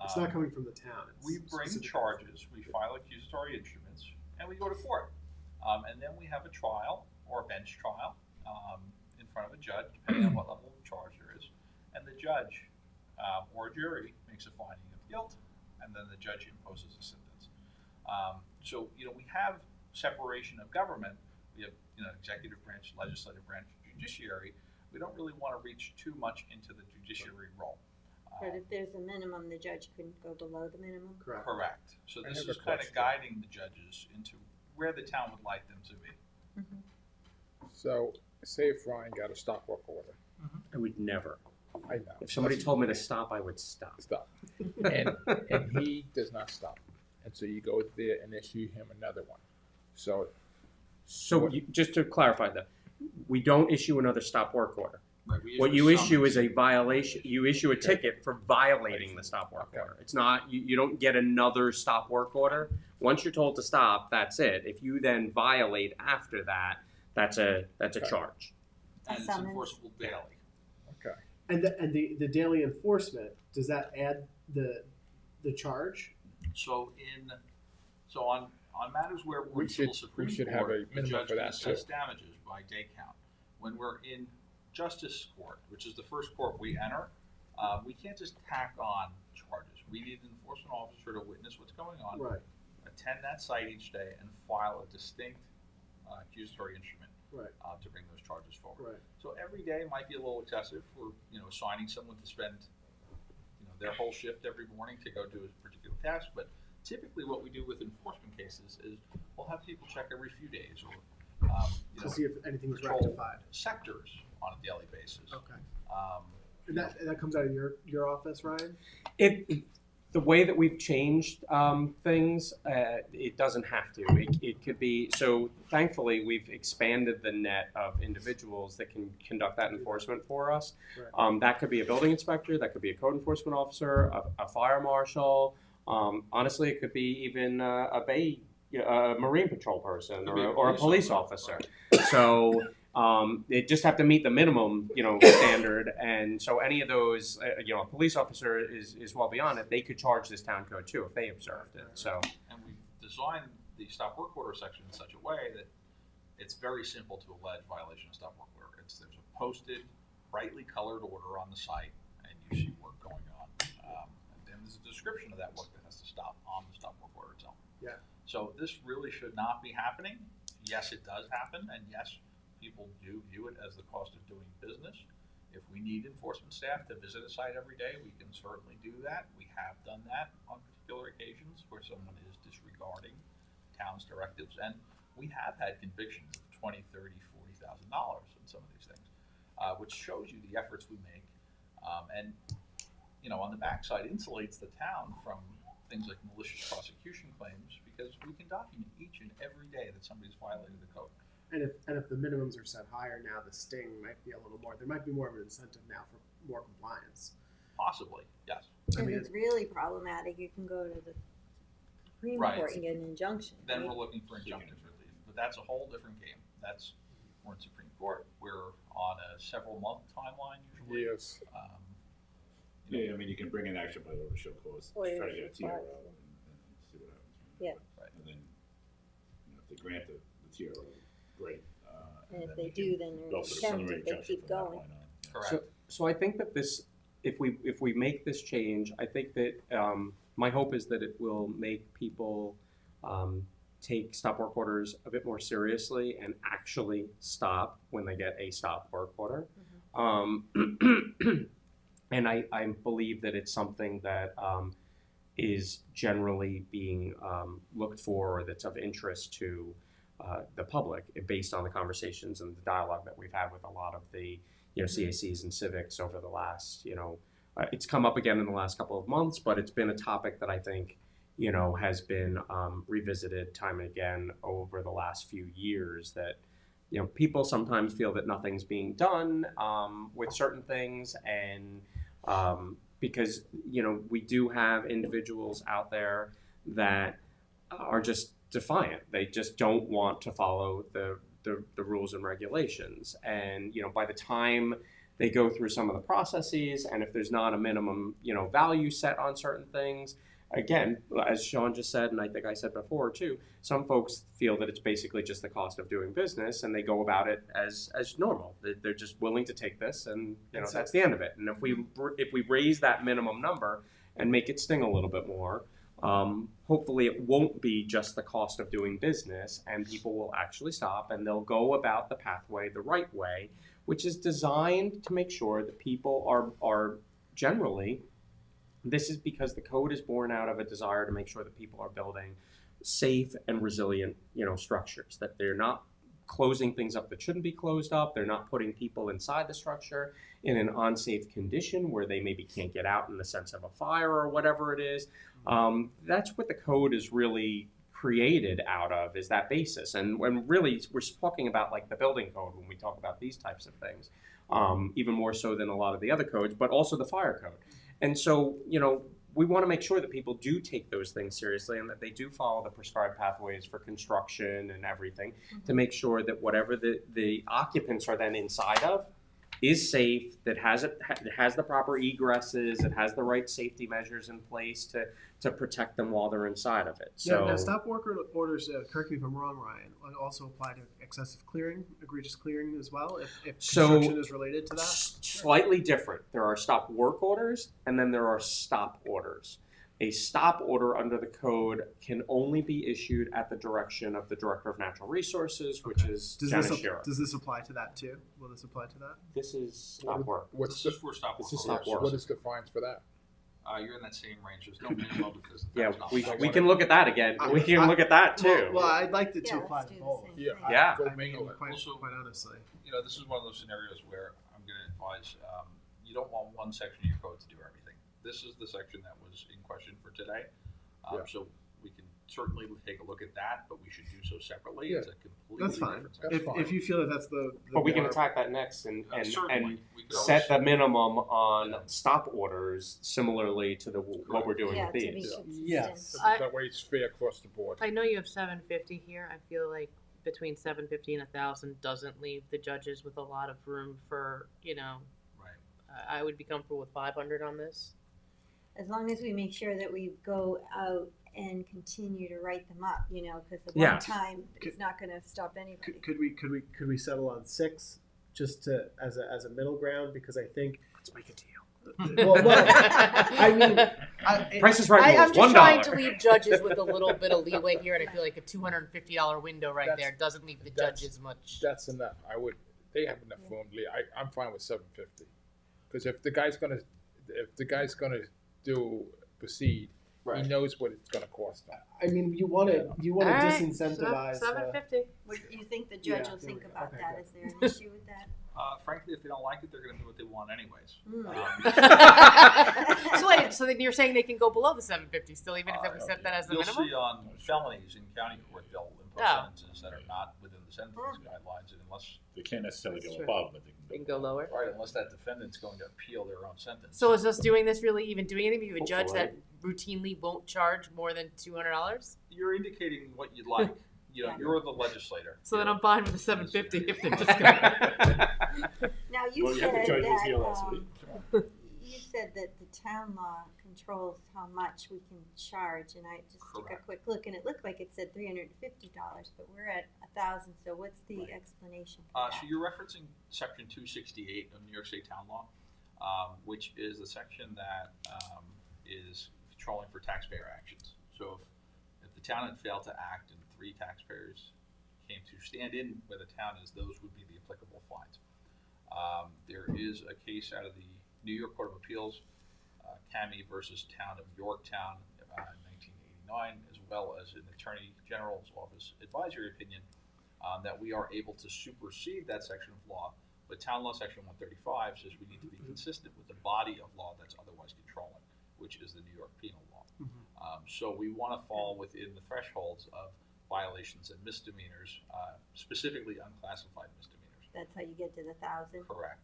It's not coming from the town. It's We bring specific- charges, we file accusatory instruments, and we go to court. And then we have a trial or a bench trial in front of a judge, depending on what level of charge there is. And the judge or a jury makes a finding of guilt, and then the judge imposes a sentence. So, we have separation of government. We have, executive branch, legislative branch, judiciary. We don't really want to reach too much into the judiciary role. But if there's a minimum, the judge couldn't go below the minimum? Correct. So I this have is a kind of question. guiding the judges into where the town would like them to be. So, say if Ryan got a stop work order. I would never. I know. If somebody told me to stop, I would stop. Stop. And he does not stop. And so you go there and issue him another one. So Just to clarify that, we don't issue another stop work order. Right, we What issue you a issue summons. is a violation. You issue a ticket for violating the stop work order. It's not, you don't get another stop work order. Once you're told to stop, that's it. If you then violate after that, that's a charge. And it's summons. enforceable daily. Okay. And the daily enforcement, does that add the charge? So on matters where we're We in civil should- Supreme we should Court, have a the minimum judge for can that, assess too. damages by day count. When we're in justice court, which is the first court we enter, we can't just tack on charges. We need an enforcement officer to witness what's going on, Right. attend that site each day, and file a distinct accusatory instrument Right. to bring those charges forward. Right. So every day might be a little excessive for, assigning someone to spend, their whole shift every morning to go do a particular task. But typically what we do with enforcement cases is we'll have people check every few days or, To see if anything was patrol rectified. sectors on a daily basis. Okay. Um, And that comes out of your office, Ryan? The way that we've changed things, it doesn't have to. It could be, so thankfully we've expanded the net of individuals that can conduct that enforcement for us. Right. That could be a building inspector, that could be a code enforcement officer, a fire marshal. Honestly, it could be even a marine patrol person Could be a or a police police officer. So they just have to meet the minimum, standard. And so any of those, a police officer is well beyond it. They could charge this town code too if they observed it. So And we've designed the stop work order section in such a way that it's very simple to allege violation of stop work order. There's a posted, brightly colored order on the site, and you see work going on. And then there's a description of that work that has to stop on the stop work order itself. Yeah. So this really should not be happening. Yes, it does happen, and yes, people do view it as the cost of doing business. If we need enforcement staff to visit a site every day, we can certainly do that. We have done that on particular occasions where someone is disregarding town's directives, and we have had convictions of $20,000, $30,000, $40,000 in some of these things, which shows you the efforts we make, and on the backside insulates the town from things like malicious prosecution claims because we can document each and every day that somebody's violated the code. And if the minimums are set higher now, the sting might be a little more. There might be more of an incentive now for more compliance. Possibly, yes. If it's really problematic, you can go to the Supreme Right. Court and get an injunction. Then right? we're looking for injunctive relief, but that's a whole different game. We're in Supreme Court. We're on a several-month timeline usually. Yes. Yeah, I mean, you can bring an action by order to show cause, Or try to get a TRO file. and see what happens. Yeah. Right. And then, if they grant the TRO, great. And if then they you do, can then they're go in for the contempt preliminary if they injunction keep from that going. point on. Correct. So I think that this, if we make this change, I think that my hope is that it will make people take stop work orders a bit more seriously and actually stop when they get a stop work order. And I believe that it's something that is generally being looked for or that's of interest to the public based on the conversations and the dialogue that we've had with a lot of the CACs and civics over the last, it's come up again in the last couple of months, but it's been a topic that I think, has been revisited time and again over the last few years that, people sometimes feel that nothing's being done with certain things and because, we do have individuals out there that are just defiant. They just don't want to follow the rules and regulations. And, by the time They go through some of the processes, and if there's not a minimum, value set on certain things, again, as Sean just said, and I think I said before too, some folks feel that it's basically just the cost of doing business, and they go about it as normal. They're just willing to take this, and that's the end of it. And if we raise that minimum number and make it sting a little bit more, hopefully it won't be just the cost of doing business, and people will actually stop and they'll go about the pathway the right way, which is designed to make sure that people are generally. This is because the code is born out of a desire to make sure that people are building safe and resilient, structures, that they're not closing things up that shouldn't be closed up. They're not putting people inside the structure in an unsafe condition where they maybe can't get out in the sense of a fire or whatever it is. That's what the code is really created out of, is that basis. And when really we're talking about like the building code when we talk about these types of things, even more so than a lot of the other codes, but also the fire code. And so, we want to make sure that people do take those things seriously and that they do follow the prescribed pathways for construction and everything to make sure that whatever the occupants are then inside of is safe, that has the proper egresses, it has the right safety measures in place to protect them while they're inside of it. So now stop work orders, correct me if I'm wrong, Ryan, also apply to excessive clearing, egregious clearing as well, if construction is related to that? Slightly different. There are stop work orders, and then there are stop orders. A stop order under the code can only be issued at the direction of the Director of Natural Resources, which is Janice Shearer. Does this apply to that too? Will this apply to that? This is stop work. This is for stop work. This is stop work. What is the fines for that? You're in that same range. There's no minimum because we can look at that again. We can look at that too. Well, I'd like the two apply to both. Yeah. Quite honestly. This is one of those scenarios where I'm going to advise you don't want one section of your code to do everything. This is the section that was in question for today. So we can certainly take a look at that, but we should do so separately. It's a completely different section. If you feel that that's the but we can attack that next and set the minimum on stop orders similarly to what we're doing with these. Yes. That way it's fair across the board. I know you have 750 here. I feel like between 750 and 1,000 doesn't leave the judges with a lot of room for, I would be comfortable with 500 on this. As long as we make sure that we go out and continue to write them up, because the one time it's not going to stop anybody. Could we settle on 6 just to as a middle ground? Because I think let's make a deal. I mean, Price is Right. I'm just trying to leave judges with a little bit of leeway here, and I feel like a $250 window there doesn't leave the judges much. That's enough. They have enough room. I'm fine with 750, because if the guy's gonna proceed, he knows what it's gonna cost him. I mean, you want to disincentivize. 750. What do you think the judge will think about that? Is there an issue with that? Frankly, if they don't like it, they're going to do what they want anyways. So then you're saying they can go below the 750 still, even if we set that as the minimum? You'll see on felonies in county court, they'll impose sentences that are not within the sentencing guidelines, and unless they can't necessarily go above, but they can go lower. Right, unless that defendant's going to appeal their own sentence. So is us doing this really even doing anything? You have a judge that routinely won't charge more than $200? You're indicating what you'd like. You're the legislator. So then I'm fine with the 750 if they're just going to. Now you said that you said that the town law controls how much we can charge, and I just took a quick look, and it looked like it said $350, but we're at 1,000. So what's the explanation for that? So you're referencing Section 268 of New York State Town Law, which is the section that is controlling for taxpayer actions. So if the town had failed to act and 3 taxpayers came to stand in where the town is, those would be the applicable fines. There is a case out of the New York Court of Appeals, Cami versus Town of Yorktown in 1989, as well as an Attorney General's Office advisory opinion, that we are able to supersede that section of law, but Town Law Section 135 says we need to be consistent with the body of law that's otherwise controlling, which is the New York penal law. So we want to fall within the thresholds of violations and misdemeanors, specifically unclassified misdemeanors. That's how you get to the 1,000? Correct.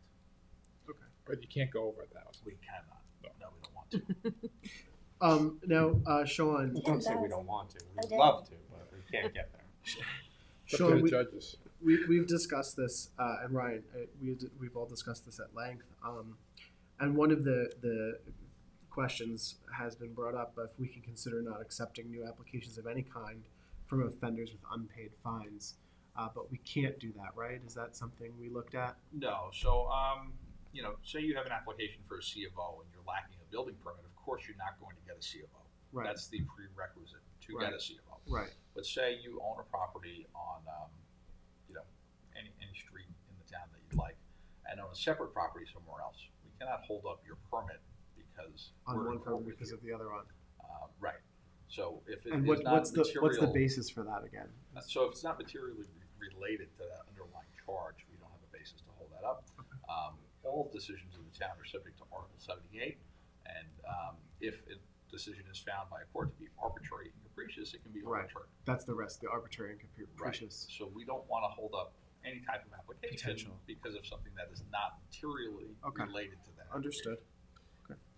Okay. But you can't go over 1,000. We cannot. No, we don't want to. Now, Sean. Don't say we don't want to. We'd love to, but we can't get there. Sean, judges. we've discussed this, and Ryan, we've all discussed this at length. And one of the questions has been brought up if we can consider not accepting new applications of any kind from offenders with unpaid fines. But we can't do that, right? Is that something we looked at? No, so, you know, say you have an application for a C of O and you're lacking a building permit, of course you're not going to get a C of O. Right. That's the prerequisite to get a C of O. Right. But say you own a property on, you know, any street in the town that you'd like, and own a separate property somewhere else. We cannot hold up your permit because On we're one in court permit with because you. of the other one. Right. So if it And is not what's material, the basis for that again? so if it's not materially related to that underlying charge, we don't have a basis to hold that up. All decisions of the town are subject to Article 78, and if a decision is found by a court to be arbitrary and capricious, it can be Right. overturned. That's the rest, the arbitrary and capricious. Right. So we don't want to hold up any type of application Potential. because of something that is not materially Okay. related to that. Understood.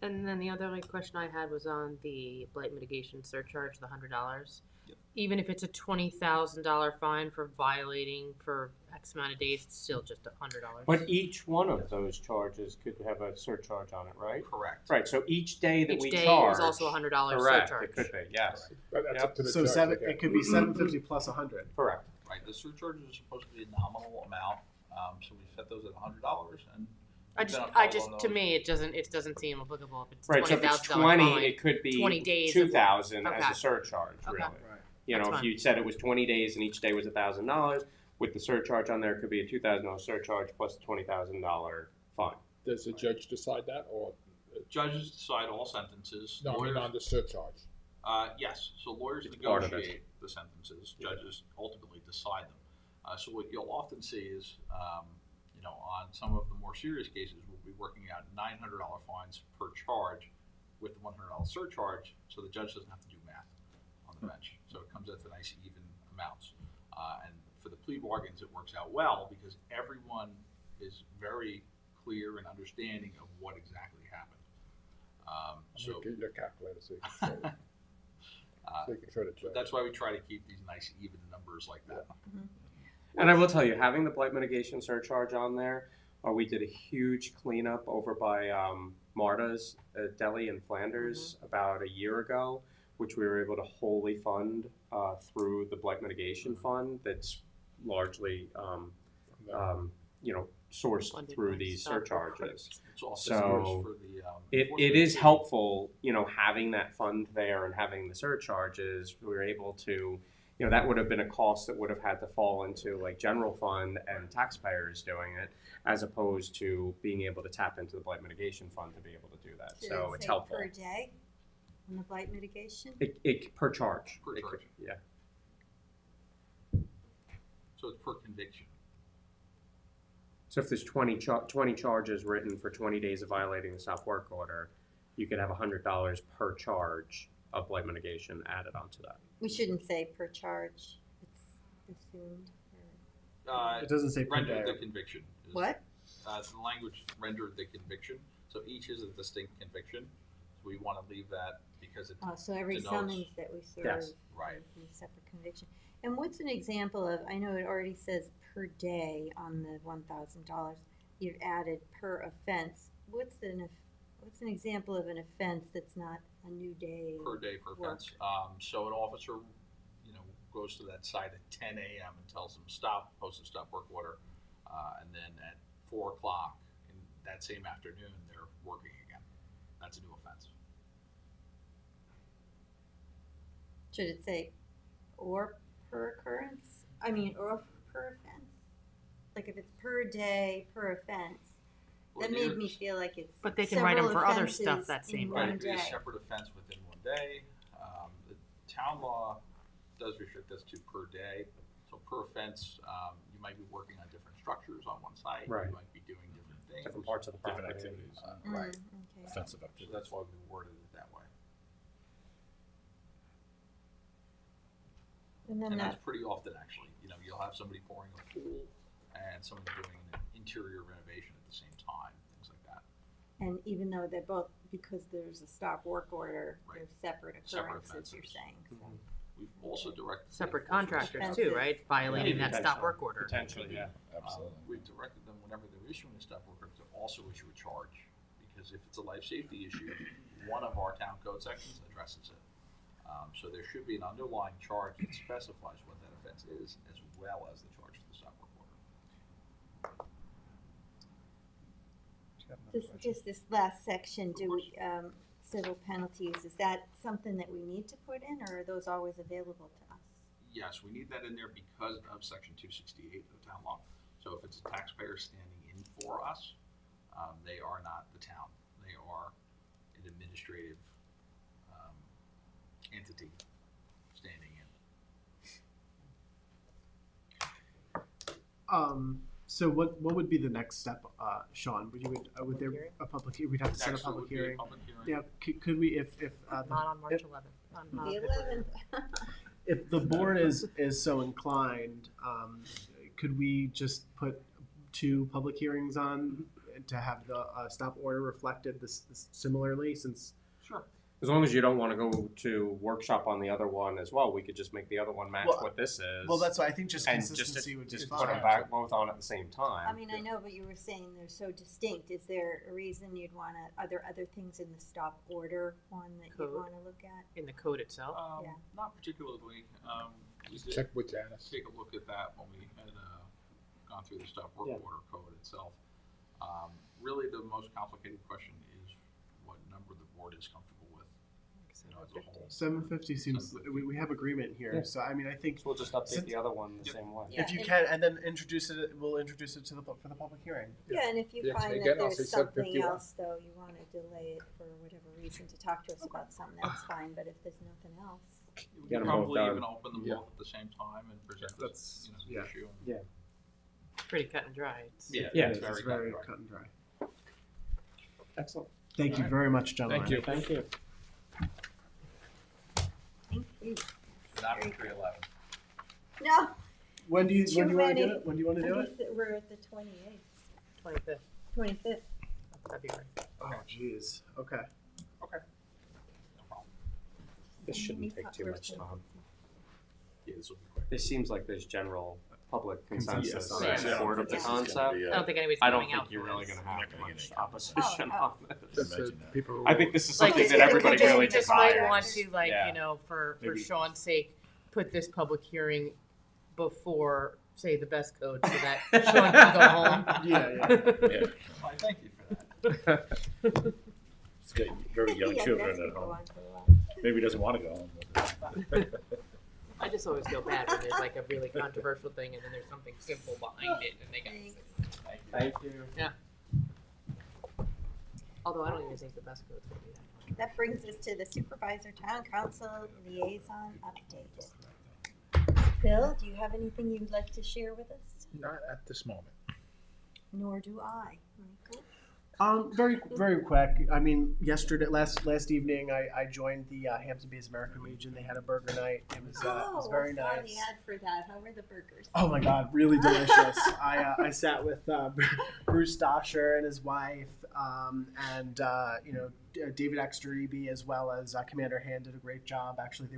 And then the other only question I had was on the blight mitigation surcharge, the $100. Yep. Even if it's a $20,000 fine for violating for X amount of days, it's still just $100. But each one of those charges could have a surcharge on it, right? Correct. Right, so each day that Each we day charge. is also a $100 correct, surcharge. it could be, yes. That's Yep. up to the So judge, okay. it could be $750 plus $100. Correct. Right. The surcharges are supposed to be a nominal amount, so we set those at $100, and I we've been just, upheld on to those. me, it doesn't seem applicable if it's Right, so if it's $20,000 20, fine. it could be 20 days. 2,000 as Okay. a surcharge, Okay. really. Right. You know, That's if fine. you said it was 20 days and each day was $1,000, with the surcharge on there, it could be a $2,000 surcharge plus a $20,000 fine. Does the judge decide that, or? Judges decide all sentences. No, I mean Lawyers- on the surcharge. Yes, so lawyers It's part of it. negotiate the sentences, judges ultimately decide them. So what you'll often see is, you know, on some of the more serious cases, we'll be working out $900 fines per charge with the $100 surcharge, so the judge doesn't have to do math on the bench. So it comes out to nice even amounts. And for the plea bargains, it works out well because everyone is very clear and understanding of what exactly happened. So Get your calculator so you can show it. So you can show the judge. that's why we try to keep these nice even numbers like that. And I will tell you, having the blight mitigation surcharge on there, we did a huge cleanup over by Marta's Deli in Flanders about a year ago, which we were able to wholly fund through the blight mitigation fund that's largely, you know, sourced Funded through by these stock surcharges. It's also So for the, it enforcement is fee. helpful, you know, having that fund there and having the surcharges. We were able to, you know, that would have been a cost that would have had to fall into like general fund and taxpayers doing it, as opposed to being able to tap into the blight mitigation fund to be able to do that. Should So it it's say helpful. per day on the blight mitigation? It per charge. Per It could- charge. yeah. So it's per conviction. So if there's 20 charges written for 20 days of violating the stop work order, you could have $100 per charge of blight mitigation added onto that. We shouldn't say per charge, it's assumed. It doesn't say per Rendered day. the conviction. Is, What? The language rendered the conviction. So each is a distinct conviction. So we want to leave that because it Oh, so every denotes- summons that we serve Yes. Right. would be a separate conviction. And what's an example of, I know it already says per day on the $1,000, you've added per offense. What's an example of an offense that's not a new day? per day per work? offense. So an officer, you know, goes to that site at 10 a.m. and tells them stop, posts a stop work order, and then at 4 o'clock in that same afternoon they're working again. That's a new offense. Should it say or per occurrence? I mean, or per offense? Like if it's per day, per offense, Well, that here- made me feel like it's But they can write 'em several for other stuff offenses that same in day. Right, one it could be a day. separate offense within one day. The town law does restrict us to per day. So per offense, you might be working on different structures on one site. Right. You might be doing different things. Different parts of the Different property. activities. Right. Okay. Offensive So activities. that's why we worded it that way. And then And that's that, pretty often, actually. You know, you'll have somebody pouring a pool and someone doing an interior renovation at the same time, things like that. and even though they're both, because there's a stop work order, Right. they're separate Separate occurrences, you're offenses. saying, so. We've also directed. Separate contractors too, right? Violating that stop work order. Potentially, yeah. Absolutely. We've directed them whenever they're issuing a stop work order to also issue a charge, because if it's a life safety issue, one of our town code sections addresses it. So there should be an underlying charge that specifies what that offense is, as well as the charge for the stop work order. Just this last section, do we, civil penalties, is that something that we need to put in, or are those always available to us? Yes, we need that in there because of section 268 of the town law. So if it's a taxpayer standing in for us, they are not the town. They are an administrative entity standing in. So what would be the next step, Sean? Would there a public hearing? We'd have to set a Next public would be a hearing. public hearing. Yeah, could we if Not on March 11th. Not The on February. 11th. if the board is so inclined, could we just put 2 public hearings on to have the stop order reflected this similarly? Since Sure. As long as you don't want to go to workshop on the other one as well, we could just make the other one match what this is. Well, that's why I think just and consistency would be just fine. put them back both on at the same time. I mean, I know, but you were saying they're so distinct. Is there a reason you'd want to, are there other things in the stop order one that you'd Code. want to look at? In the code itself. Yeah. Not particularly. We did Check with Janice. take a look at that when we had gone through the stop work Yeah. order code itself. Really, the most complicated question is what number the board is comfortable with. You know, as a whole. 750 seems we have agreement here. Yeah. So I mean, I think So we'll just update since- the other one the Yep. same way. Yeah. if you can, and then we'll introduce it to for the public hearing. Yeah, and if you Yeah, so find again, that I'll there's say something 751. else, though, you want to delay it for whatever reason to talk to us about something, that's fine, but if there's nothing else. We Get could 'em both probably done. even open them Yeah. both at the same time and present That's- this, you know, yeah. the issue. Yeah. Pretty cut and dry. It's- Yeah, Yeah, it's It's very very cut cut and dry. Excellent. Thank you Alright. very much, gentlemen. Thank you. Thank you. Thank you. Not for 311. No. When do you Too want to do many. it? When do you want to do I it? guess that we're at the 28th, 25th 25th. of February. Oh, jeez. Okay. Okay. No problem. This shouldn't take too much time. Yeah, this will be quick. This seems like there's general public consensus Consensus in on it. support of the Yeah. concept. I don't think anybody's I don't coming out think you're for really this. going to have Not gonna much get any opposition Oh, on this. Just people who I think this is Like, something it's- that everybody we just, really we just might desires. want to, like, Yeah. you know, for Maybe- Sean's sake, put this public hearing before, say, the best code, so that Sean can go home. Yeah. Well, I thank you for that. He's got very young Yeah, children that's at gonna go home. on for a while. Maybe he doesn't want to go home. I just always feel bad when there's like a really controversial thing and then there's something simple behind it and they got. Thank you. Although I don't even think the best code's gonna be that much. That brings us to the supervisor town council liaison update. Bill, do you have anything you'd like to share with us? Not at this moment. Nor do I. Michael? Very quick. I mean, last evening, I joined the Hampton Bays American Legion. They had a burger night. It was very I saw nice. the ad for that. How were the burgers? Oh my God, really delicious. I sat with Bruce Dosher and his wife, and David Exteribi, as well as Commander Hand did a great job. Actually,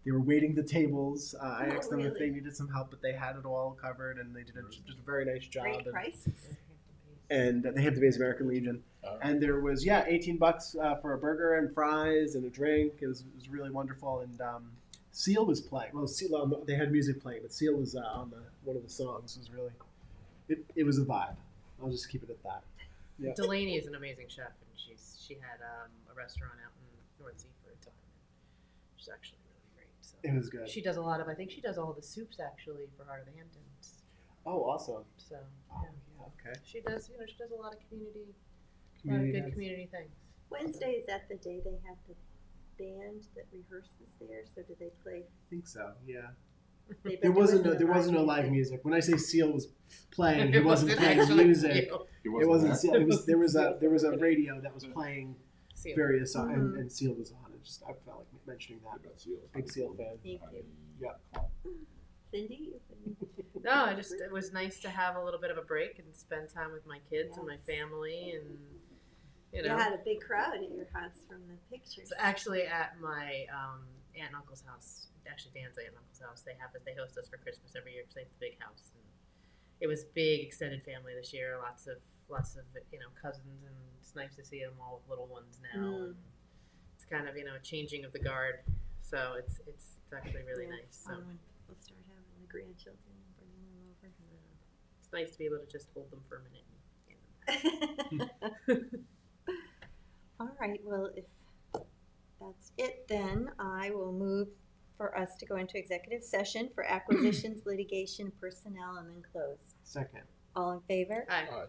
they were waiting the tables. I asked them if they needed some help, but they had it all covered, and they did just a very nice job. Great prices. And they had the Bays American Legion, and there was $18 for a burger and fries and a drink. It was really wonderful, and Seal was playing. Well, Seal, they had music playing, but Seal was on one of the songs. It was really, it was a vibe. I'll just keep it at that. Yeah. Delaney is an amazing chef, and she had a restaurant out in North Sea for a time. She's actually really great. So It was good. She does a lot of. I think she does all the soups actually for Heart of the Hamptons. Oh, awesome. So Oh, yeah. yeah, okay. She does. She does a lot of community Community good events. community things. Wednesday, is that the day they have the band that rehearses there? So do they play? I think so. Yeah. They've There been wasn't doing there the wasn't no live live music. When I say Seal was playing, he It wasn't wasn't playing actually music. Seal. It wasn't Seal. It was there was a radio that was playing Seal. various songs, and Seal was on it. Just I felt like mentioning that. Big Seal fan. Thank you. Yeah. Cindy? No, it was nice to have a little bit of a break and spend time with my kids and my family, and you know. You had a big crowd at your house from the pictures. It's actually at my aunt and uncle's house in actually Dan's aunt and uncle's house. They host us for Christmas every year because they have the big house. And it was big extended family this year. Lots of cousins, and it's nice to see them all with little ones now. And it's kind of changing of the guard. So it's actually really nice. So We'll start having the grandchildren and bringing them over. it's nice to be able to just hold them for a minute. All right, well, if that's it, then I will move for us to go into executive session for acquisitions, litigation, personnel, and then close. Second. All in favor? Aye. Aye.